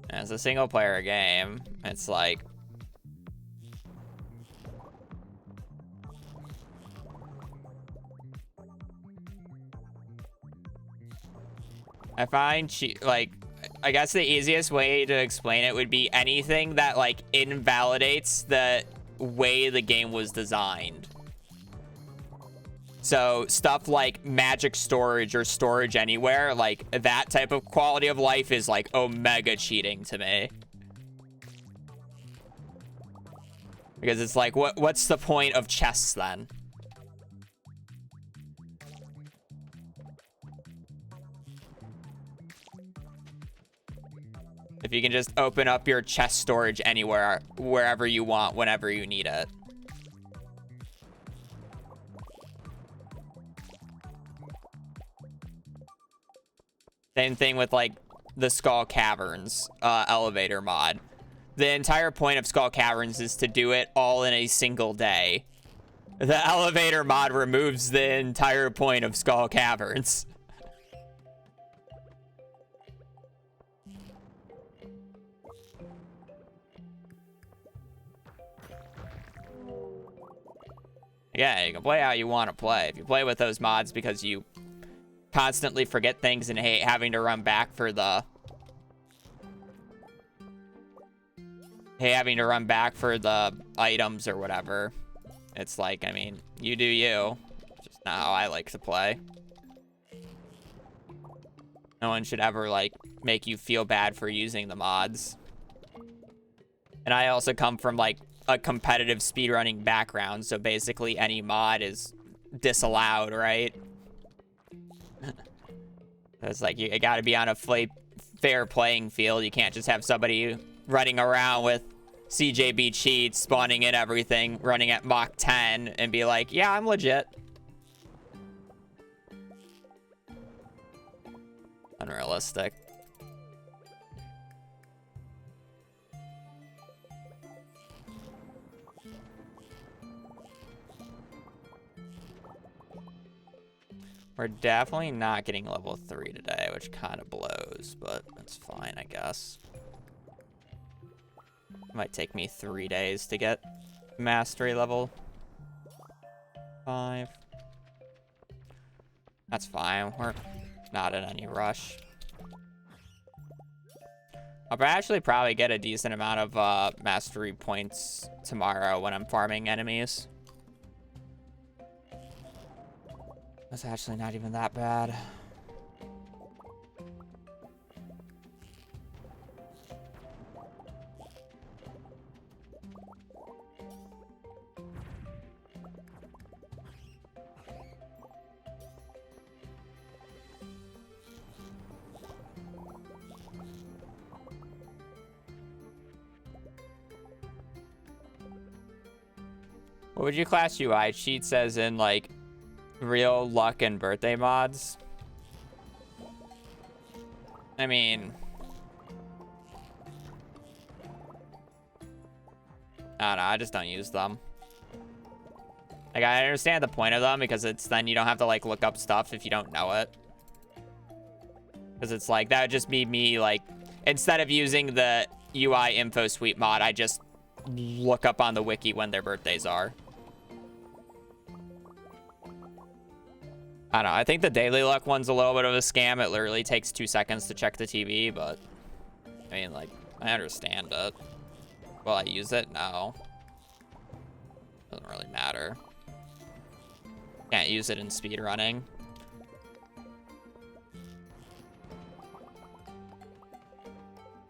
And it's a single-player game. It's like... I find, like... I guess the easiest way to explain it would be anything that, like, invalidates the way the game was designed. So stuff like magic storage or storage anywhere, like that type of quality of life is like omega cheating to me. Because it's like, what's the point of chests then? If you can just open up your chest storage anywhere, wherever you want, whenever you need it. Same thing with like the Skull Caverns elevator mod. The entire point of Skull Caverns is to do it all in a single day. The elevator mod removes the entire point of Skull Caverns. Yeah, you can play how you want to play. If you play with those mods because you constantly forget things and hate having to run back for the... items or whatever. It's like, I mean, you do you. Just not how I like to play. No one should ever, like, make you feel bad for using the mods. And I also come from, like, a competitive speedrunning background, so basically any mod is disallowed, right? It's like, you gotta be on a fair playing field. You can't just have somebody running around with CJB cheats, spawning in everything, running at Mach 10, and be like, yeah, I'm legit. Unrealistic. We're definitely not getting level 3 today, which kind of blows, but that's fine, I guess. Might take me 3 days to get mastery level 5. That's fine. We're not in any rush. I'll actually probably get a decent amount of mastery points tomorrow when I'm farming enemies. That's actually not even that bad. What would you class UI cheats as in, like, real luck and birthday mods? I mean, I don't know, I just don't use them. Like, I understand the point of them because it's then you don't have to, like, look up stuff if you don't know it. Because it's like, that would just be me, like, instead of using the UI info suite mod, I just look up on the wiki when their birthdays are. I don't know. I think the daily luck one's a little bit of a scam. It literally takes 2 seconds to check the TV, but I mean, like, I understand it. Will I use it? No. Doesn't really matter. Can't use it in speedrunning.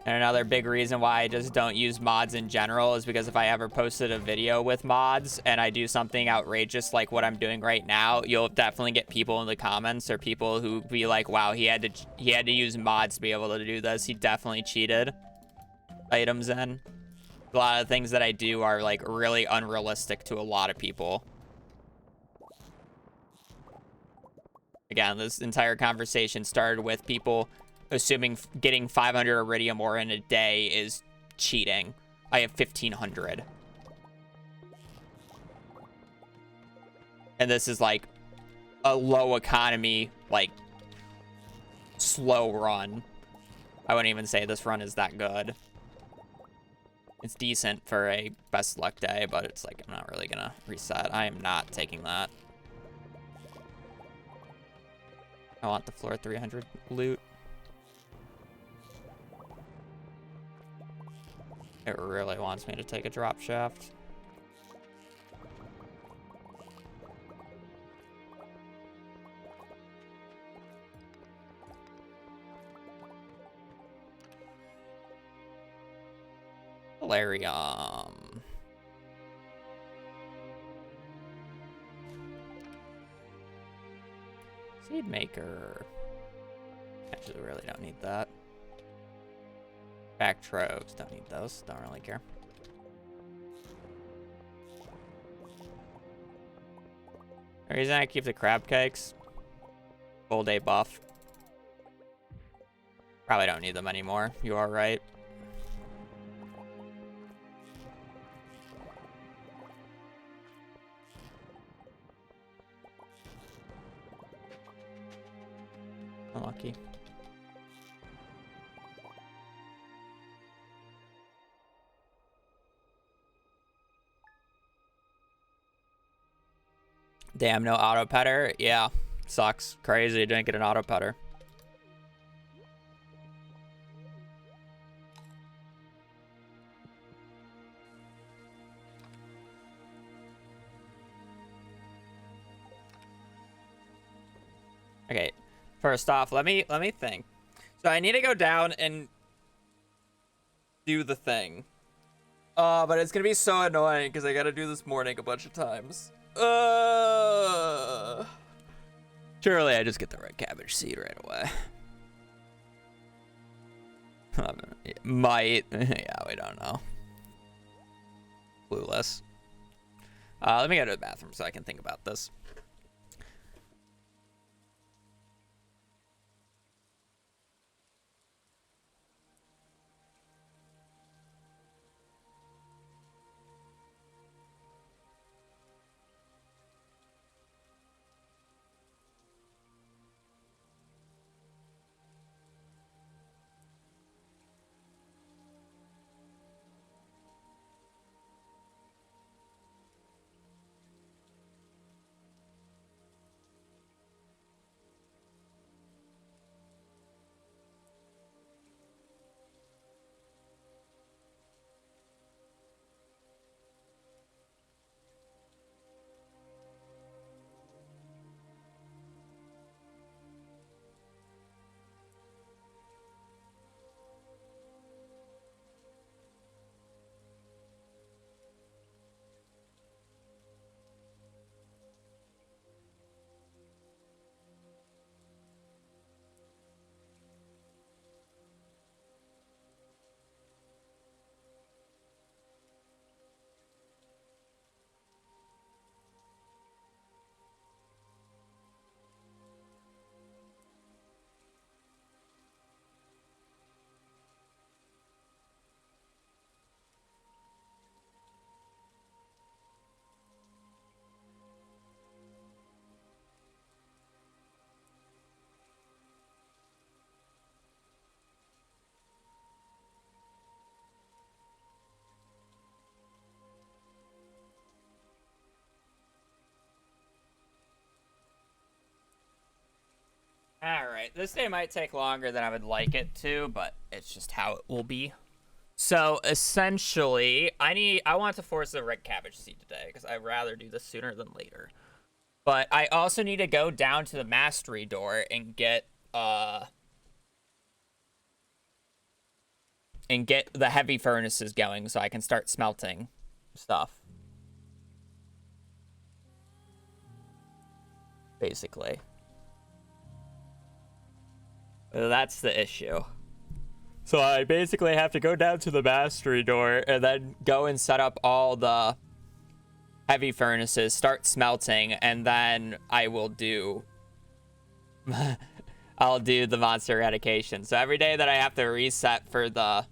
And another big reason why I just don't use mods in general is because if I ever posted a video with mods and I do something outrageous like what I'm doing right now, you'll definitely get people in the comments or people who be like, wow, he had to use mods to be able to do this. He definitely cheated items in. A lot of things that I do are like really unrealistic to a lot of people. Again, this entire conversation started with people assuming getting 500 iridium ore in a day is cheating. I have 1,500. And this is like a low economy, like, slow run. I wouldn't even say this run is that good. It's decent for a best luck day, but it's like, I'm not really gonna reset. I am not taking that. I want the floor 300 loot. It really wants me to take a drop shaft. Solarium. Seed maker. Actually, we really don't need that. Back troves. Don't need those. Don't really care. The reason I keep the crab cakes. Full day buff. Probably don't need them anymore. You are right. Unlucky. Damn, no auto petter. Yeah, sucks. Crazy. Didn't get an auto petter. Okay, first off, let me think. So I need to go down and do the thing. But it's gonna be so annoying because I gotta do this morning a bunch of times. Surely I just get the red cabbage seed right away. Might. Yeah, we don't know. Clueless. Let me go to the bathroom so I can think about this. Alright, this day might take longer than I would like it to, but it's just how it will be. So, essentially, I want to force the red cabbage seed today, because I'd rather do this sooner than later. But I also need to go down to the mastery door and get the heavy furnaces going so I can start smelting stuff. Basically. That's the issue. So I basically have to go down to the mastery door and then go and set up all the heavy furnaces, start smelting, and then I will do I'll do the monster eradication. So every day that I have to reset for the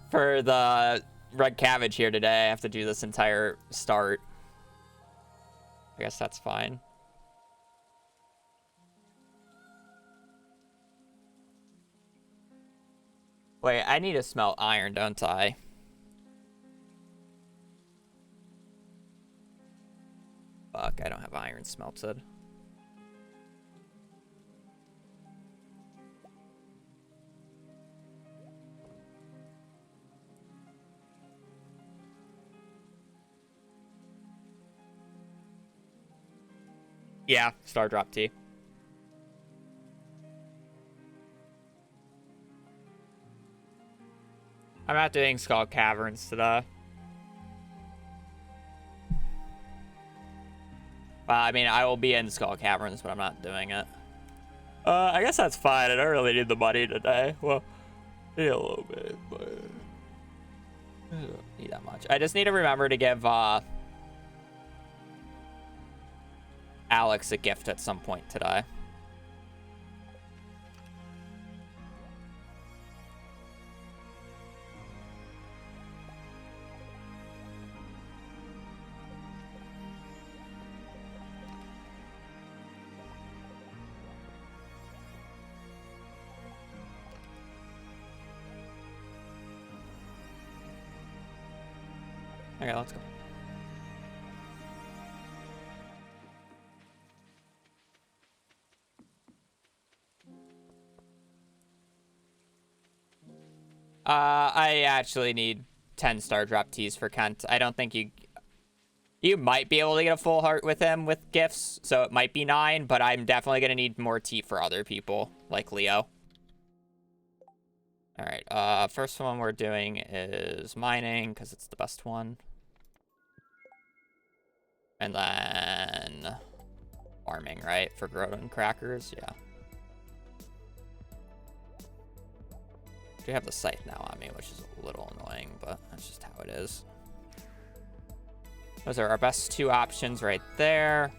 for the red cabbage here today, I have to do this entire start. I guess that's fine. Wait, I need to smelt iron, don't I? Fuck, I don't have iron smelted. Yeah, star drop T. I'm not doing Skull Caverns today. Well, I mean, I will be in Skull Caverns, but I'm not doing it. I guess that's fine. I don't really need the money today. Well, I need a little bit, but I don't need that much. I just need to remember to give Alex a gift at some point today. Okay, let's go. I actually need 10 star drop teas for Kent. I don't think you might be able to get a full heart with him with gifts, so it might be 9, but I'm definitely gonna need more tea for other people, like Leo. Alright, first one we're doing is mining, because it's the best one. And then farming, right? For Groton crackers, yeah. I do have the scythe now on me, which is a little annoying, but that's just how it is. Those are our best 2 options right there.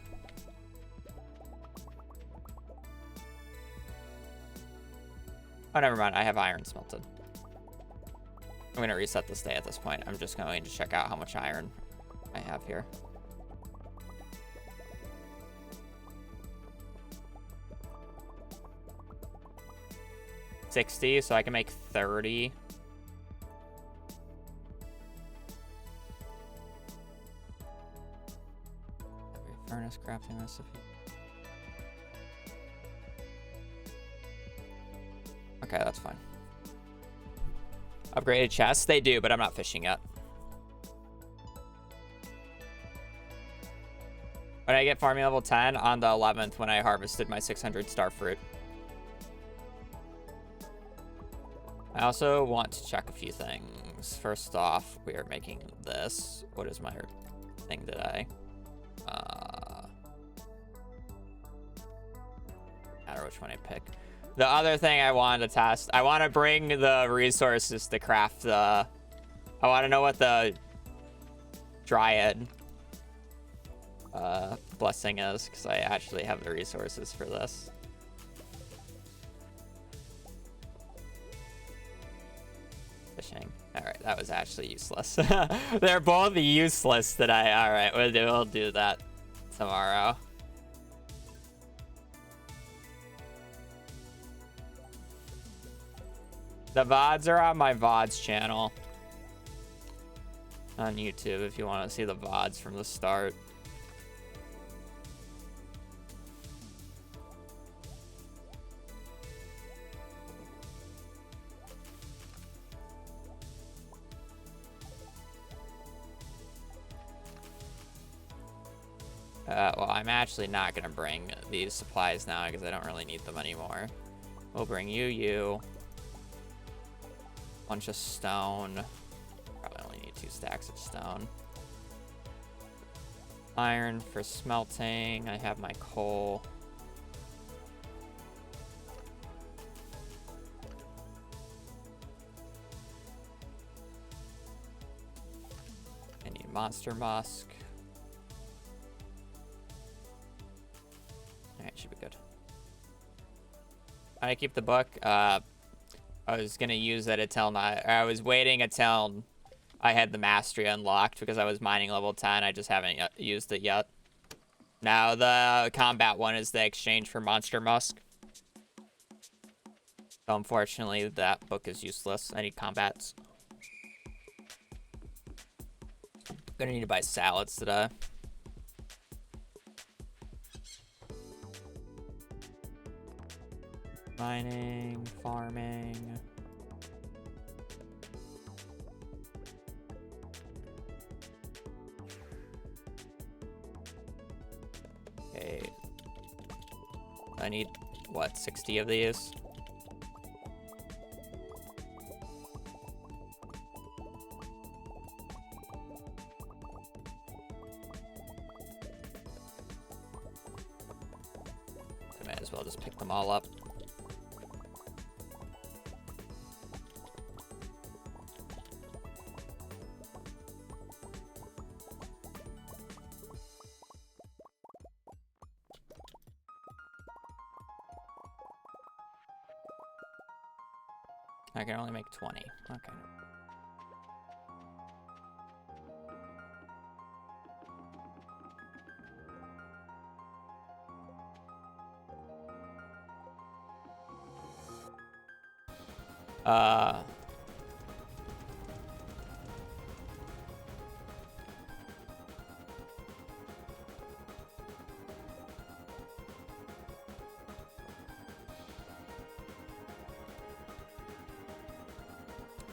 Oh, never mind. I have iron smelted. I'm going to reset this day at this point. I'm just going to check out how much iron I have here. $60, so I can make 30. Every furnace crafting recipe. Okay, that's fine. Upgraded chests? They do, but I'm not fishing yet. When I get farming level 10 on the 11th when I harvested my 600 star fruit. I also want to check a few things. First off, we are making this. What is my thing today? I don't know which one I pick. The other thing I wanted to test, I want to bring the resources to craft the... I want to know what the Dryad blessing is, because I actually have the resources for this. Fishing. Alright, that was actually useless. They're both useless today. Alright, we'll do that tomorrow. The VODs are on my VODs channel on YouTube if you want to see the VODs from the start. Well, I'm actually not going to bring these supplies now because I don't really need them anymore. We'll bring you. Bunch of stone. Probably only need 2 stacks of stone. Iron for smelting. I have my coal. I need monster musk. Alright, should be good. I keep the book. I was gonna use it until I was waiting until I had the mastery unlocked because I was mining level 10. I just haven't used it yet. Now the combat one is the exchange for monster musk. So unfortunately that book is useless. I need combats. I'm gonna need to buy salads today. Mining, farming. Okay. I need, what, 60 of these? I'll just pick them all up. I can only make 20. Okay.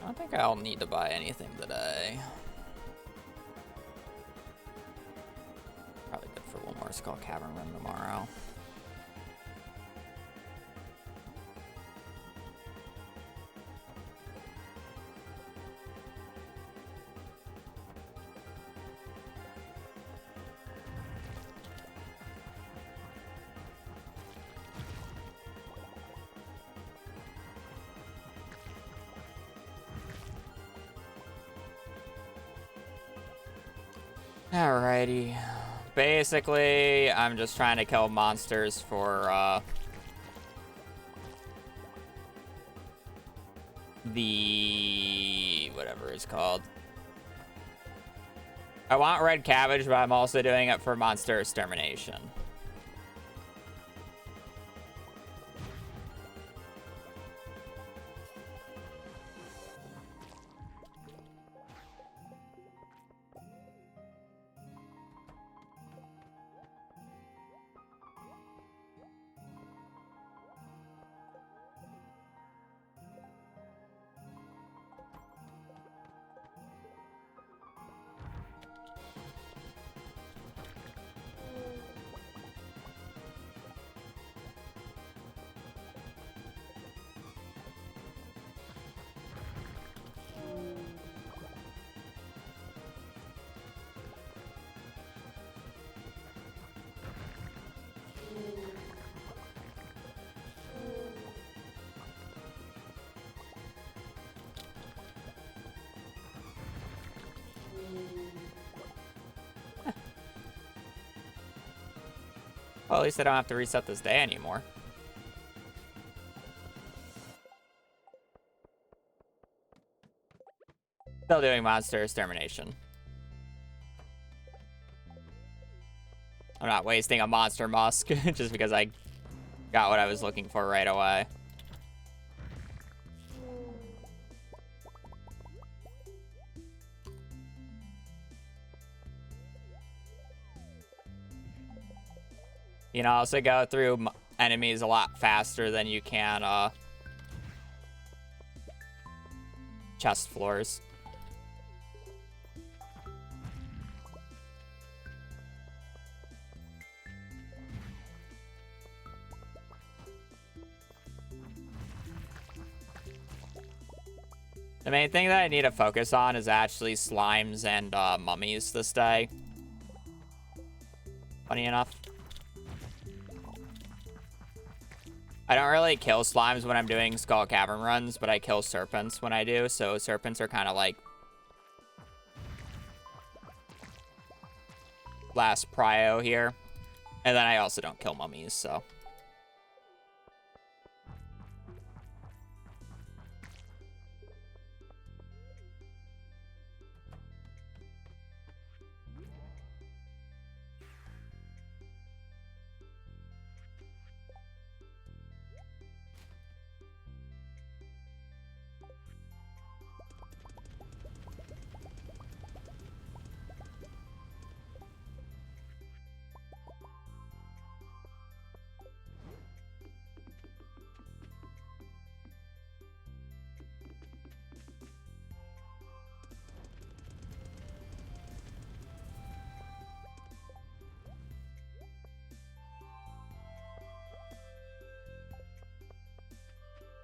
I don't think I'll need to buy anything today. Probably good for one more Skull Cavern run tomorrow. Alrighty. Basically, I'm just trying to kill monsters for, the... whatever it's called. I want red cabbage, but I'm also doing it for monster extermination. Well, at least I don't have to reset this day anymore. Still doing monster extermination. I'm not wasting a monster musk just because I got what I was looking for right away. You know, also go through enemies a lot faster than you can chest floors. The main thing that I need to focus on is actually slimes and mummies this day. Funny enough. I don't really kill slimes when I'm doing Skull Cavern runs, but I kill serpents when I do, so serpents are kind of like last prio here. And then I also don't kill mummies, so...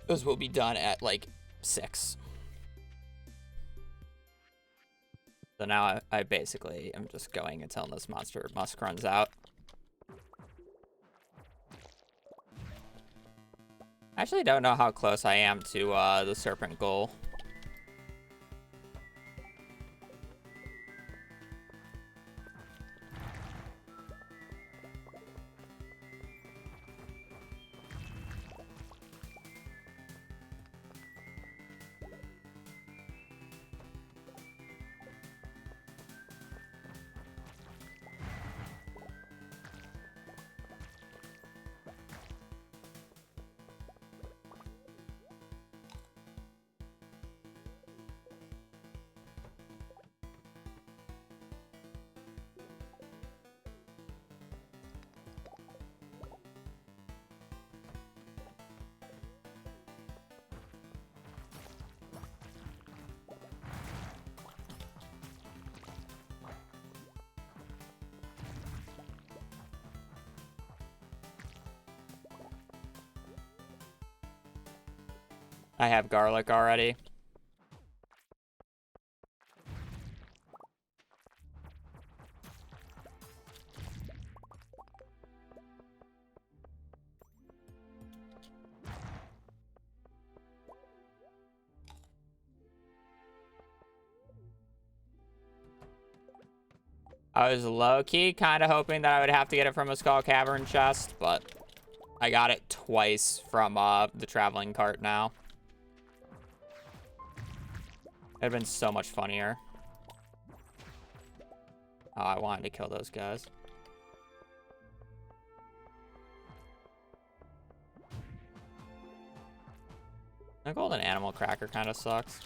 Those will be done at, like, 6. So now I basically am just going until this monster musk runs out. actually don't know how close I am to the serpent goal. I have garlic already. I was low-key kind of hoping that I would have to get it from a Skull Cavern chest, but I got it twice from the traveling cart now. It'd been so much funnier. Oh, I wanted to kill those guys. The golden animal cracker kind of sucks.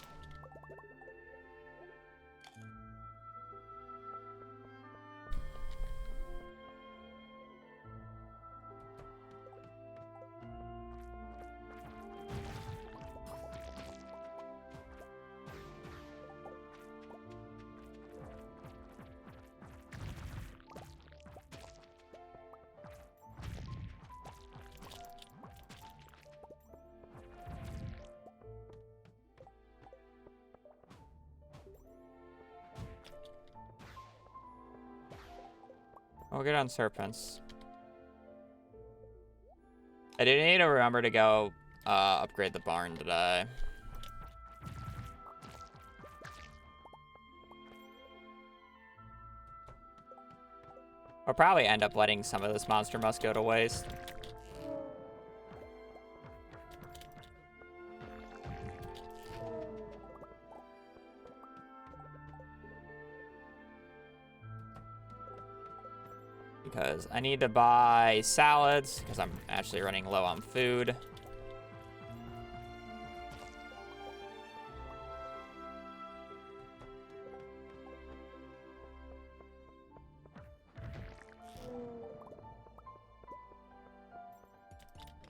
We'll get on serpents. I do need to remember to go upgrade the barn today. I'll probably end up letting some of this monster musk go to waste. Because I need to buy salads, because I'm actually running low on food.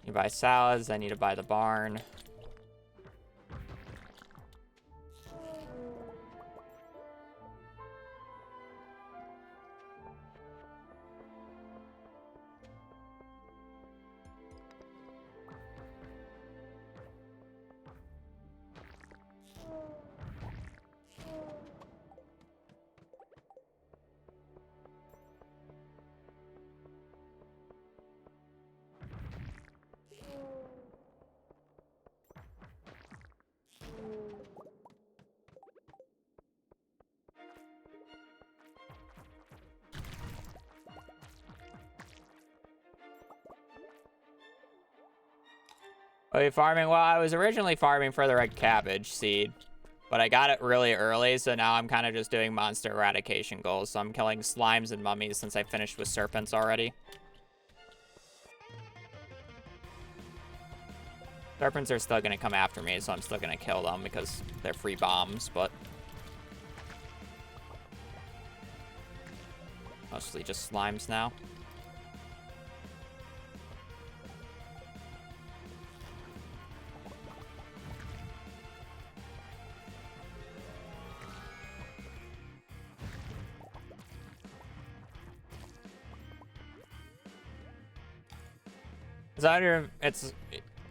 You buy salads, I need to buy the barn. Are you farming? Well, I was originally farming for the red cabbage seed, but I got it really early, so now I'm kind of just doing monster eradication goals. So I'm killing slimes and mummies since I finished with serpents already. Serpents are still going to come after me, so I'm still going to kill them because they're free bombs, but mostly just slimes now. It's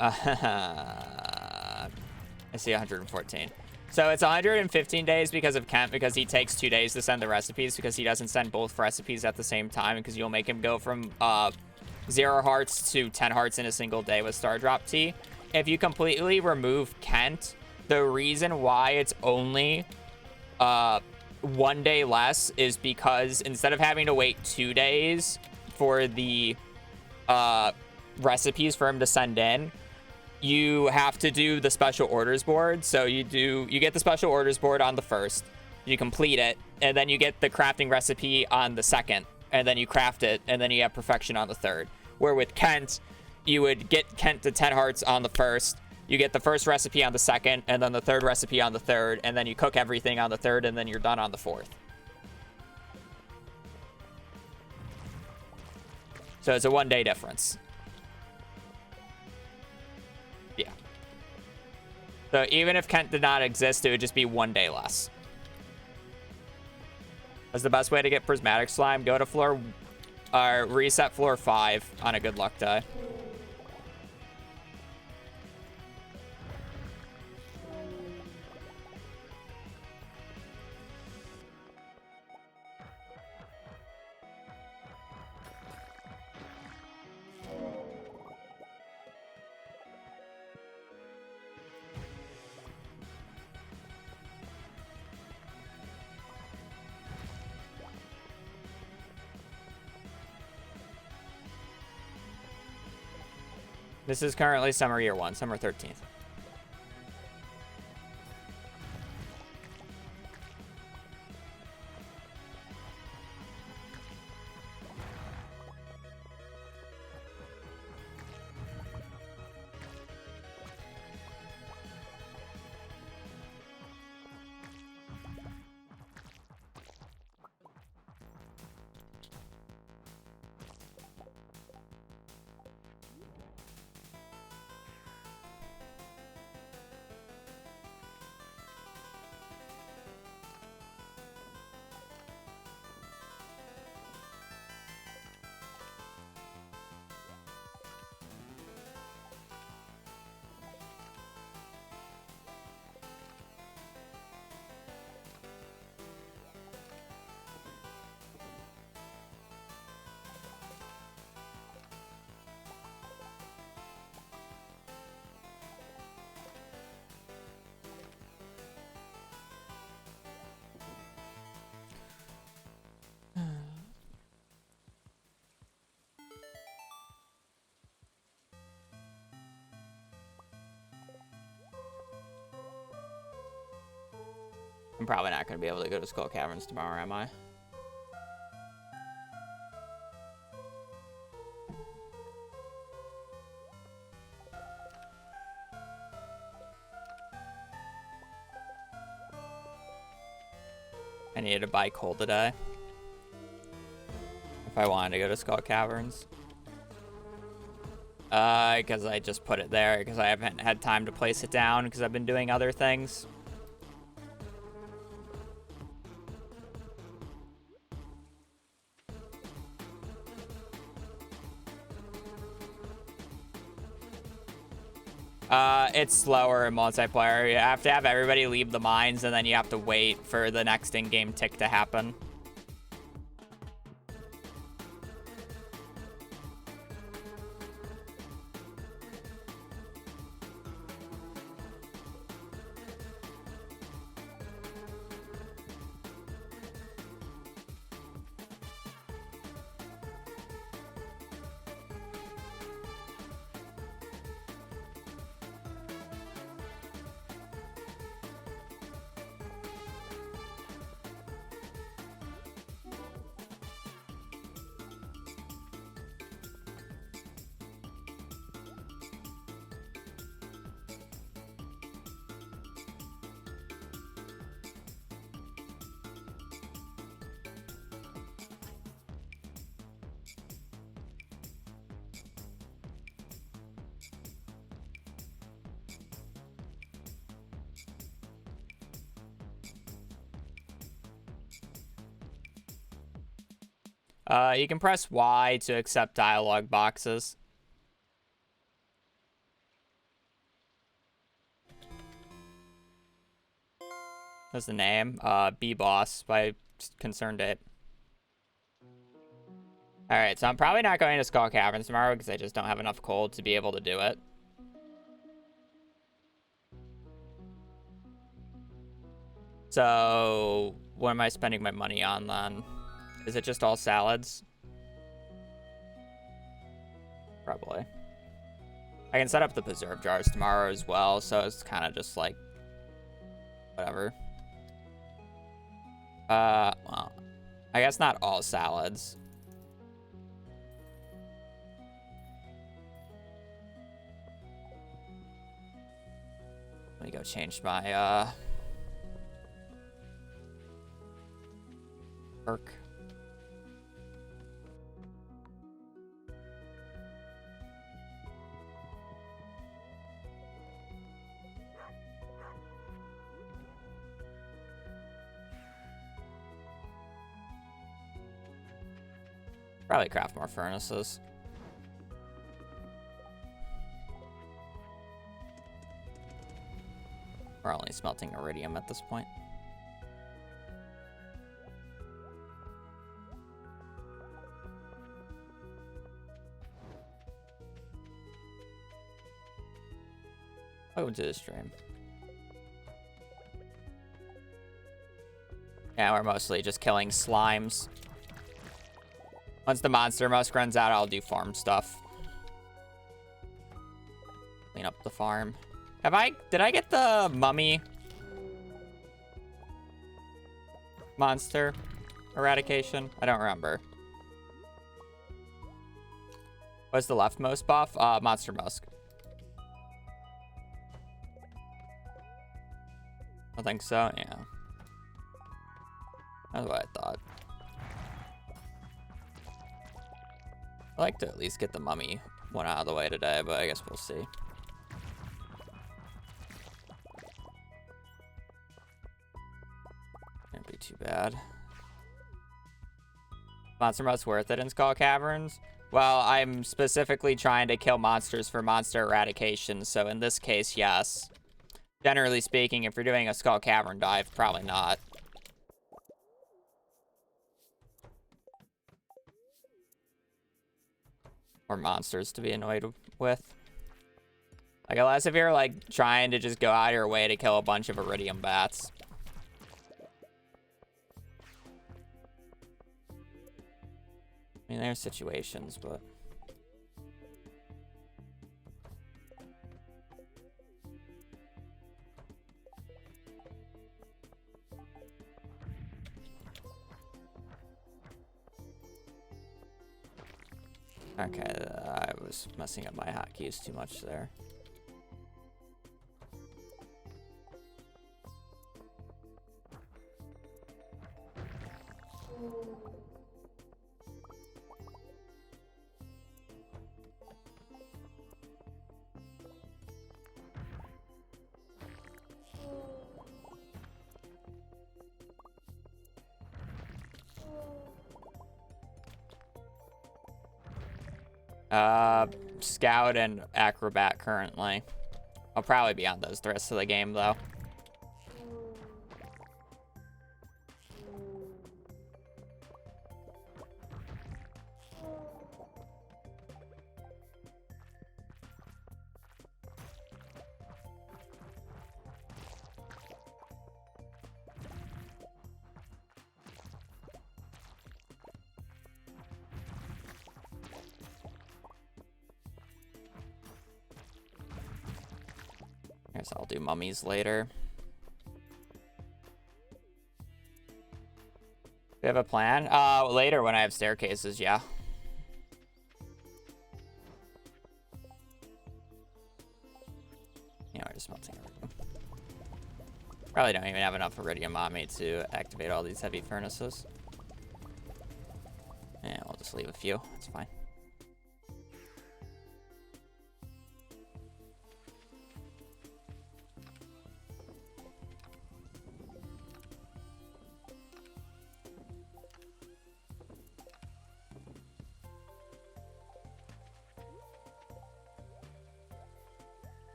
I see 114. So it's 115 days because of Kent, because he takes 2 days to send the recipes, because he doesn't send both recipes at the same time, because you'll make him go from 0 hearts to 10 hearts in a single day with Star Drop Tea. if you completely remove Kent, the reason why it's only 1 day less is because instead of having to wait 2 days for the recipes for him to send in, you have to do the special orders board. So you get the special orders board on the 1st, you complete it, and then you get the crafting recipe on the 2nd, and then you craft it, and then you have perfection on the 3rd. Where with Kent, you would get Kent to 10 hearts on the 1st, you get the 1st recipe on the 2nd, and then the 3rd recipe on the 3rd, and then you cook everything on the 3rd, and then you're done on the 4th. So it's a 1 day difference. Yeah. So even if Kent did not exist, it would just be 1 day less. That's the best way to get prismatic slime. Go to reset floor 5 on a good luck day. This is currently summer year 1, summer 13th. I'm probably not going to be able to go to Skull Caverns tomorrow, am I? I needed to buy coal today if I wanted to go to Skull Caverns. Because I just put it there because I haven't had time to place it down because I've been doing other things. It's slower in multiplayer. You have to have everybody leave the mines, and then you have to wait for the next in-game tick to happen. You can press Y to accept dialogue boxes. That's the name. B-Boss by Concerned Ape. Alright, so I'm probably not going to Skull Caverns tomorrow because I just don't have enough coal to be able to do it. So what am I spending my money on then? Is it just all salads? Probably. I can set up the preserve jars tomorrow as well, so it's kind of just like whatever. Well, I guess not all salads. Let me go change my perk. Probably craft more furnaces. We're only smelting iridium at this point. Welcome to the stream. Yeah, we're mostly just killing slimes. Once the monster musk runs out, I'll do farm stuff. Clean up the farm. Did I get the mummy monster eradication? I don't remember. What's the leftmost buff? Monster musk. I think so, yeah. That's what I thought. I'd like to at least get the mummy one out of the way today, but I guess we'll see. Can't be too bad. Monster Musk's worth it in Skull Caverns? Well, I'm specifically trying to kill monsters for monster eradication, so in this case, yes. Generally speaking, if you're doing a Skull Cavern dive, probably not. Or monsters to be annoyed with. Like, unless if you're, like, trying to just go out of your way to kill a bunch of iridium bats. I mean, there's situations, but... Okay, I was messing up my hotkeys too much there. Scout and Acrobat currently. I'll probably be on those the rest of the game, though. Guess I'll do mummies later. Do you have a plan? Later when I have staircases, yeah. Yeah, we're just smelting iridium. Probably don't even have enough iridium on me to activate all these heavy furnaces. Yeah, we'll just leave a few. It's fine.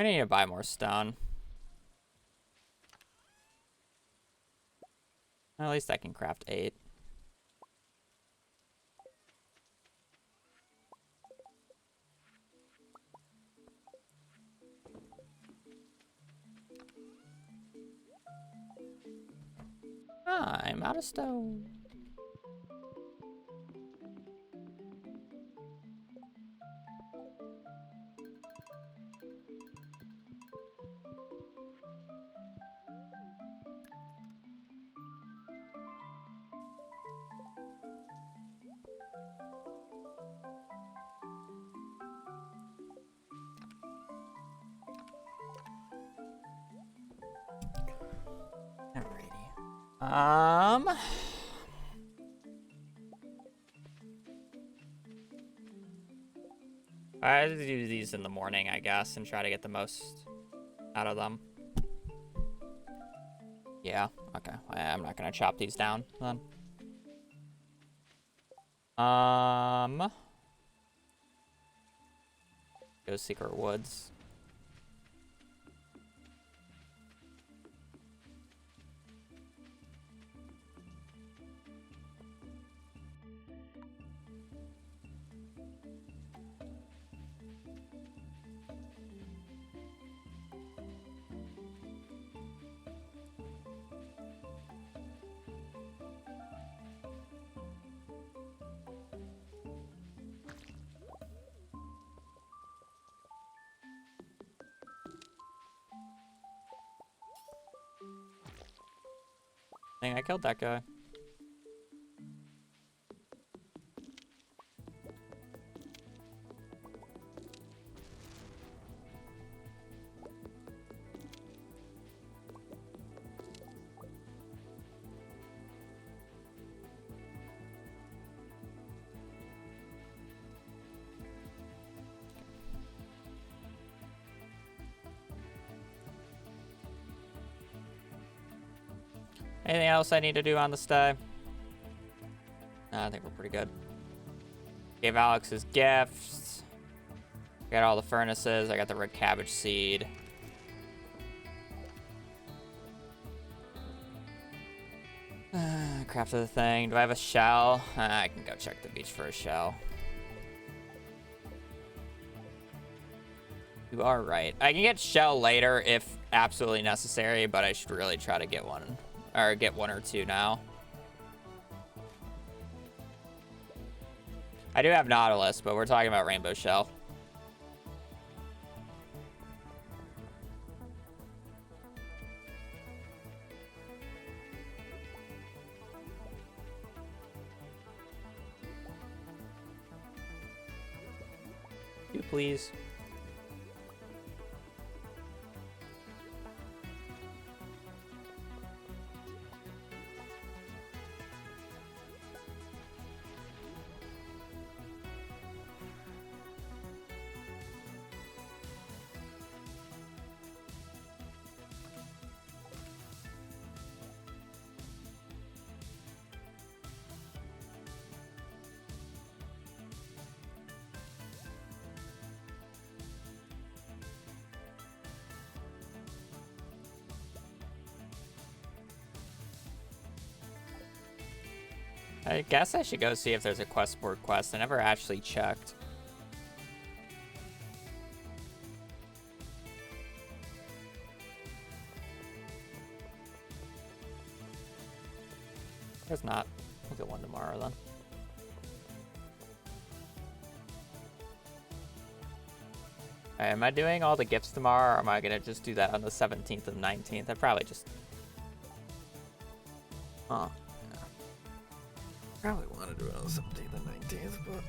I need to buy more stone. At least I can craft 8. I'm out of stone. Alrighty. I have to do these in the morning, I guess, and try to get the most out of them. Yeah, okay. I'm not gonna chop these down then. Go Secret Woods. Dang, I killed that guy. Anything else I need to do on this day? I think we're pretty good. Gave Alex his gifts. Got all the furnaces. I got the red cabbage seed. Crafted the thing. Do I have a shell? I can go check the beach for a shell. You are right. I can get shell later if absolutely necessary, but I should really try to get one. Or get 1 or 2 now. I do have Nautilus, but we're talking about Rainbow Shell. You please. I guess I should go see if there's a quest board quest. I never actually checked. There's not. We'll get one tomorrow then. Alright, am I doing all the gifts tomorrow, or am I gonna just do that on the 17th and 19th? I probably just... Huh. Probably want to do it on the 17th and 19th, but...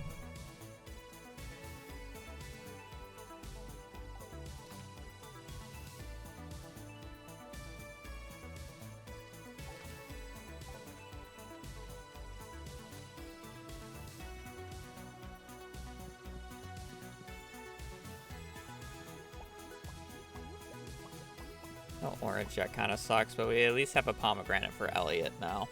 Oh, orange, that kind of sucks, but we at least have a pomegranate for Elliot now.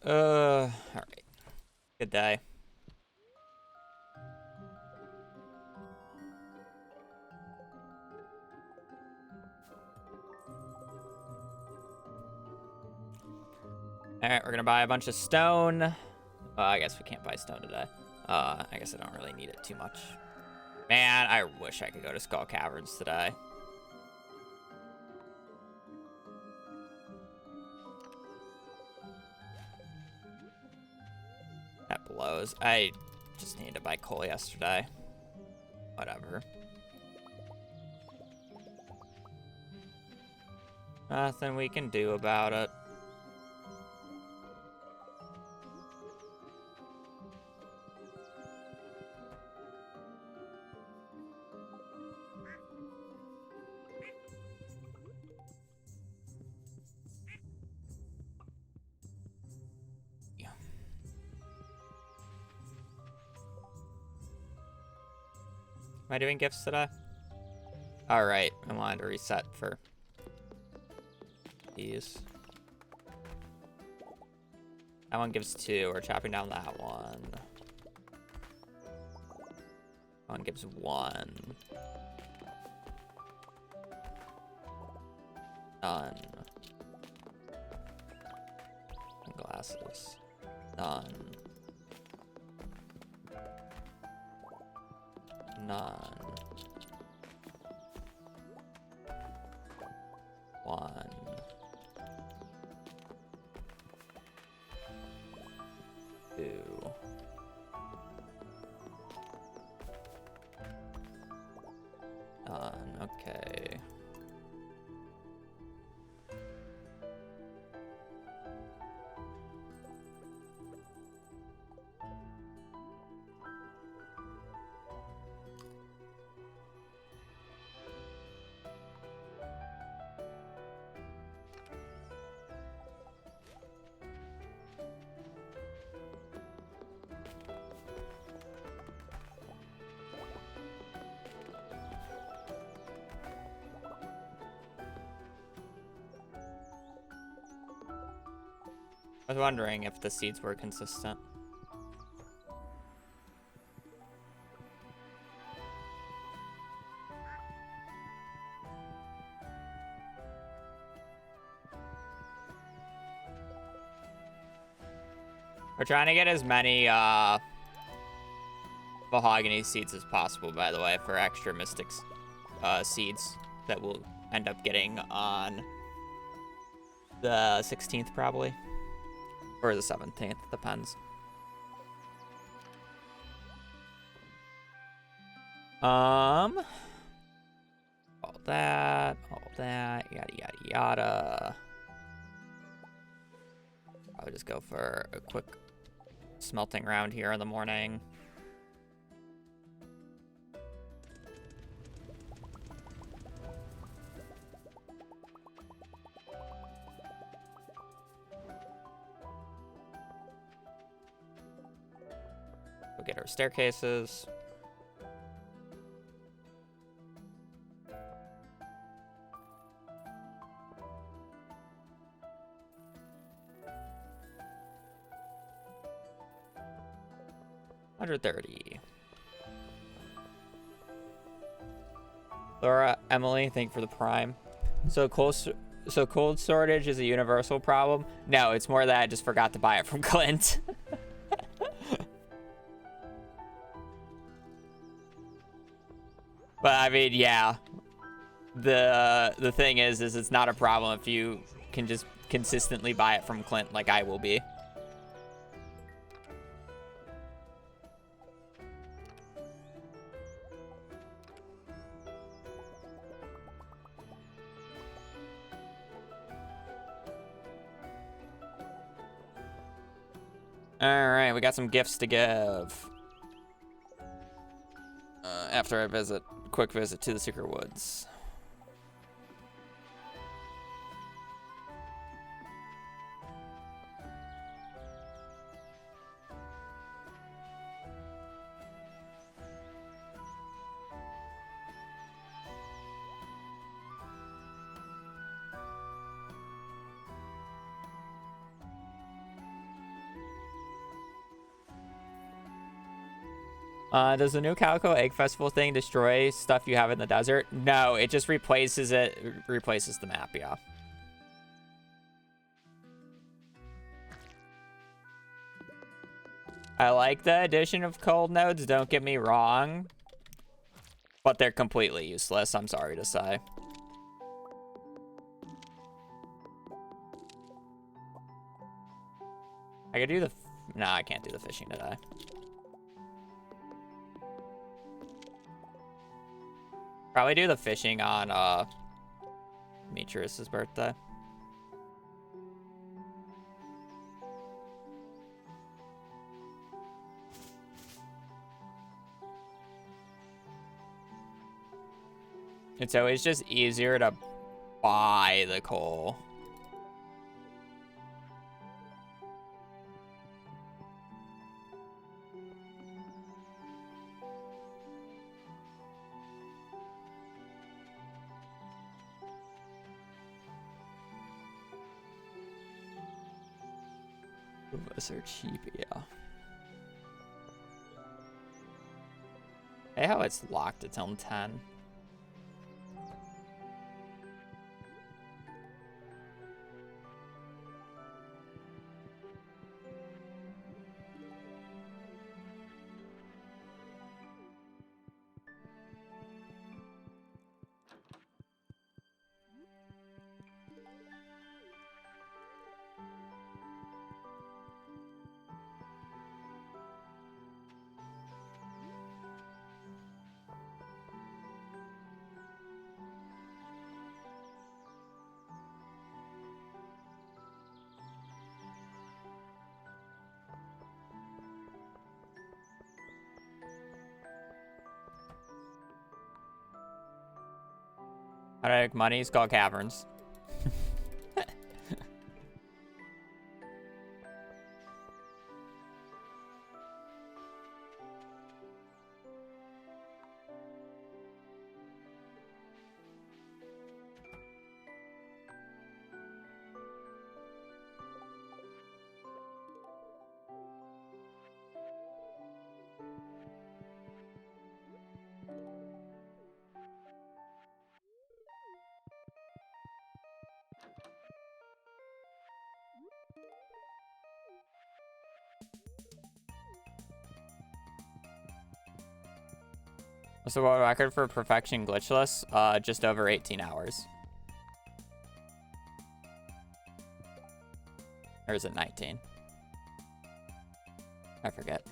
All right. Good day. All right, we're gonna buy a bunch of stone. I guess we can't buy stone today. I guess I don't really need it too much. Man, I wish I could go to Skull Caverns today. That blows. I just needed to buy coal yesterday. Whatever. Nothing we can do about it. Am I doing gifts today? All right, I wanted to reset for these. That one gives 2. We're chopping down that one. That one gives 1. None. And glasses. None. None. 1. 2. None. Okay. I was wondering if the seeds were consistent. We're trying to get as many mahogany seeds as possible, by the way, for extra mystics seeds that we'll end up getting on the 16th probably. Or the 17th, depends. All that, yada, yada, yada. I'll just go for a quick smelting round here in the morning. We'll get our staircases. $130. Laura, Emily, thank you for the prime. So cold storage is a universal problem? No, it's more that I just forgot to buy it from Clint. But I mean, yeah. The thing is it's not a problem if you can just consistently buy it from Clint like I will be. Alright, we got some gifts to give. After I quick visit to the Secret Woods. Does the new Calico Egg Festival thing destroy stuff you have in the desert? No, it just replaces the map, yeah. I like the addition of cold nodes, don't get me wrong. But they're completely useless, I'm sorry to say. I could do the... No, I can't do the fishing today. Probably do the fishing on, Demetrius's birthday. It's always just easier to buy the coal. Those are cheap, yeah. Hey, how it's locked until 10. How do I make money? Skull Caverns. What's the world record for perfection glitchless? Just over 18 hours. Or is it 19? I forget.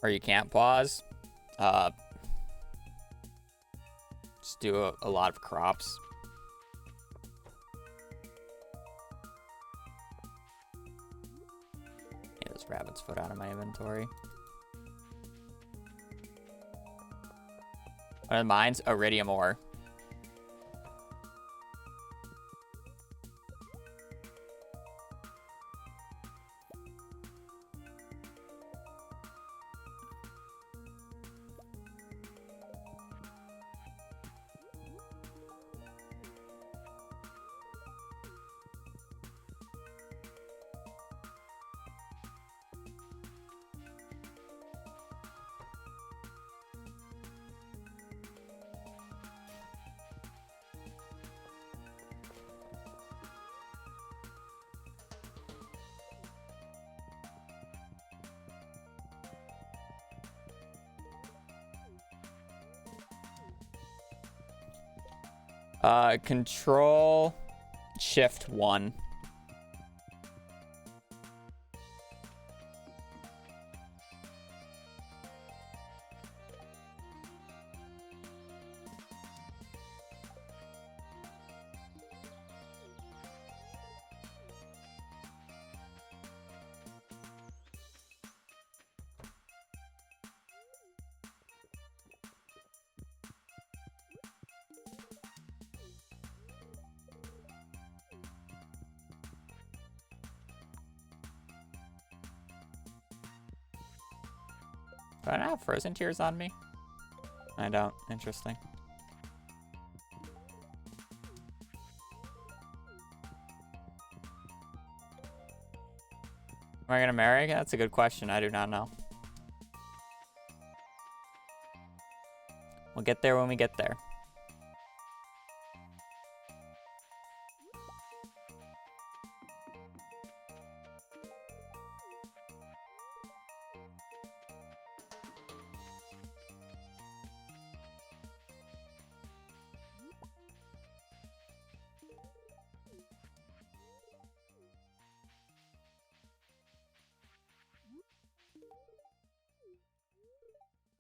Or you can't pause. Just do a lot of crops. Get this rabbit's foot out of my inventory. What are the mines? Iridium ore. Control Shift 1. Do I not have frozen tears on me? I don't. Interesting. Am I gonna marry? That's a good question. I do not know. We'll get there when we get there.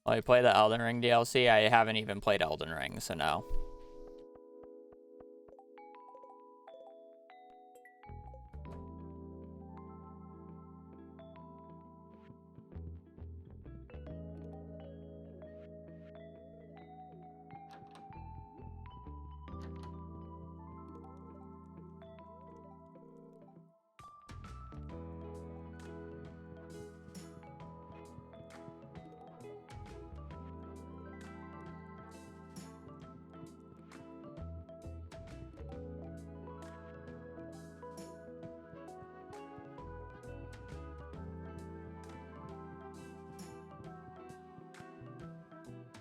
Well, you play the Elden Ring DLC? I haven't even played Elden Ring, so no.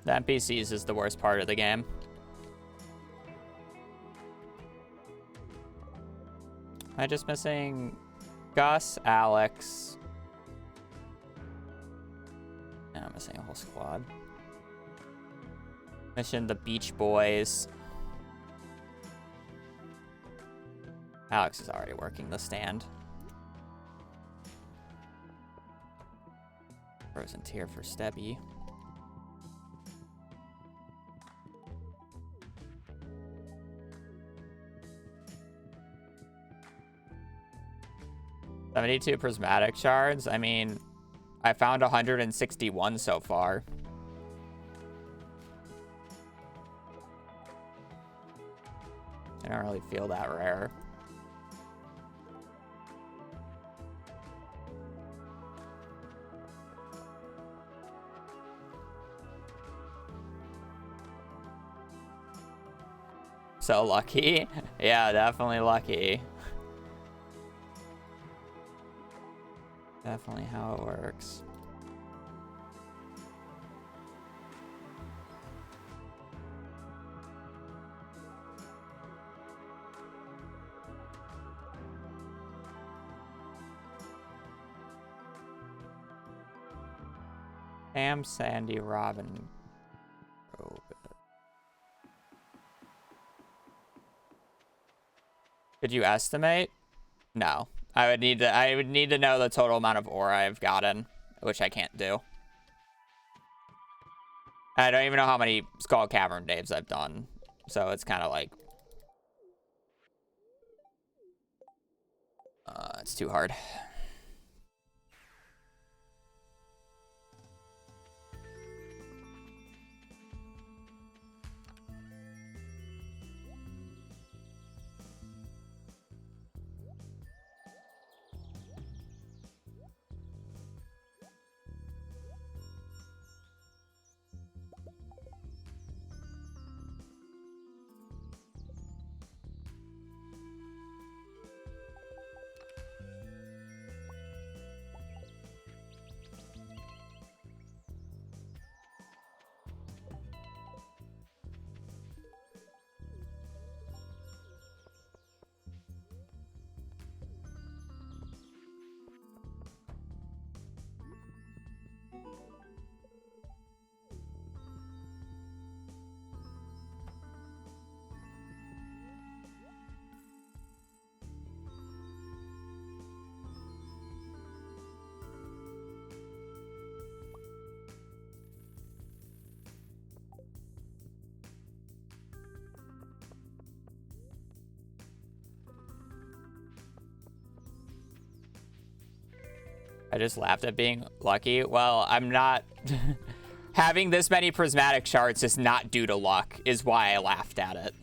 The NPCs is the worst part of the game. Am I just missing Gus, Alex? No, I'm missing a whole squad. Mission the Beach Boys. Alex is already working the stand. Frozen tear for Stebby. $72 prismatic shards. I mean, I found 161 so far. I don't really feel that rare. So lucky. Yeah, definitely lucky. Definitely how it works. Sam, Sandy, Robin. Oh, could you estimate? No. I would need to know the total amount of ore I've gotten, which I can't do. I don't even know how many Skull Cavern daves I've done. So it's kind of like it's too hard. I just laughed at being lucky. Well, I'm not... Having this many prismatic shards is not due to luck, is why I laughed at it.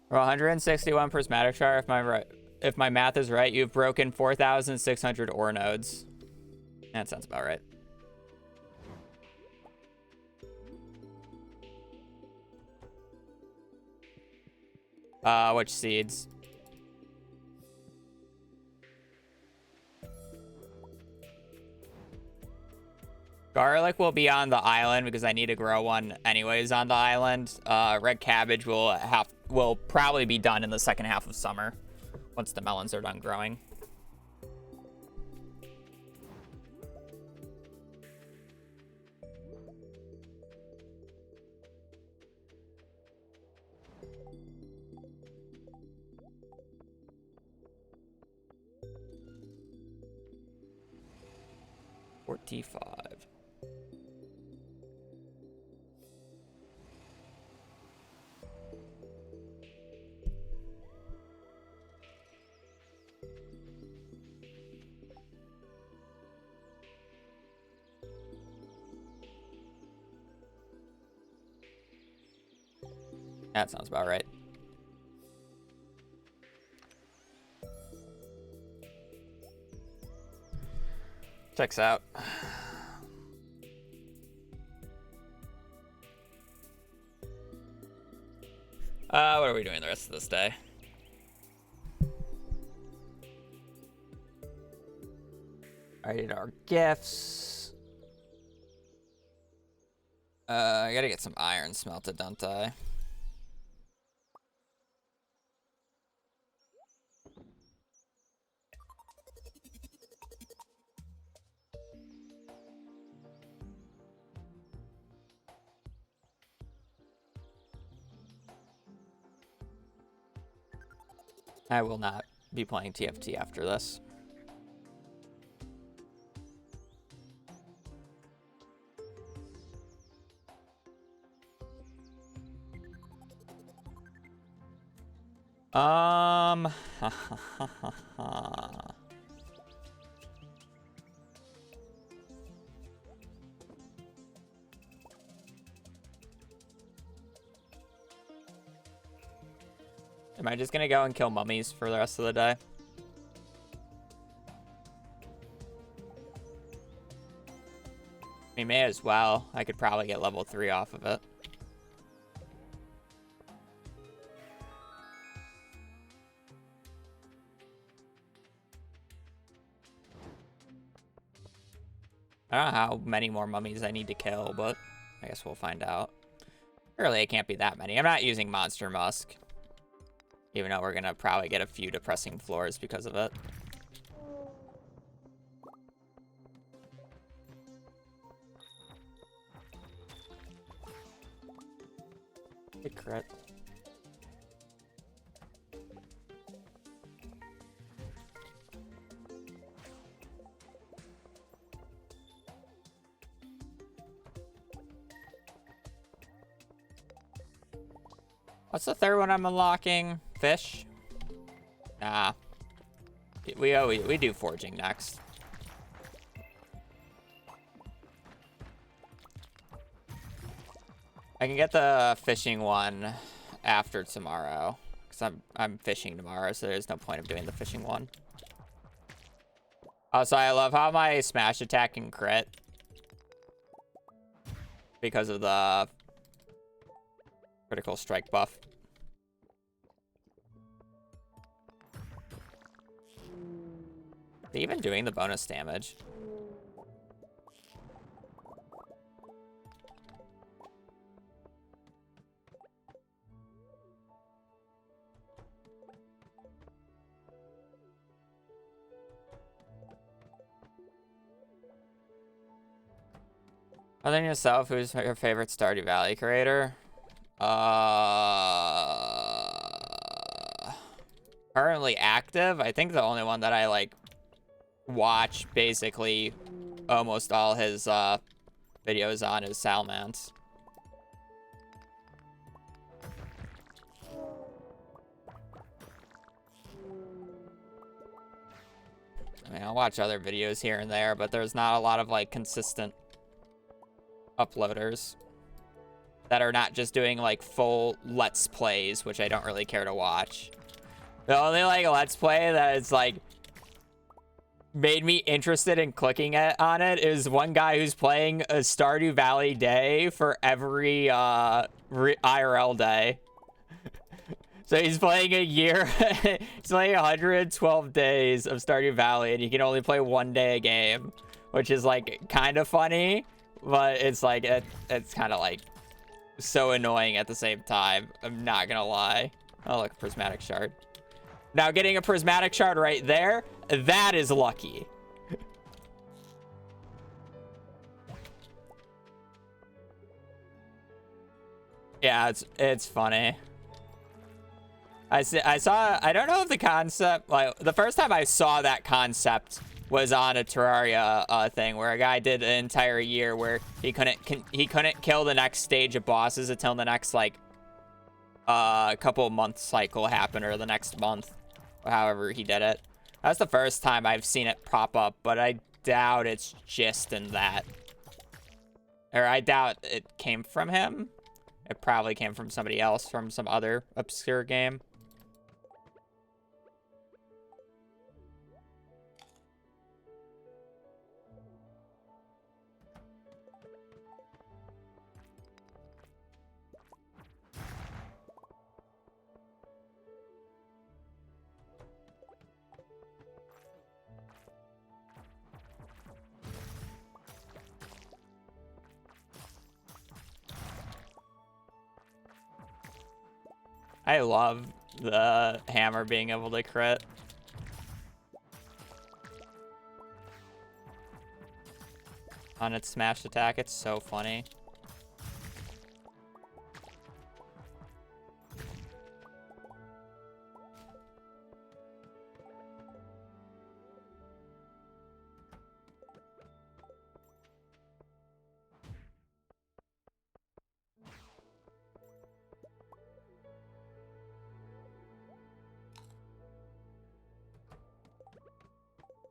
For 161 prismatic shard, if my math is right, you've broken 4,600 ore nodes. That sounds about right. Which seeds? Garlic will be on the island because I need to grow one anyways on the island. Red cabbage will probably be done in the second half of summer once the melons are done growing. $45. That sounds about right. Checks out. What are we doing the rest of this day? I did our gifts. I gotta get some iron smelted, don't I? I will not be playing TFT after this. Am I just gonna go and kill mummies for the rest of the day? We may as well. I could probably get level 3 off of it. I don't know how many more mummies I need to kill, but I guess we'll find out. Surely it can't be that many. I'm not using Monster Musk. Even though we're gonna probably get a few depressing floors because of it. Good crit. What's the third one I'm unlocking? Fish? Nah. We do foraging next. I can get the fishing one after tomorrow. Because I'm fishing tomorrow, so there's no point of doing the fishing one. Also, I love how my smash attack can crit. Because of the critical strike buff. Even doing the bonus damage. Other than yourself, who's your favorite Stardew Valley creator? Currently active. I think the only one that I like watch basically almost all his videos on is Salmance. I mean, I'll watch other videos here and there, but there's not a lot of like consistent uploaders. that are not just doing like full Let's Plays, which I don't really care to watch. The only like Let's Play that is like made me interested in clicking on it is one guy who's playing a Stardew Valley day for every IRL day. So he's playing a year. He's playing 112 days of Stardew Valley, and he can only play 1 day a game, which is like kind of funny, but it's like it's kind of like so annoying at the same time. I'm not gonna lie. Oh, look, prismatic shard. Now getting a prismatic shard right there, that is lucky. Yeah, it's funny. I saw, I don't know if the concept, like the first time I saw that concept was on a Terraria thing where a guy did an entire year where he couldn't kill the next stage of bosses until the next like couple month cycle happened, or the next month, or however he did it. That's the first time I've seen it pop up, but I doubt it's just in that. Or I doubt it came from him. It probably came from somebody else from some other obscure game. I love the hammer being able to crit. On its smash attack, it's so funny.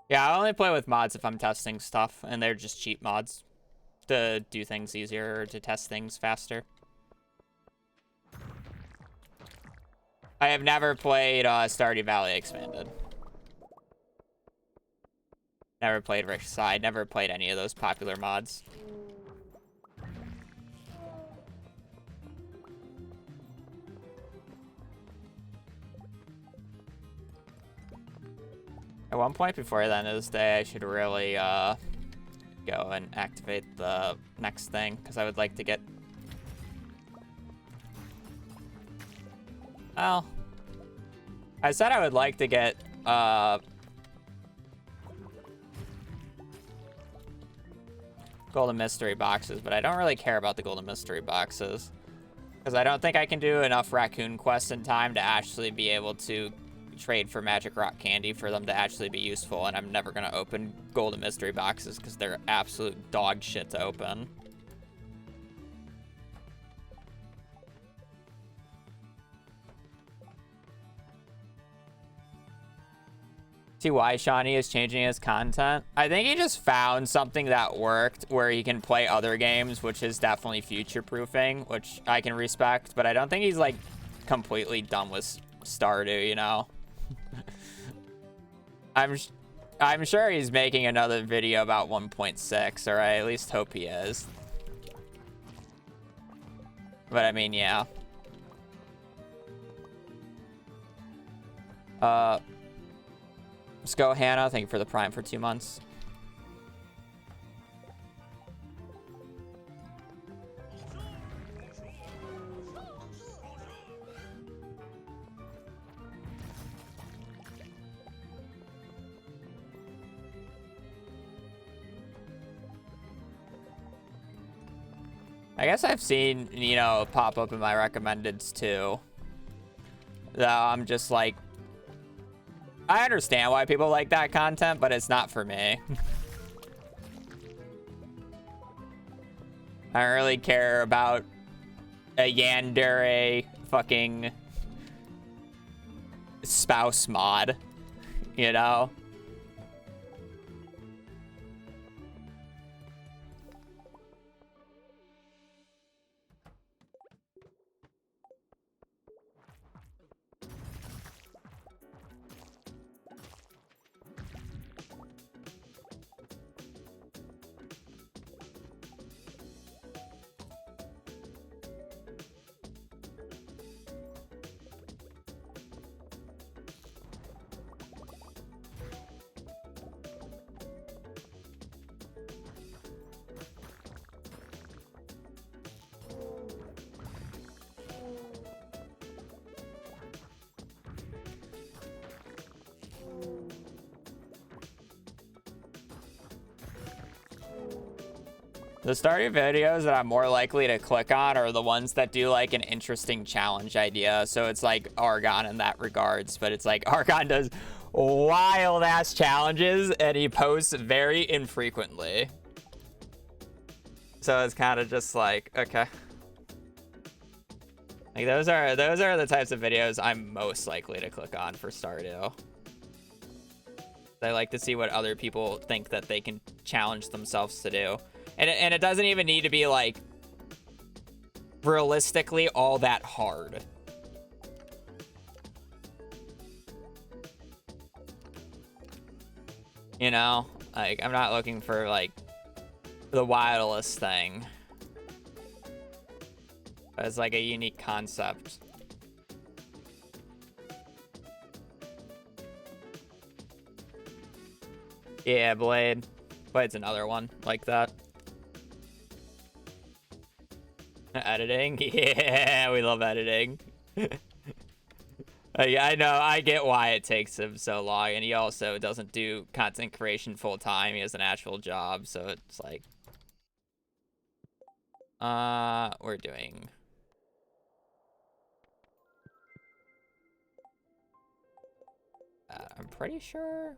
Yeah, I only play with mods if I'm testing stuff, and they're just cheap mods to do things easier or to test things faster. I have never played Stardew Valley Expanded. Never played Rift Side, never played any of those popular mods. At one point before the end of this day, I should really go and activate the next thing, because I would like to get... Well, I said I would like to get golden mystery boxes, but I don't really care about the golden mystery boxes, because I don't think I can do enough raccoon quests in time to actually be able to trade for magic rock candy for them to actually be useful, and I'm never going to open golden mystery boxes because they're absolute dog shit to open. See why Shawnee is changing his content? I think he just found something that worked where he can play other games, which is definitely future-proofing, which I can respect, but I don't think he's like completely done with Stardew, you know? I'm sure he's making another video about 1.6, or I at least hope he is. But I mean, yeah. Let's go, Hannah. Thank you for the Prime for 2 months. I guess I've seen, you know, pop up in my recommendeds too. Though I'm just like, I understand why people like that content, but it's not for me. I don't really care about a yandere fucking spouse mod, you know? The starting videos that I'm more likely to click on are the ones that do like an interesting challenge idea. So it's like Argon in that regards, but it's like Argon does wild ass challenges and he posts very infrequently. So it's kind of just like, okay. Like those are the types of videos I'm most likely to click on for Stardew. I like to see what other people think that they can challenge themselves to do. And it doesn't even need to be, like, realistically all that hard. You know? Like, I'm not looking for, like, the wildest thing. It's, like, a unique concept. Yeah, Blade. Blade's another one like that. Editing? Yeah, we love editing. I know, I get why it takes him so long, and he also doesn't do content creation full time. He has an actual job, so it's like... we're doing... I'm pretty sure...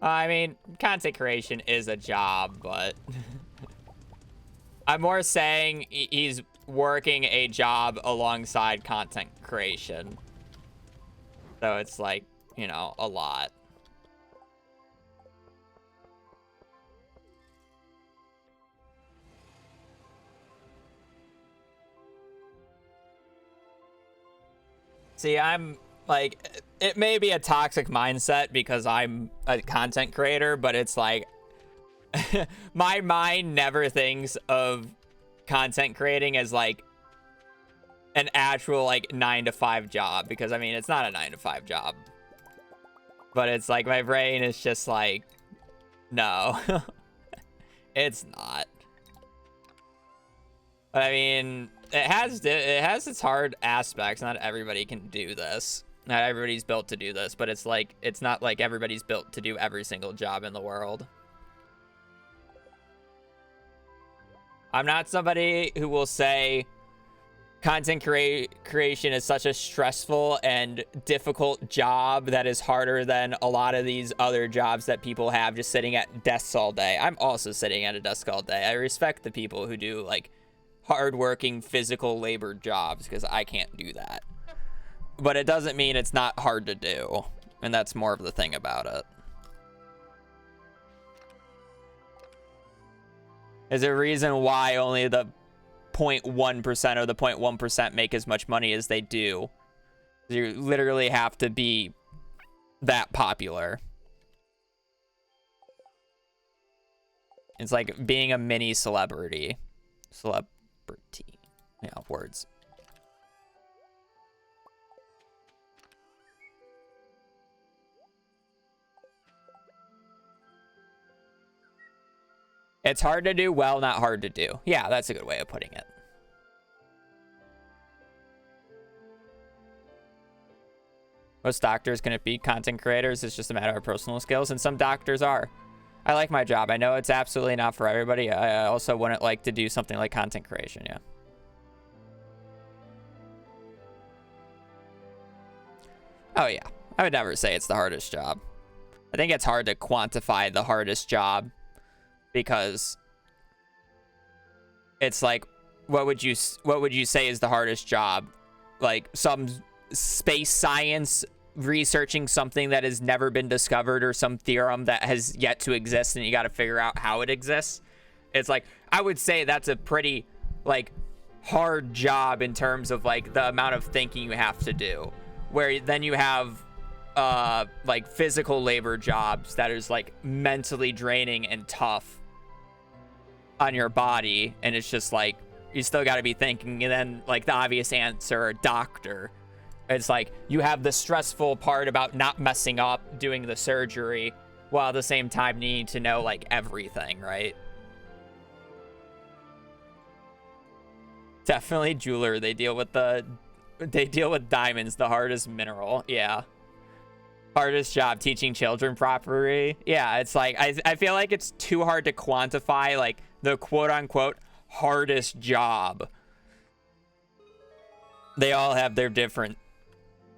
I mean, content creation is a job, but I'm more saying he's working a job alongside content creation. So it's like, you know, a lot. See, I'm like, it may be a toxic mindset because I'm a content creator, but it's like, my mind never thinks of content creating as like an actual like 9-to-5 job, because I mean, it's not a 9-to-5 job, but it's like my brain is just like, no, it's not. But I mean, it has its hard aspects. Not everybody can do this. Not everybody's built to do this, but it's like, it's not like everybody's built to do every single job in the world. I'm not somebody who will say content creation is such a stressful and difficult job that is harder than a lot of these other jobs that people have just sitting at desks all day. I'm also sitting at a desk all day. I respect the people who do like hardworking physical labor jobs because I can't do that. But it doesn't mean it's not hard to do. And that's more of the thing about it. There's a reason why only the 0.1% or the 0.1% make as much money as they do. You literally have to be that popular. It's like being a mini celebrity. Celebrity. Yeah, words. It's hard to do well, not hard to do. Yeah, that's a good way of putting it. Most doctors can be content creators. It's just a matter of personal skills, and some doctors are. I like my job. I know it's absolutely not for everybody. I also wouldn't like to do something like content creation, yeah. Oh, yeah. I would never say it's the hardest job. I think it's hard to quantify the hardest job, because it's like, what would you say is the hardest job? Like some space science researching something that has never been discovered, or some theorem that has yet to exist and you got to figure out how it exists. It's like, I would say that's a pretty like hard job in terms of like the amount of thinking you have to do, where then you have like physical labor jobs that is like mentally draining and tough on your body, and it's just like you still got to be thinking. And then like the obvious answer, doctor, It's like you have the stressful part about not messing up doing the surgery while at the same time needing to know like everything, right? Definitely jeweler. They deal with diamonds, the hardest mineral. Yeah. Hardest job, teaching children properly. Yeah, it's like I feel like it's too hard to quantify like the quote unquote hardest job. They all have their different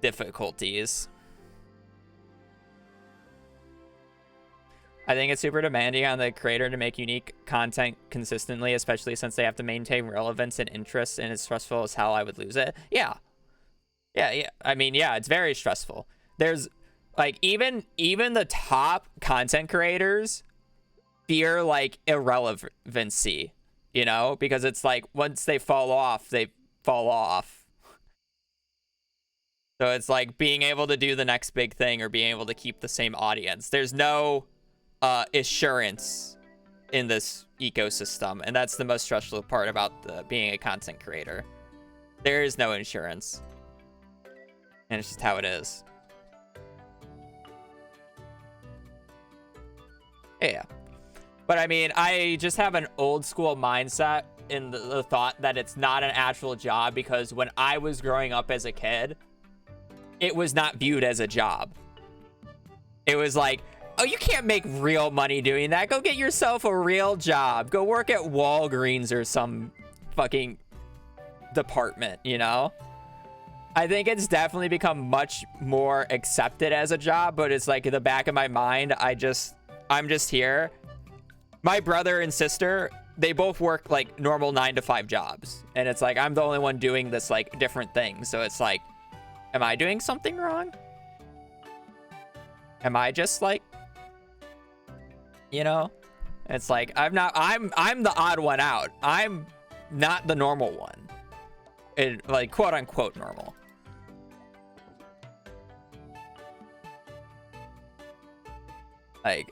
difficulties. I think it's super demanding on the creator to make unique content consistently, especially since they have to maintain relevance and interest, and it's stressful as hell. I would lose it. Yeah. I mean, yeah, it's very stressful. There's like even the top content creators fear like irrelevancy, you know, because it's like once they fall off, they fall off. So it's like being able to do the next big thing or being able to keep the same audience. There's no assurance in this ecosystem, and that's the most stressful part about being a content creator. There is no insurance, and it's just how it is. Yeah, but I mean, I just have an old school mindset in the thought that it's not an actual job, because when I was growing up as a kid, it was not viewed as a job. It was like, oh, you can't make real money doing that. Go get yourself a real job. Go work at Walgreens or some fucking department, you know? I think it's definitely become much more accepted as a job, but it's like in the back of my mind, I'm just here. My brother and sister, they both work like normal 9-to-5 jobs. And it's like, I'm the only one doing this like different thing. So it's like, am I doing something wrong? Am I just like, you know, it's like I'm the odd one out. I'm not the normal one. Like quote unquote normal. Like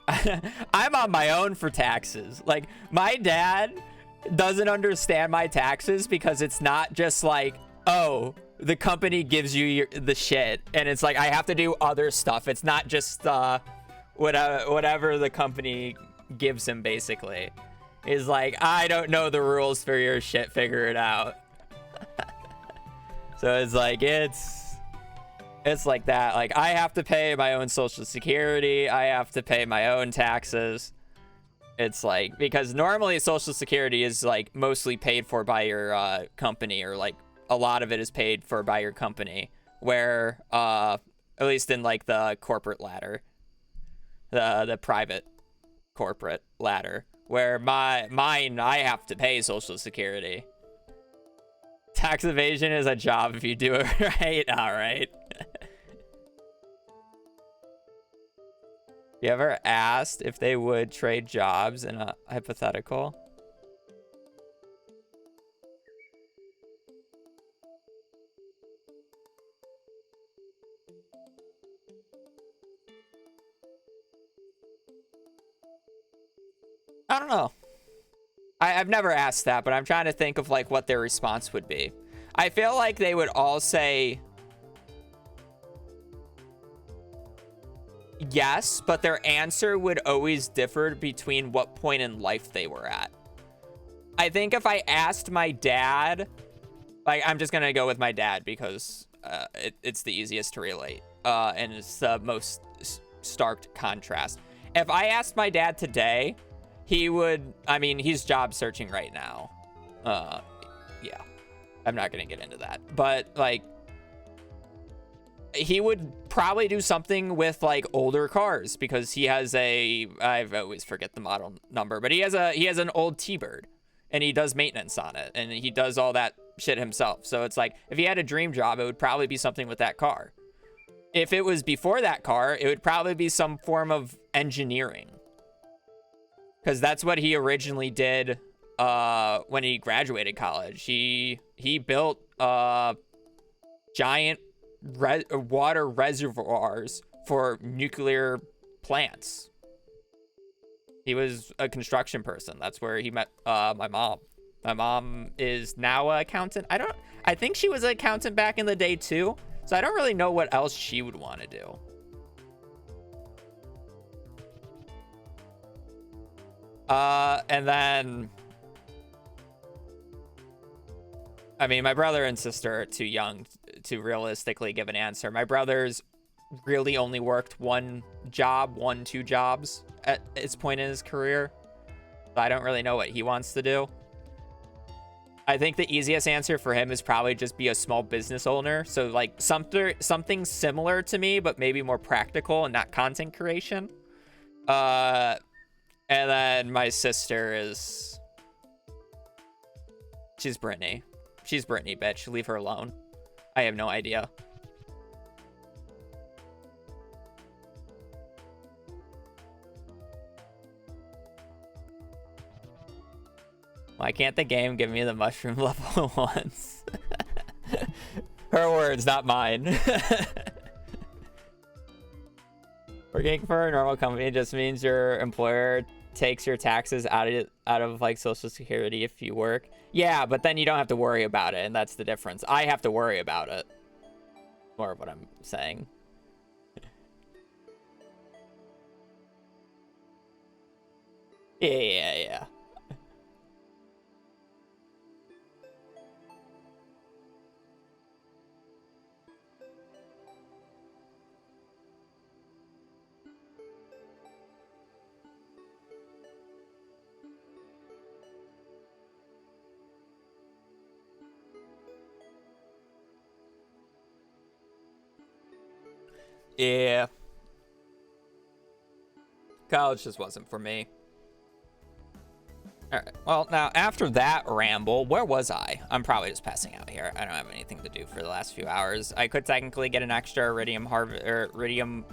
I'm on my own for taxes. Like my dad doesn't understand my taxes because it's not just like, oh, the company gives you the shit and it's like I have to do other stuff. It's not just whatever the company gives him, basically. Is like, I don't know the rules for your shit, figure it out. So it's like it's like that. Like I have to pay my own social security, I have to pay my own taxes. It's like, because normally social security is like mostly paid for by your company, or like a lot of it is paid for by your company, where at least in like the corporate ladder, the private corporate ladder, where mine I have to pay social security. Tax evasion is a job if you do it right. All right. You ever asked if they would trade jobs in a hypothetical? I don't know. I've never asked that, but I'm trying to think of like what their response would be. I feel like they would all say yes, but their answer would always differ between what point in life they were at. I think if I asked my dad, like I'm just gonna go with my dad because it's the easiest to relate, and it's the most stark contrast. If I asked my dad today, he would, I mean, he's job searching right now. Yeah, I'm not gonna get into that, but like, he would probably do something with like older cars, because he has I always forget the model number, but he has an old T-Bird, and he does maintenance on it, and he does all that shit himself. So it's like, if he had a dream job, it would probably be something with that car. If it was before that car, it would probably be some form of engineering, because that's what he originally did when he graduated college. He built giant water reservoirs for nuclear plants. He was a construction person. That's where he met my mom. My mom is now an accountant. I think she was an accountant back in the day too. So I don't really know what else she would want to do. And then, I mean, my brother and sister are too young to realistically give an answer. My brother's really only worked one, two jobs at this point in his career. So I don't really know what he wants to do. I think the easiest answer for him is probably just be a small business owner. So like something similar to me, but maybe more practical and not content creation. And then my sister is... She's Brittany. She's Brittany, bitch. Leave her alone. I have no idea. Why can't the game give me the mushroom level once? Her words, not mine. Working for a normal company just means your employer takes your taxes out of like Social Security if you work. Yeah, but then you don't have to worry about it, and that's the difference. I have to worry about it. More of what I'm saying. Yeah. Yeah. College just wasn't for me. All right. Well, now after that ramble, where was I? I'm probably just passing out here. I don't have anything to do for the last few hours. I could technically get an extra iridium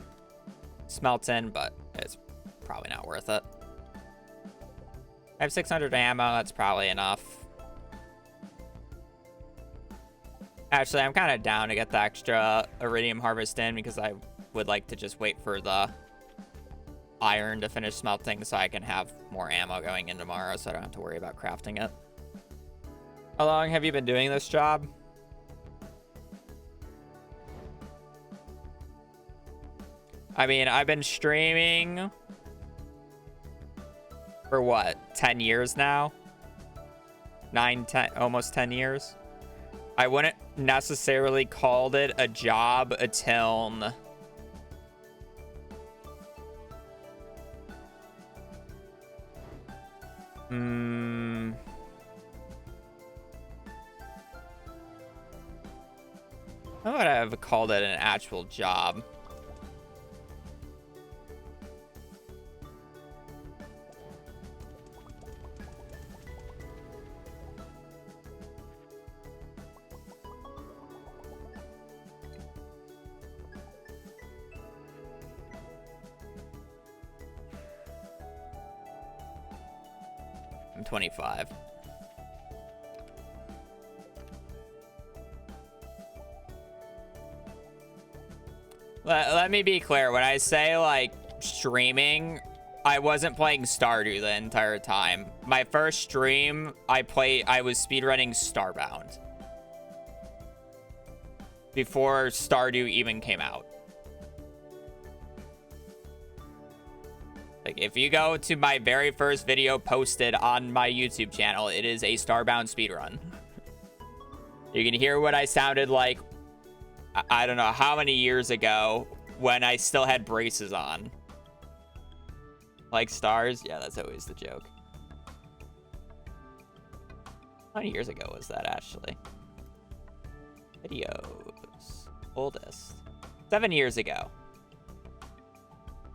smelting, but it's probably not worth it. I have 600 ammo. That's probably enough. Actually, I'm kind of down to get the extra iridium harvest in because I would like to just wait for the iron to finish smelting so I can have more ammo going in tomorrow so I don't have to worry about crafting it. How long have you been doing this job? I mean, I've been streaming for what, 10 years now? 9, 10, almost 10 years. I wouldn't necessarily called it a job until how would I have called it an actual job? I'm 25. Let me be clear. When I say, like, streaming, I wasn't playing Stardew the entire time. My first stream, I was speedrunning Starbound. Before Stardew even came out. Like, if you go to my very first video posted on my YouTube channel, it is a Starbound speedrun. You can hear what I sounded like, I don't know how many years ago, when I still had braces on. Like stars? Yeah, that's always the joke. How many years ago was that, actually? Videos. Oldest. 7 years ago.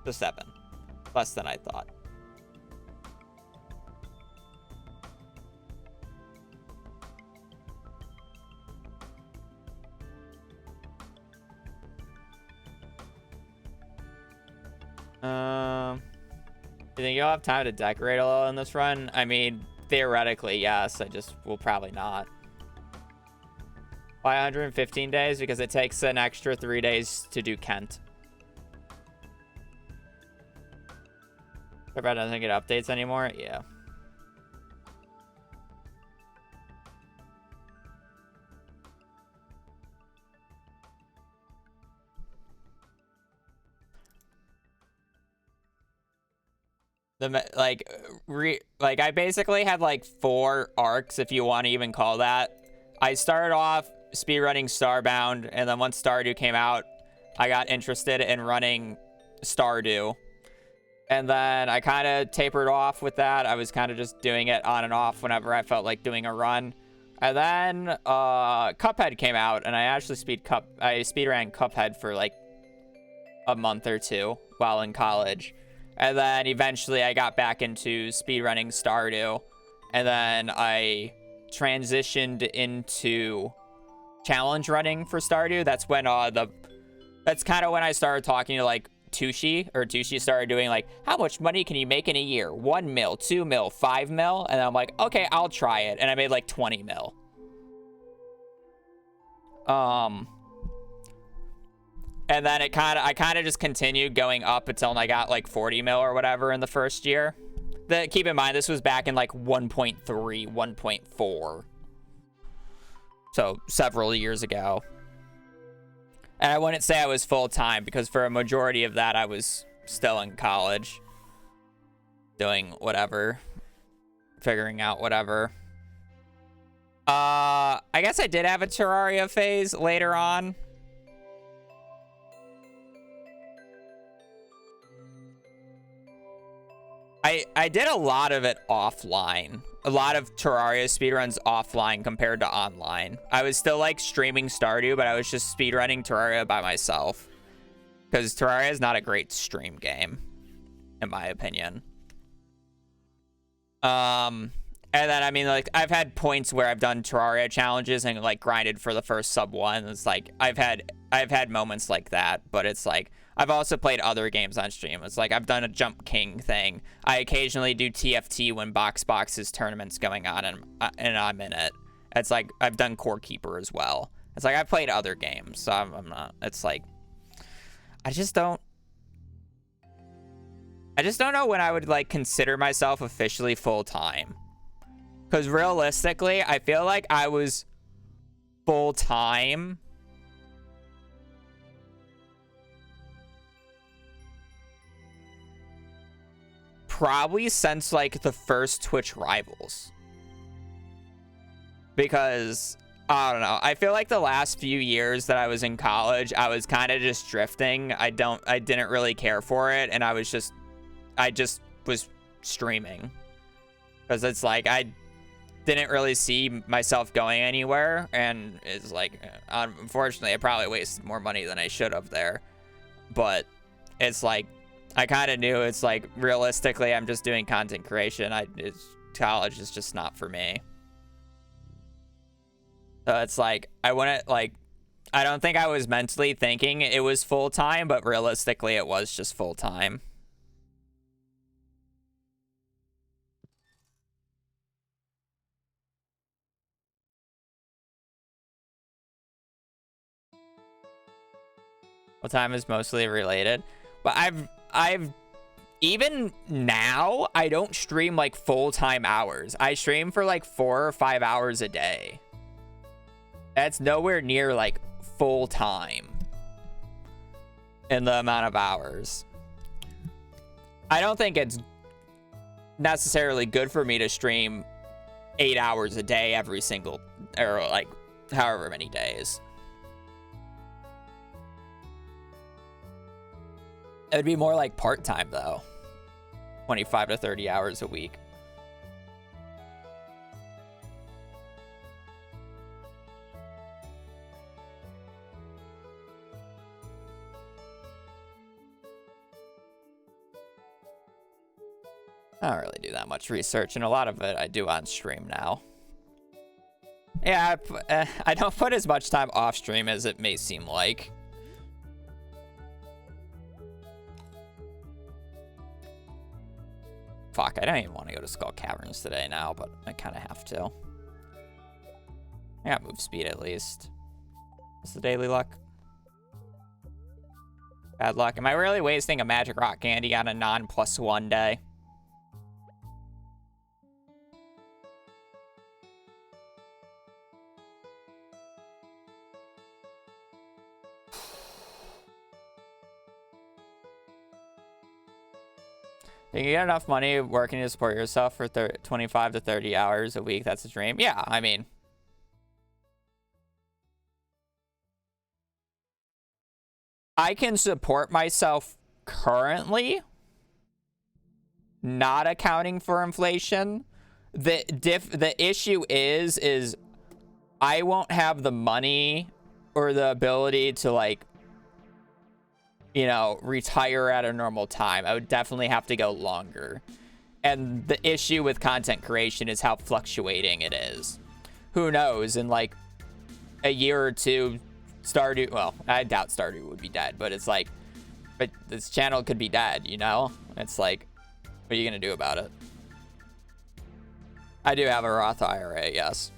So 7. Less than I thought. You think you'll have time to decorate a little in this run? I mean, theoretically, yes. I just will probably not. Why 115 days? Because it takes an extra 3 days to do Kent. Everybody doesn't get updates anymore? Yeah. like I basically had like 4 arcs, if you want to even call that. I started off speedrunning Starbound, and then once Stardew came out, I got interested in running Stardew. And then I kind of tapered off with that. I was kind of just doing it on and off whenever I felt like doing a run. And then Cuphead came out, and I actually speedran Cuphead for like a month or 2 while in college. And then eventually I got back into speedrunning Stardew. And then I transitioned into challenge running for Stardew. That's when that's kind of when I started talking to like Tushi started doing like, how much money can you make in a year? 1 mil, 2 mil, 5 mil? And I'm like, okay, I'll try it. And I made like 20 mil. And then I kind of just continued going up until I got like 40 mil or whatever in the first year. Keep in mind, this was back in like 1.3, 1.4. So several years ago. And I wouldn't say I was full-time, because for a majority of that, I was still in college. Doing whatever. Figuring out whatever. I guess I did have a Terraria phase later on. I did a lot of it offline. A lot of Terraria speedruns offline compared to online. I was still like streaming Stardew, but I was just speedrunning Terraria by myself. Because Terraria is not a great stream game, in my opinion. And then, I mean, like, I've had points where I've done Terraria challenges and like grinded for the first sub 1. It's like, I've had moments like that, but it's like, I've also played other games on stream. It's like, I've done a Jump King thing. I occasionally do TFT when Box's tournaments going on, and I'm in it. It's like, I've done Core Keeper as well. It's like, I've played other games, so I'm not, it's like, I just don't know when I would like consider myself officially full-time. Because realistically, I feel like I was full-time probably since like the first Twitch Rivals. Because I don't know, I feel like the last few years that I was in college, I was kind of just drifting. I didn't really care for it, and I just was streaming. Because it's like, I didn't really see myself going anywhere, and it's like, unfortunately, I probably wasted more money than I should have there. But it's like, I kind of knew, it's like, realistically, I'm just doing content creation. College is just not for me. So it's like, I don't think I was mentally thinking it was full-time, but realistically, it was just full-time. What time is mostly related? But I've even now, I don't stream like full-time hours. I stream for like 4 or 5 hours a day. That's nowhere near like full-time in the amount of hours. I don't think it's necessarily good for me to stream 8 hours a day every single, or like however many days. It would be more like part-time, though. 25 to 30 hours a week. I don't really do that much research, and a lot of it I do on stream now. Yeah, I don't put as much time off stream as it may seem like. Fuck, I don't even want to go to Skull Caverns today now, but I kind of have to. I got move speed at least. What's the daily luck? Bad luck. Am I really wasting a magic rock candy on a non+1 day? You get enough money working to support yourself for 25 to 30 hours a week. That's a dream. Yeah, I mean, I can support myself currently, not accounting for inflation. The issue is I won't have the money or the ability to, like, you know, retire at a normal time. I would definitely have to go longer. And the issue with content creation is how fluctuating it is. Who knows? In like a year or two, Stardew, well, I doubt Stardew would be dead, but it's like, but this channel could be dead, you know? It's like, what are you gonna do about it? I do have a Roth IRA, yes.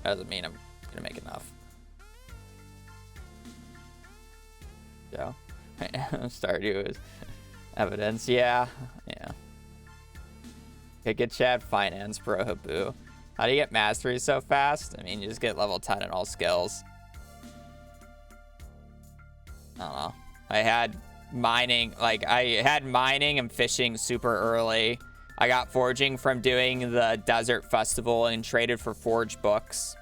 Doesn't mean I'm gonna make enough. So, Stardew is evidence. Yeah. Okay, get Chad finance, bro. Boo. How do you get mastery so fast? I mean, you just get level 10 in all skills. I don't know. I had mining and fishing super early. I got foraging from doing the desert festival and traded for forge books.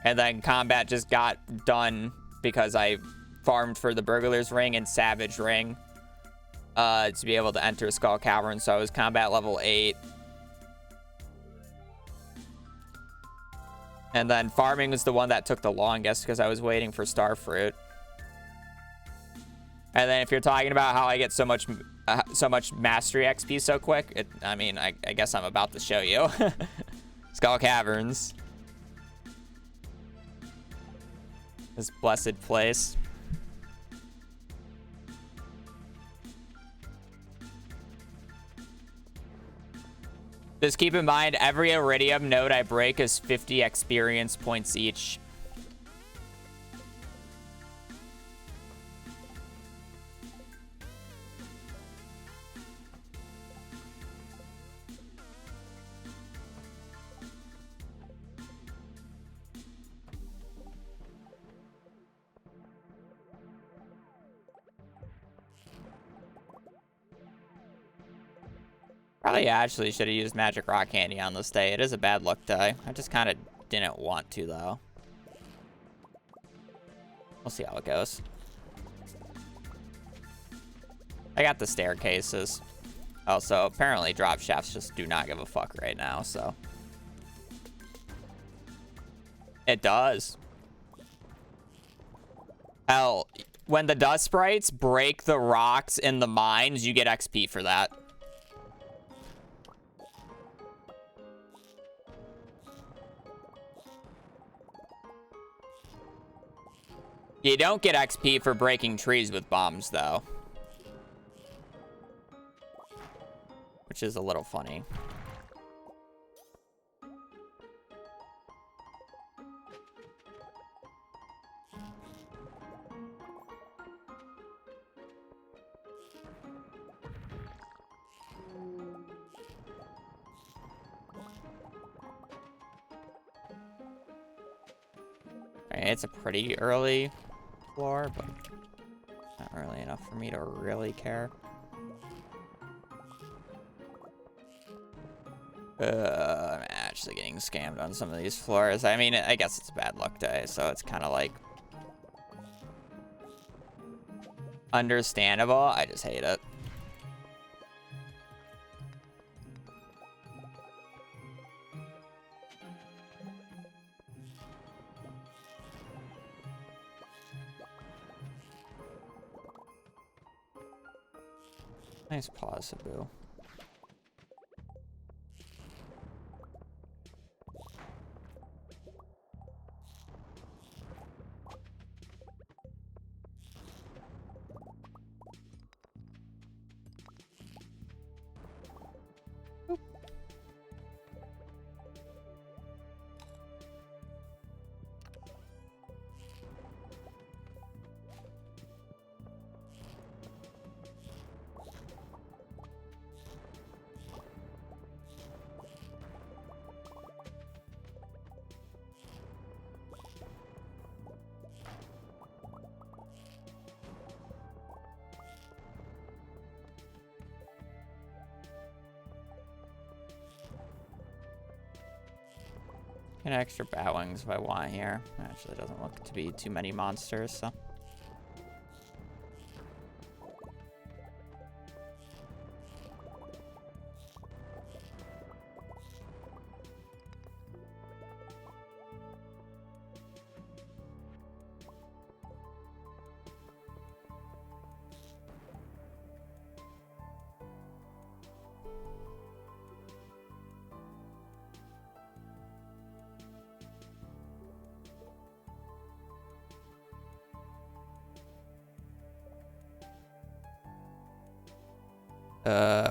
And then combat just got done because I farmed for the burglar's ring and savage ring to be able to enter Skull Cavern. So I was combat level 8. And then farming was the one that took the longest because I was waiting for starfruit. And then if you're talking about how I get so much mastery XP so quick, I mean, I guess I'm about to show you. Skull Caverns. This blessed place. Just keep in mind, every iridium node I break is 50 experience points each. Probably actually should have used magic rock candy on this day. It is a bad luck day. I just kind of didn't want to, though. We'll see how it goes. I got the staircases. Also, apparently drop shafts just do not give a fuck right now, so. It does. Hell, when the dust sprites break the rocks in the mines, you get XP for that. You don't get XP for breaking trees with bombs, though. Which is a little funny. It's a pretty early floor, but not early enough for me to really care. I'm actually getting scammed on some of these floors. I mean, I guess it's a bad luck day, so it's kind of like understandable. I just hate it. Nice pause, Sabu. Get extra bat wings if I want here. Actually, doesn't look to be too many monsters, so.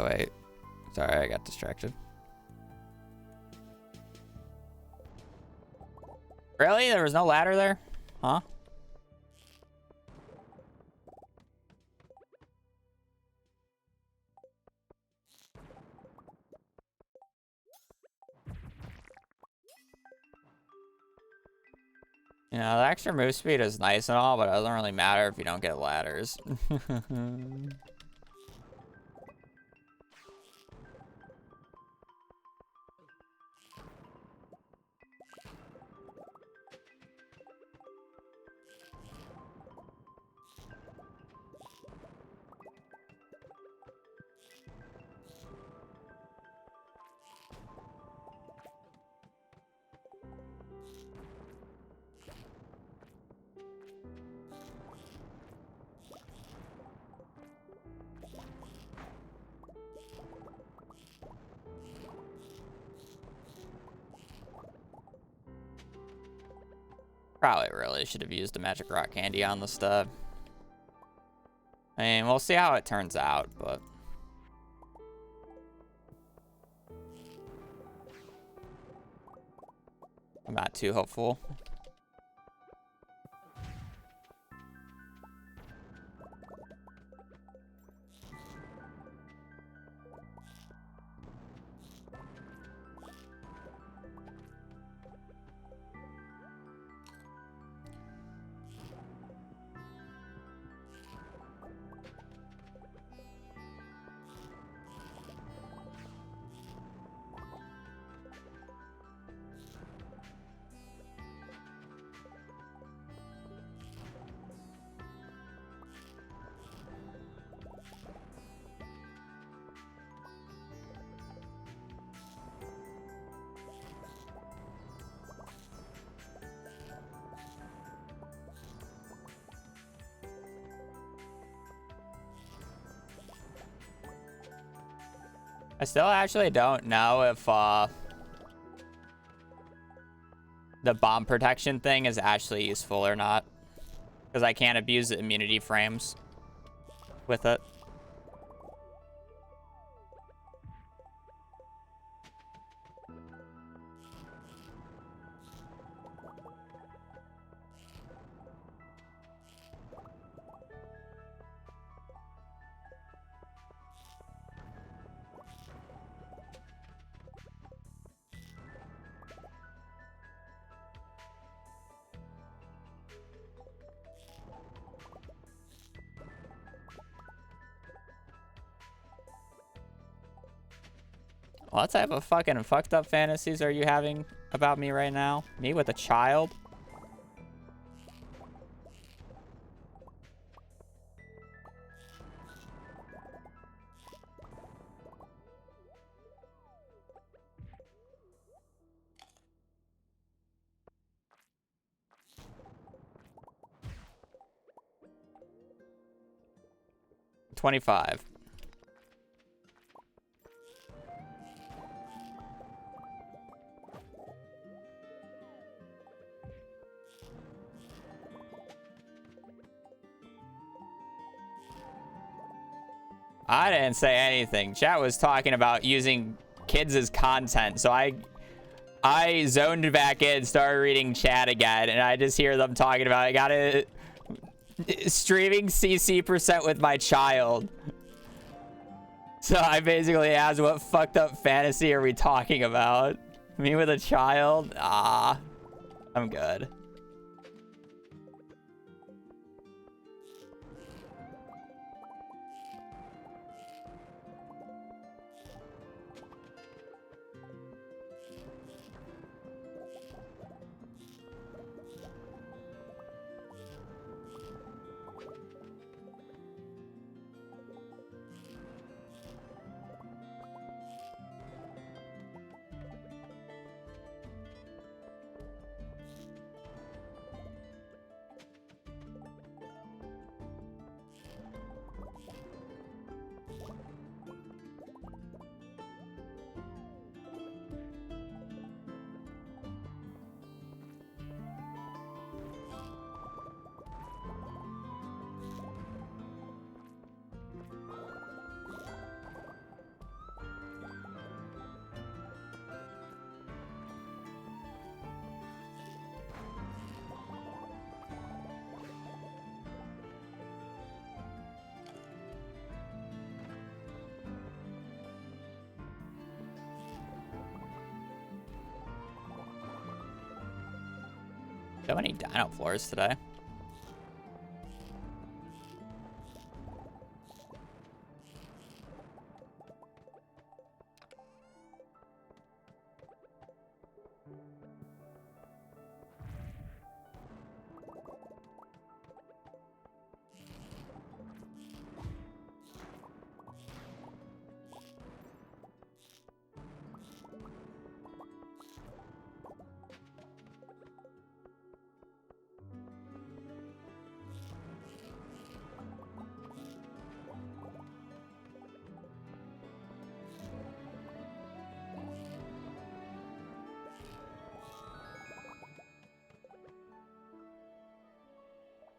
Wait. Sorry, I got distracted. Really? There was no ladder there? Huh? You know, the extra move speed is nice and all, but it doesn't really matter if you don't get ladders. Probably really should have used the magic rock candy on the stuff. I mean, we'll see how it turns out, but... I'm not too hopeful. I still actually don't know if the bomb protection thing is actually useful or not, because I can't abuse the immunity frames with it. What type of fucking fucked up fantasies are you having about me right now? Me with a child? $25. I didn't say anything. Chat was talking about using kids as content, so I zoned back in, started reading chat again, and I just hear them talking about I gotta streaming CC% with my child. So I basically asked, what fucked up fantasy are we talking about? Me with a child? Ah, I'm good. So many dino floors today.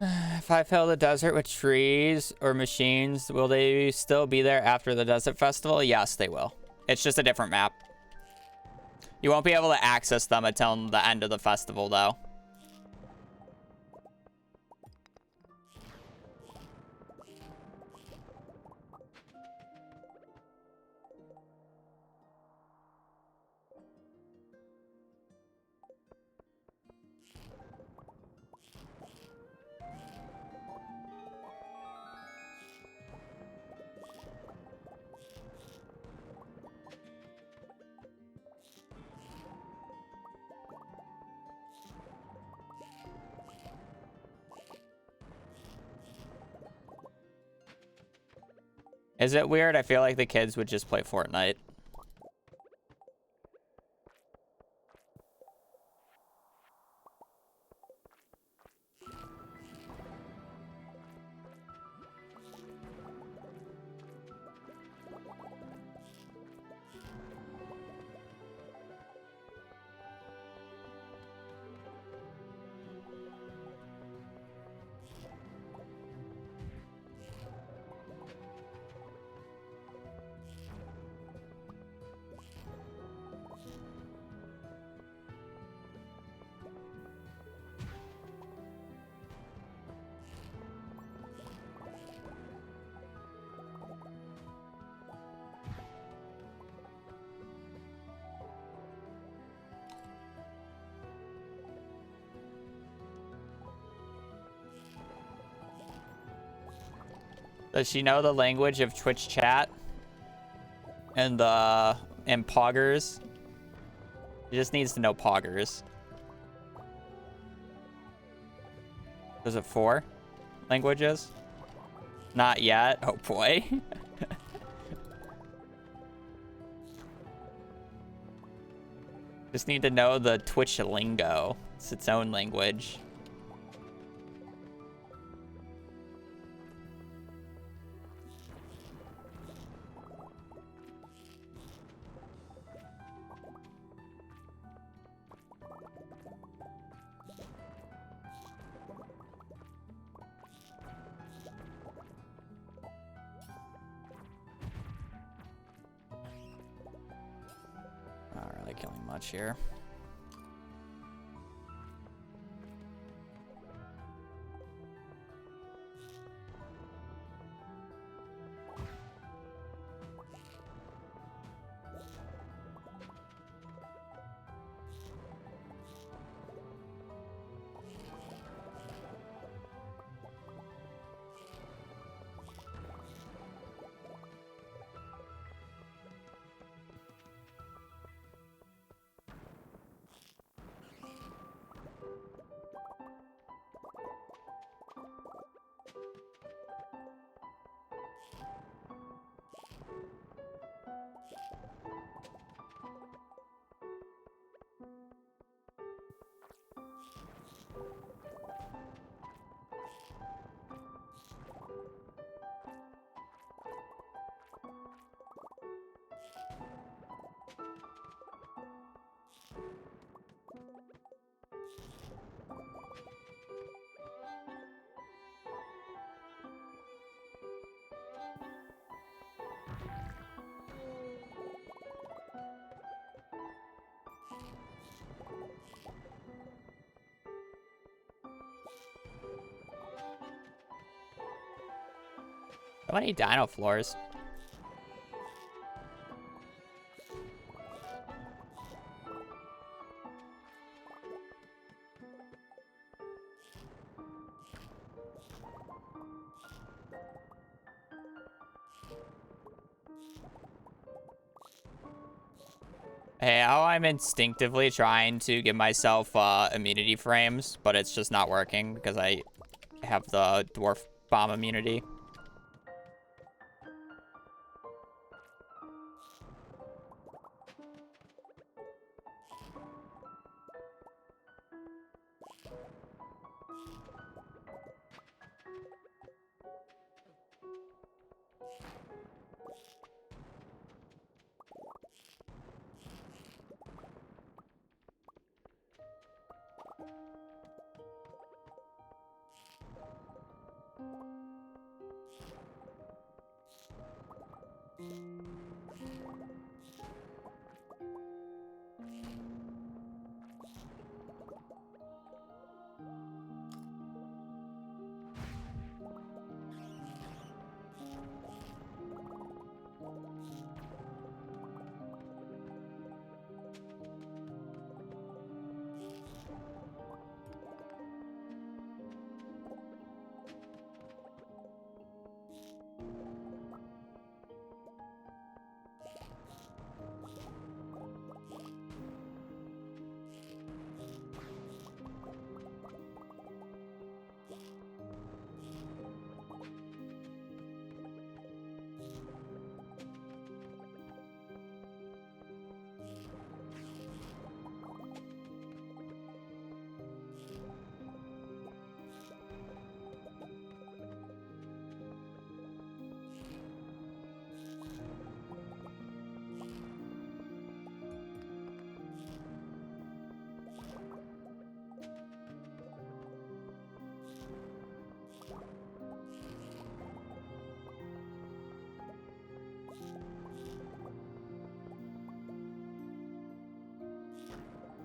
If I fill the desert with trees or machines, will they still be there after the desert festival? Yes, they will. It's just a different map. You won't be able to access them until the end of the festival, though. Is it weird? I feel like the kids would just play Fortnite. Does she know the language of Twitch chat and poggers? She just needs to know poggers. Is it 4 languages? Not yet. Oh boy. Just need to know the Twitch lingo. It's its own language. Here. How many dino floors? Hey, how I'm instinctively trying to give myself immunity frames, but it's just not working because I have the dwarf bomb immunity.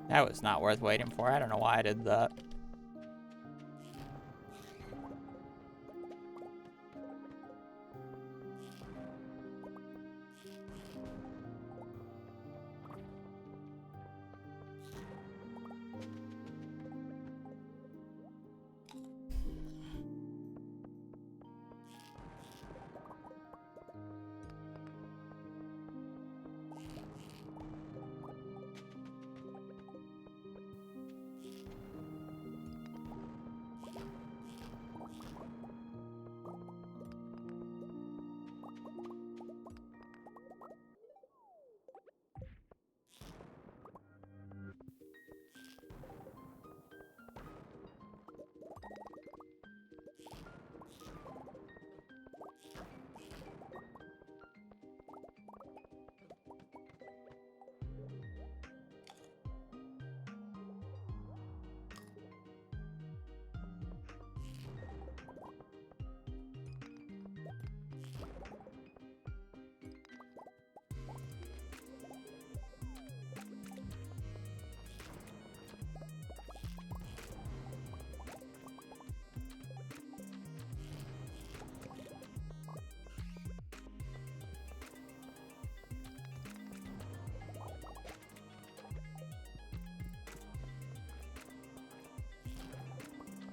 That was not worth waiting for. I don't know why I did that.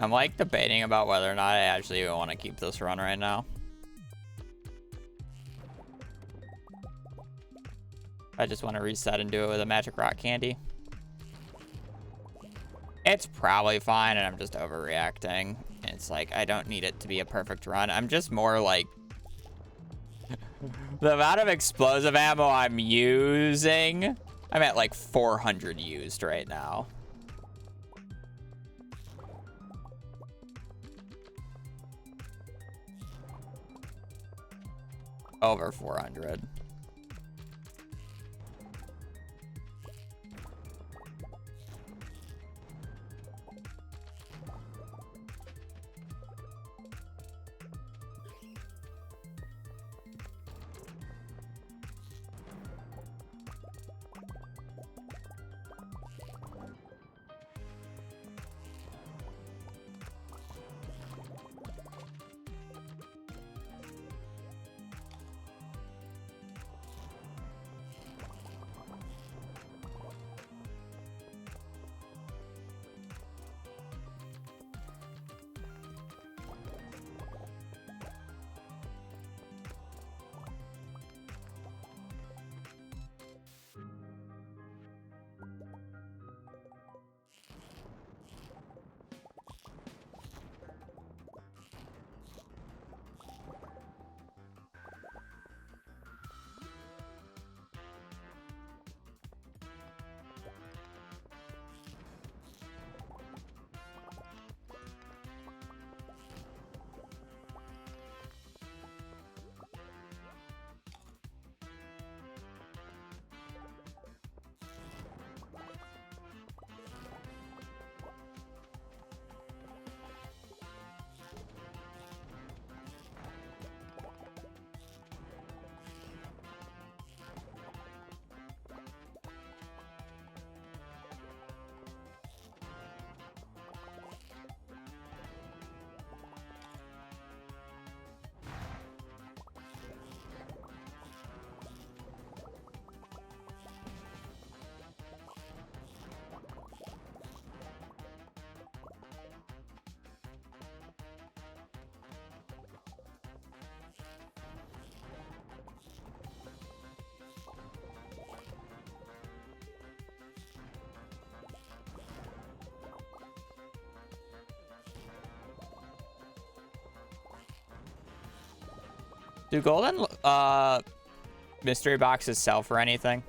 I'm like debating about whether or not I actually even want to keep this run right now. I just want to reset and do it with a magic rock candy. It's probably fine and I'm just overreacting. It's like, I don't need it to be a perfect run. I'm just more like, the amount of explosive ammo I'm using, I'm at like 400 used right now. Over 400. Do golden mystery boxes sell for anything?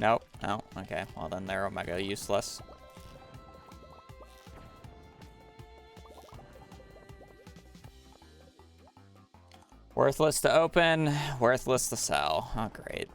Nope. No. Okay. Well, then they're omega useless. Worthless to open, worthless to sell. Oh, great.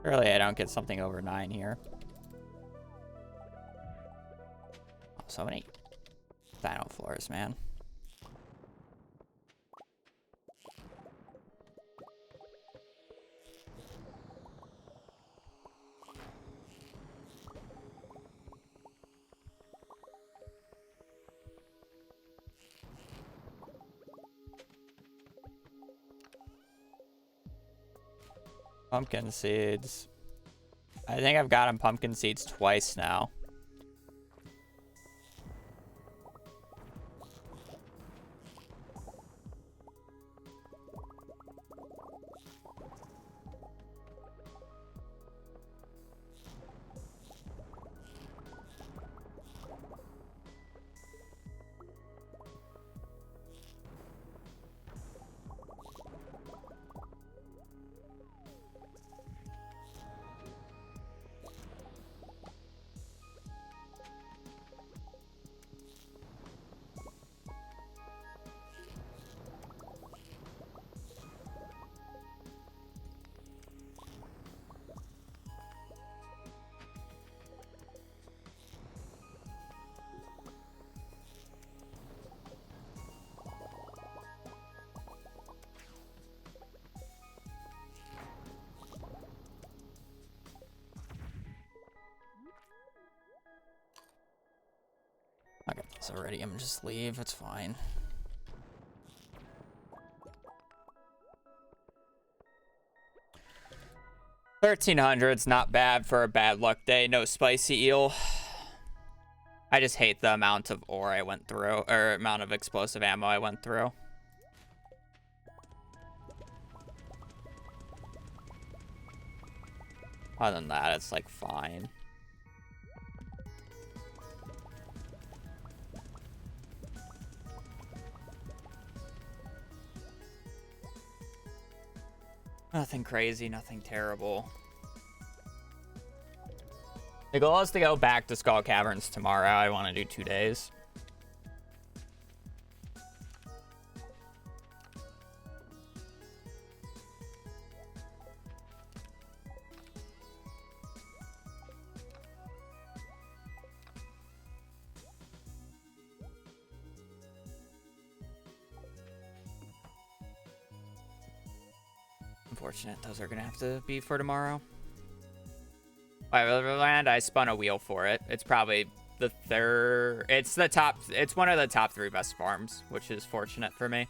Surely I don't get something over 9 here. Oh, so many dino floors, man. Pumpkin seeds. I think I've gotten pumpkin seeds twice now. it's iridium, just leave. It's fine. $1,300's not bad for a bad luck day. No spicy eel. I just hate the amount of ore I went through, or amount of explosive ammo I went through. Other than that, it's like fine. Nothing crazy, nothing terrible. The goal is to go back to Skull Caverns tomorrow. I want to do 2 days. Unfortunate, those are gonna have to be for tomorrow. By Riverland, I spun a wheel for it. It's probably the third. It's the top. It's one of the top 3 best farms, which is fortunate for me.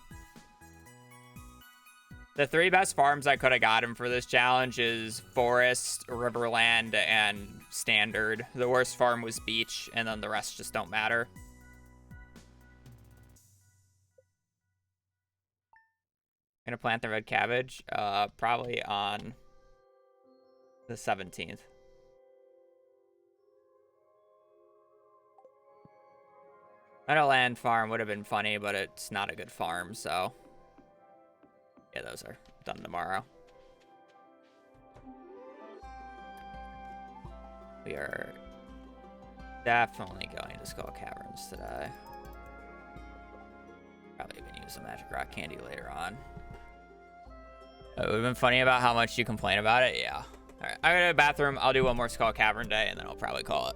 The 3 best farms I could have gotten for this challenge is Forest, Riverland, and Standard. The worst farm was Beach, and then the rest just don't matter. Gonna plant the red cabbage, probably on the 17th. Meadowland farm would have been funny, but it's not a good farm, so yeah, those are done tomorrow. We are definitely going to Skull Caverns today. Probably even use some magic rock candy later on. It would have been funny about how much you complain about it. Yeah. All right, I go to the bathroom. I'll do one more Skull Cavern day, and then I'll probably call it.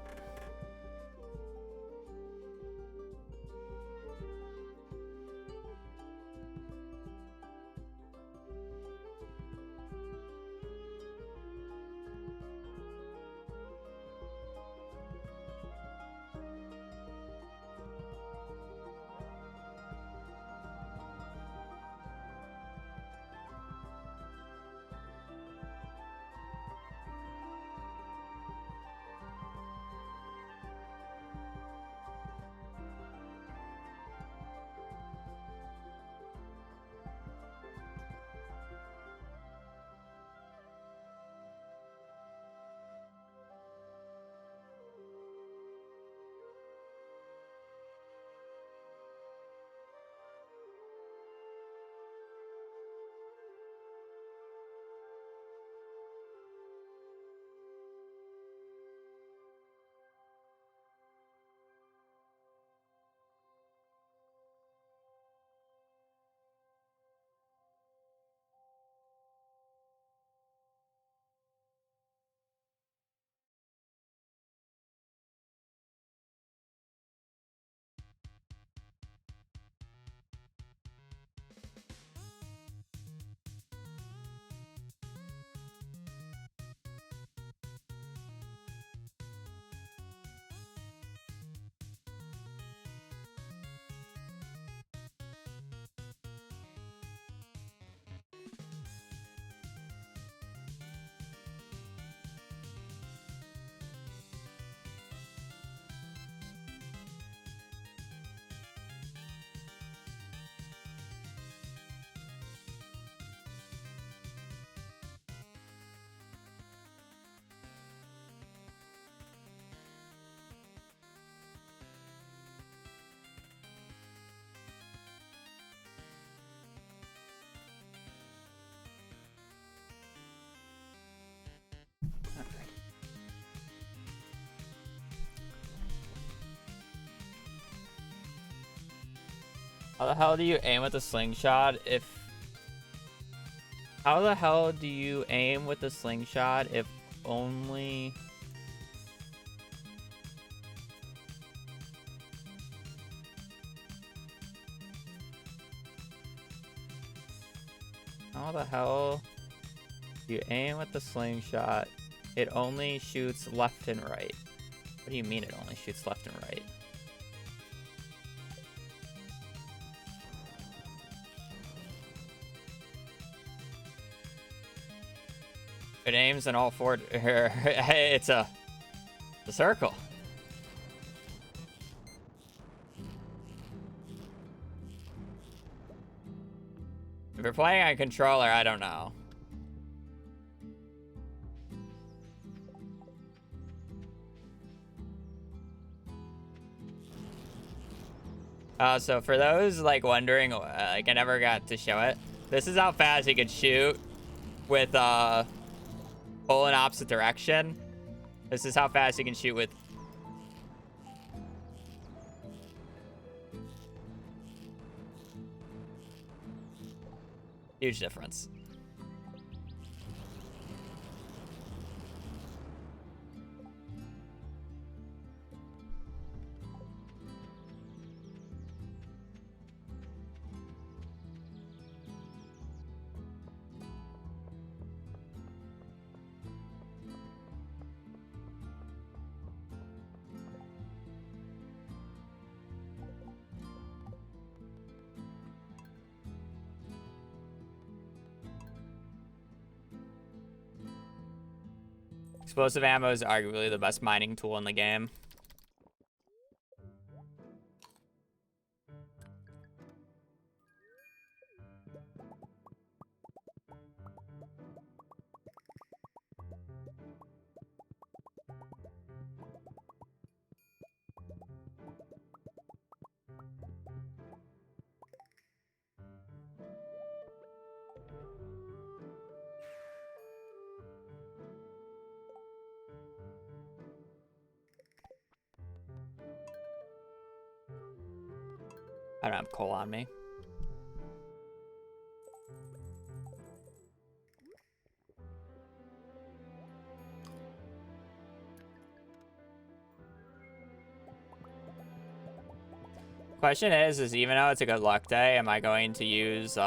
How the hell do you aim with a slingshot if... How the hell do you aim with a slingshot if only... How the hell do you aim with the slingshot? It only shoots left and right. What do you mean it only shoots left and right? It aims in all four. It's a circle. If you're playing on controller, I don't know. So for those like wondering, like I never got to show it. This is how fast you can shoot with pull in opposite direction. This is how fast you can shoot with. Huge difference. Explosive ammo is arguably the best mining tool in the game. I don't have coal on me. Question is even though it's a good luck day, am I going to use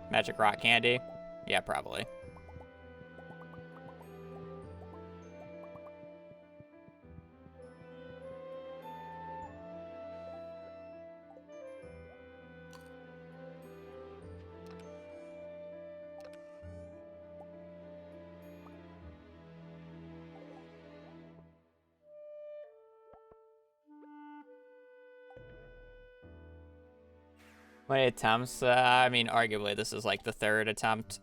magic rock candy? Yeah, probably. What attempts? I mean, arguably this is like the third attempt.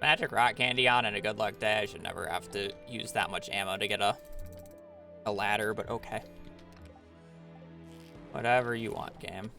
Magic rock candy on and a good luck day. I should never have to use that much ammo to get a ladder, but okay. Whatever you want, game.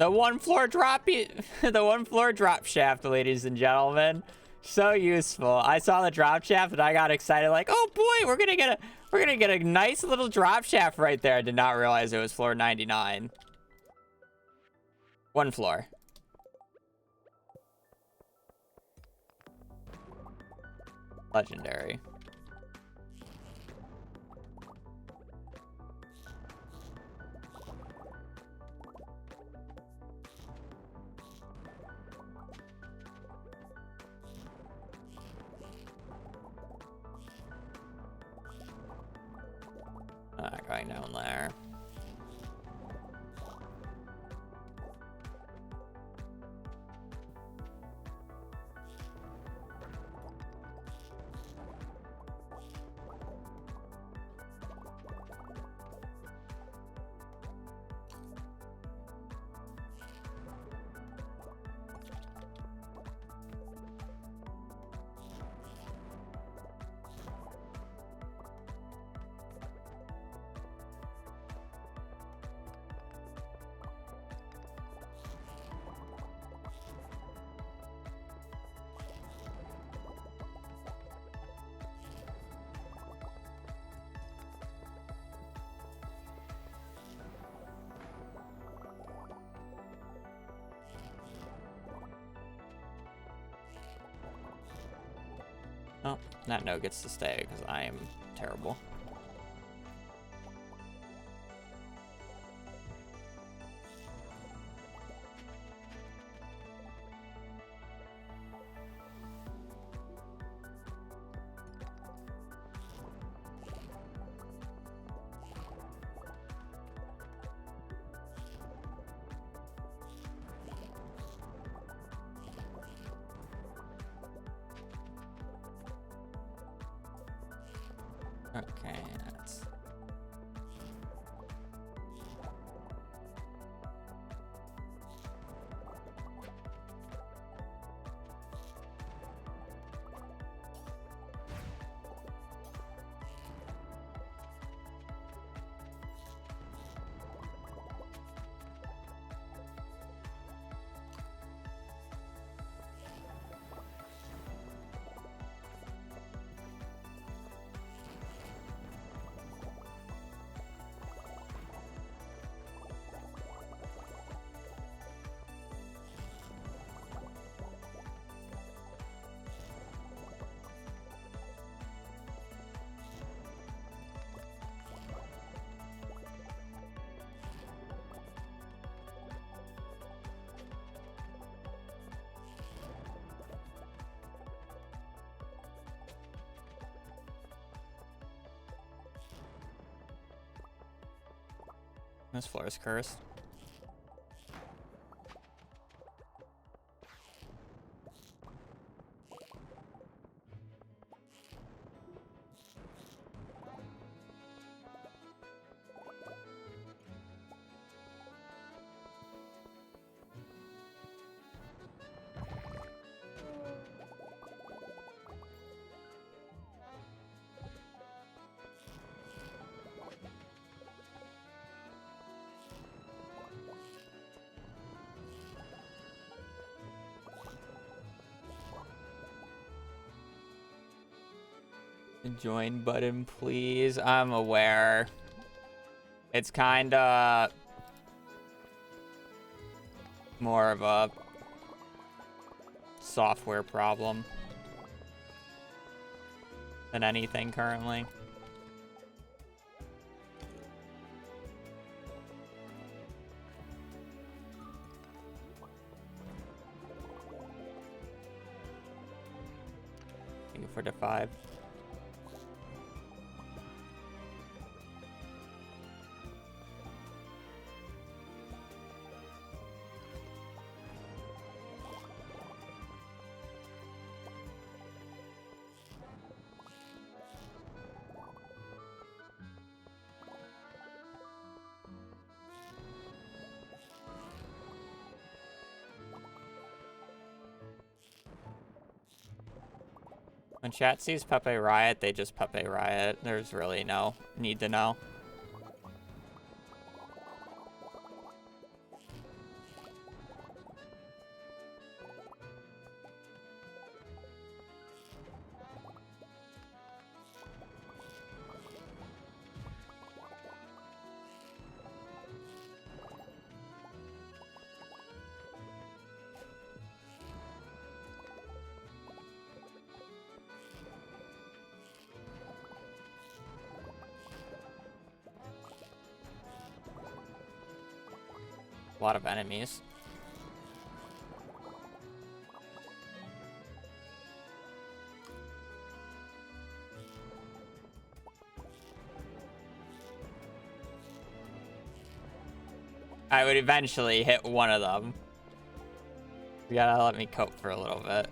The one floor drop, the one floor drop shaft, ladies and gentlemen. So useful. I saw the drop shaft and I got excited, like, oh boy, we're gonna get a nice little drop shaft right there. I did not realize it was floor 99. One floor. Legendary. Going down there. Oh, that note gets to stay because I am terrible. Okay, that's... This floor is cursed. Join button, please. I'm aware. It's kinda more of a software problem than anything currently. Thank you for the 5. When chat sees Pepe Riot, they just Pepe Riot. There's really no need to know. A lot of enemies. I would eventually hit one of them. You gotta let me cope for a little bit.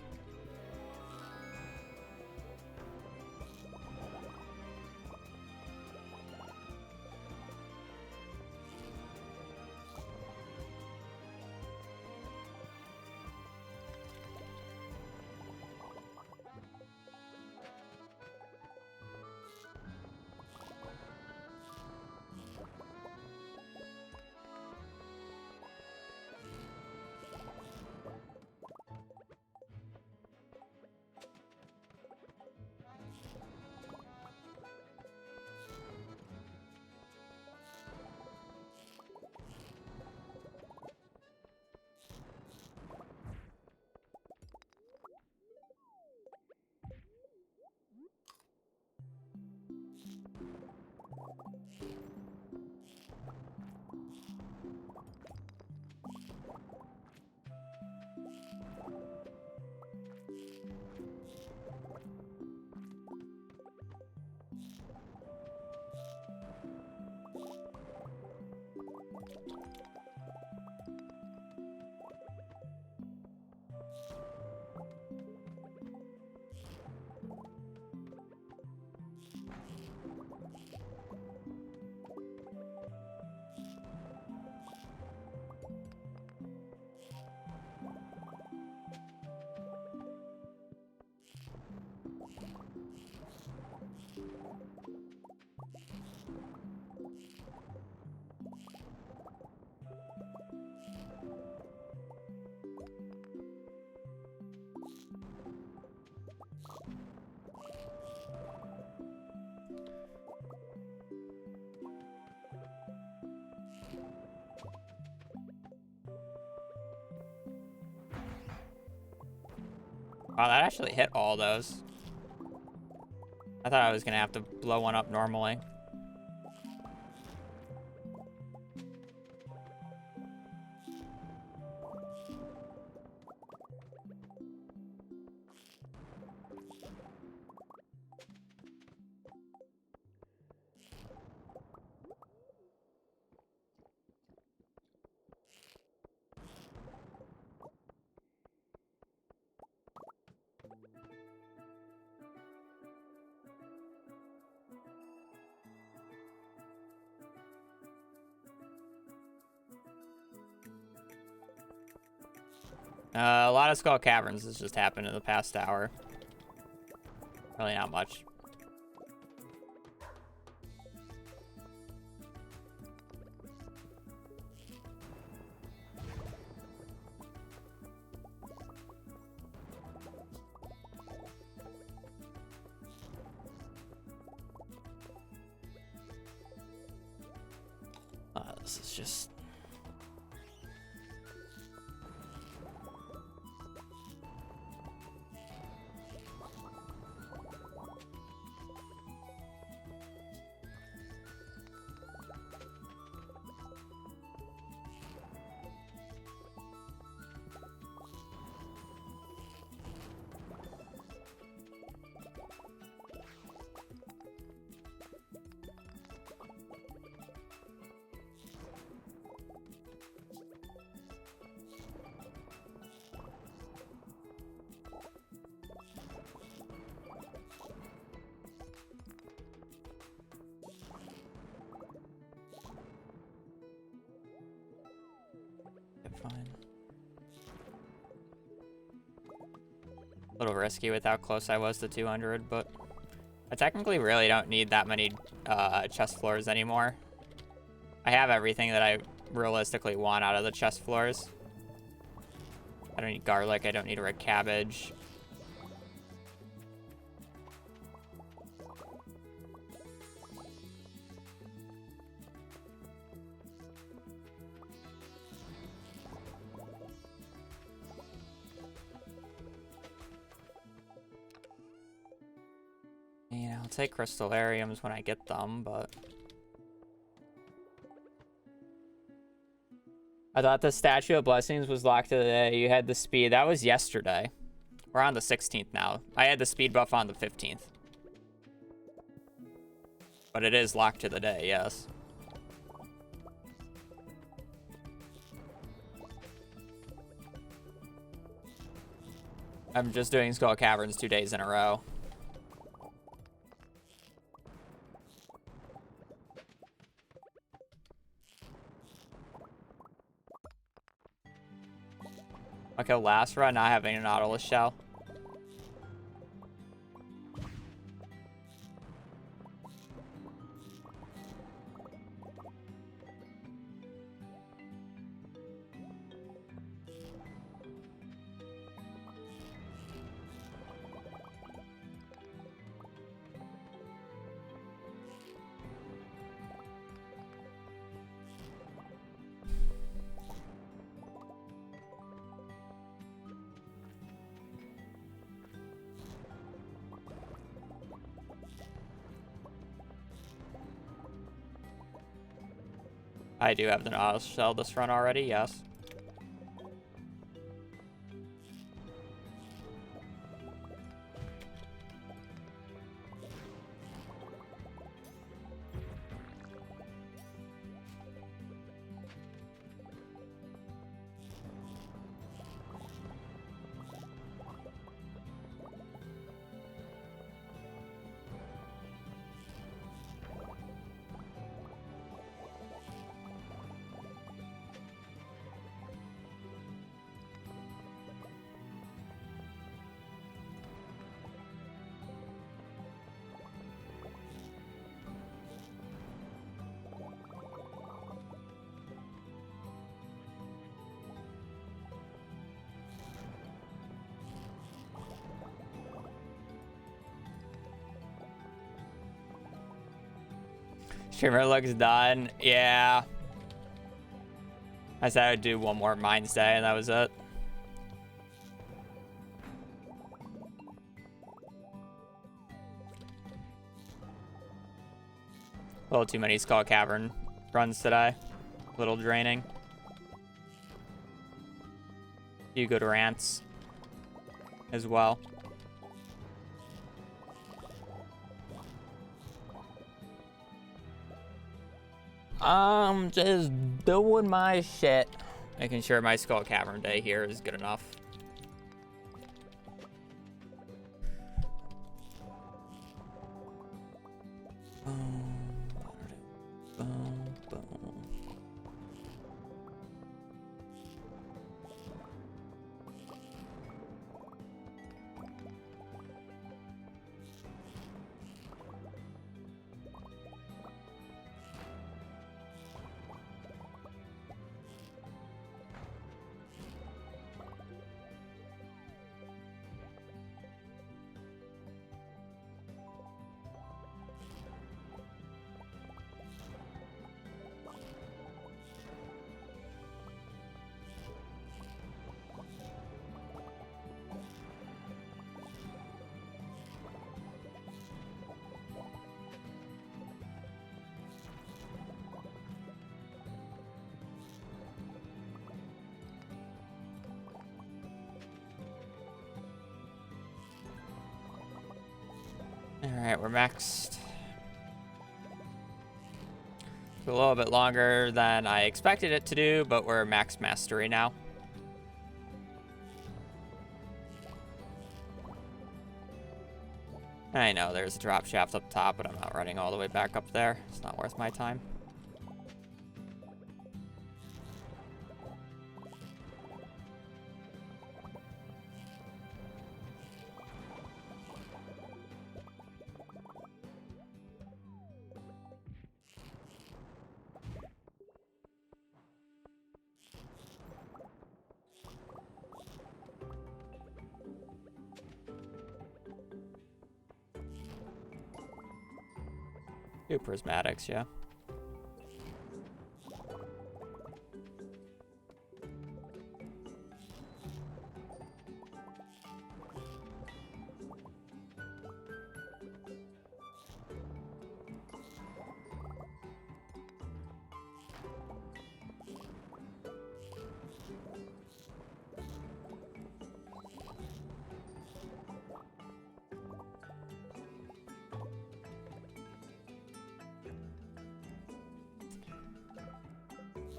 Wow, that actually hit all those. I thought I was gonna have to blow one up normally. A lot of Skull Caverns has just happened in the past hour. Really not much. This is just... Fine. A little risky with how close I was to 200, but I technically really don't need that many chest floors anymore. I have everything that I realistically want out of the chest floors. I don't need garlic, I don't need a red cabbage. I'll take crystallariums when I get them, but... I thought the Statue of Blessings was locked today. You had the speed. That was yesterday. We're on the 16th now. I had the speed buff on the 15th. But it is locked to the day, yes. I'm just doing Skull Caverns 2 days in a row. Okay, last run not having an Nautilus shell. I do have the Nautilus shell this run already, yes. Streamer looks done. Yeah. I said I'd do one more Mines Day, and that was it. A little too many Skull Cavern runs today. A little draining. Few good rants as well. Just doing my shit. Making sure my Skull Cavern day here is good enough. Alright, we're maxed. It's a little bit longer than I expected it to do, but we're max mastery now. I know there's a drop shaft up top, but I'm not running all the way back up there. It's not worth my time. Do prismatics, yeah.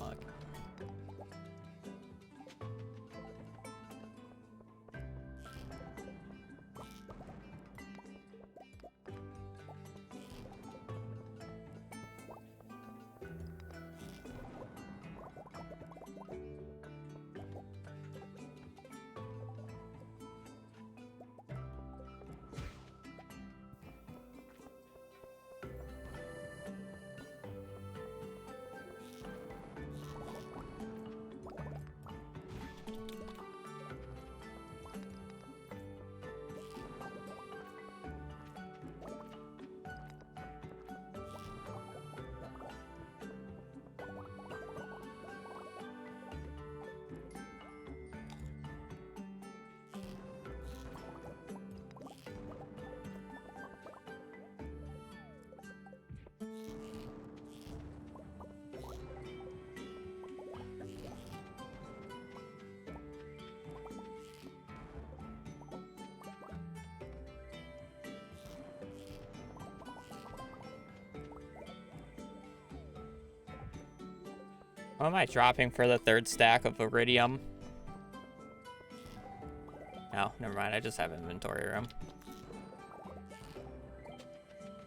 Fuck. What am I dropping for the third stack of iridium? No, never mind. I just have inventory room.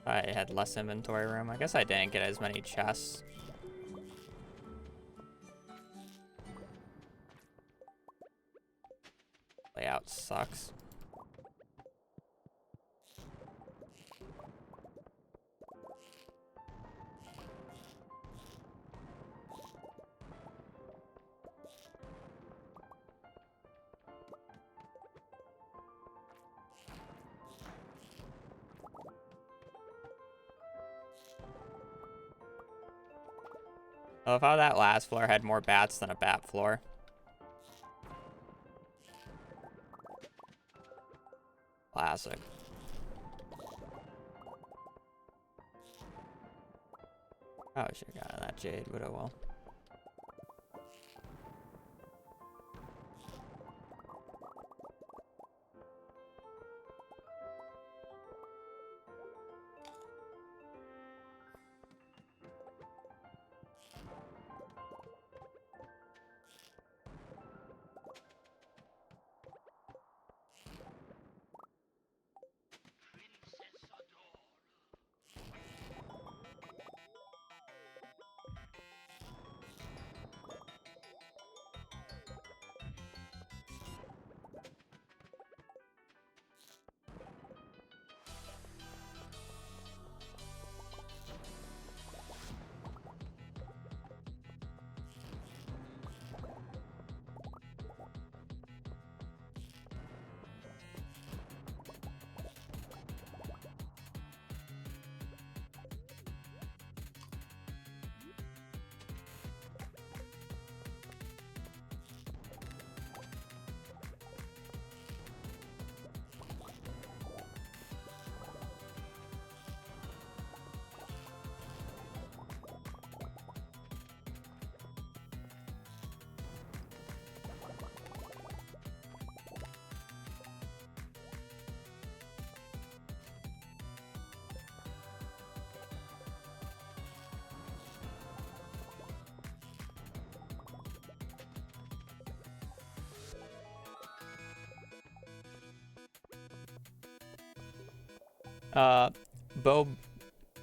I had less inventory room. I guess I didn't get as many chests. Layout sucks. I love how that last floor had more bats than a bat floor. Classic. Oh, I should have gotten that jade, but oh well.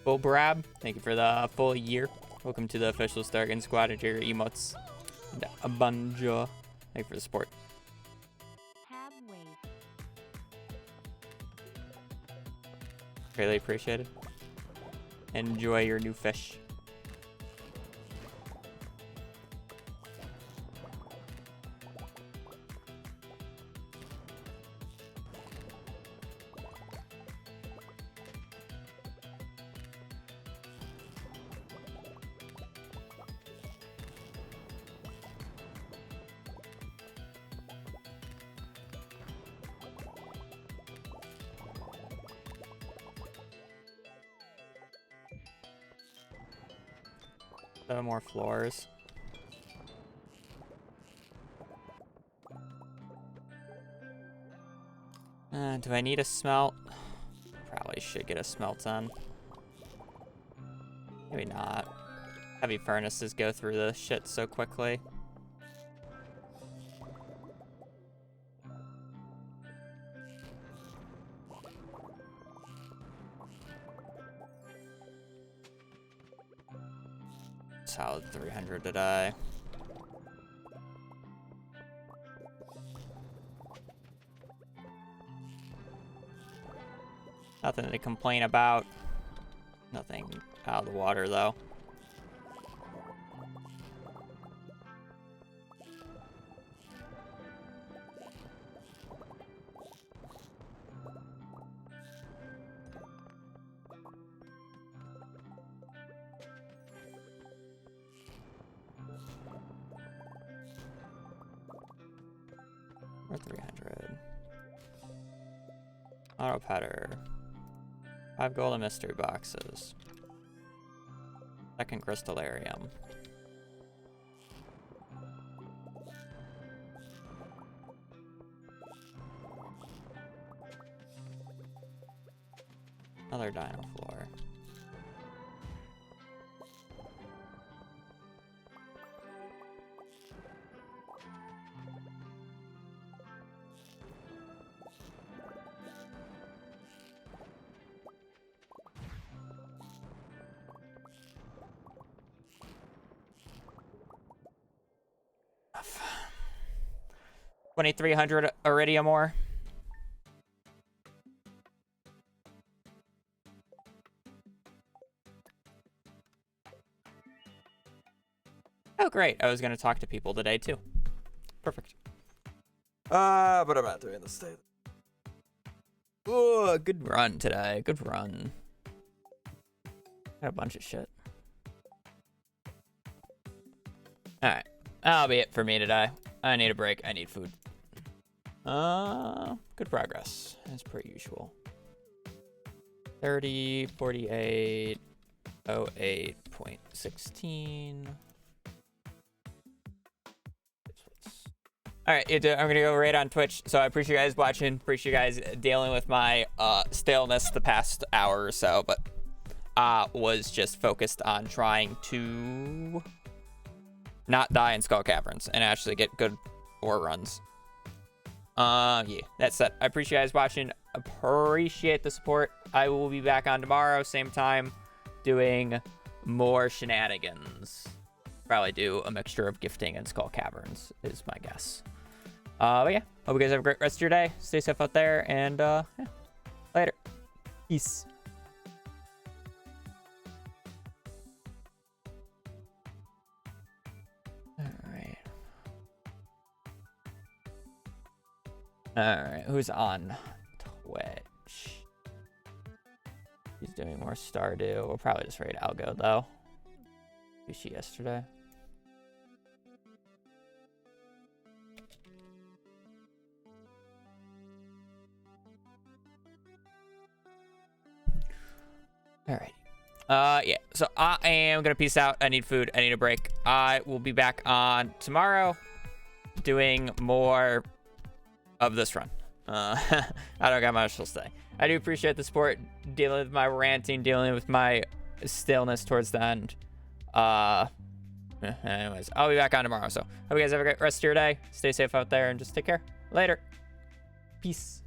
Bobrab, thank you for the full year. Welcome to the official Stargate Squad and your emotes. And Abanja, thank you for the support. Tab wave. Really appreciated. Enjoy your new fish. More floors. Do I need a smelt? Probably should get a smelt on. Maybe not. heavy furnaces go through the shit so quickly. Solid 300 today. Nothing to complain about. Nothing out of the water, though. Or 300. Auto petter. 5 golden mystery boxes. Second crystallarium. Another dino floor. Enough. 2,300 iridium ore. Oh, great. I was going to talk to people today, too. Perfect. But I'm not doing the state. Oh, good run today. Good run. Got a bunch of shit. Alright. That'll be it for me today. I need a break. I need food. Good progress, as per usual. 30, 48, 08.16. All right, I'm gonna go right on Twitch. So I appreciate you guys watching. Appreciate you guys dealing with my staleness the past hour or so, but was just focused on trying to not die in Skull Caverns and actually get good ore runs. Yeah, that's it. I appreciate you guys watching. Appreciate the support. I will be back on tomorrow, same time, doing more shenanigans. Probably do a mixture of gifting and Skull Caverns is my guess. But yeah, hope you guys have a great rest of your day. Stay safe out there, and yeah, later. Peace. Alright, who's on Twitch? He's doing more Stardew. We'll probably just raid Algo, though. Who's she yesterday? Alright. Yeah, so I am gonna peace out. I need food. I need a break. I will be back on tomorrow doing more of this run. I don't got much to say. I do appreciate the support, dealing with my ranting, dealing with my staleness towards the end. Anyways, I'll be back on tomorrow. So hope you guys have a great rest of your day. Stay safe out there and just take care. Later. Peace.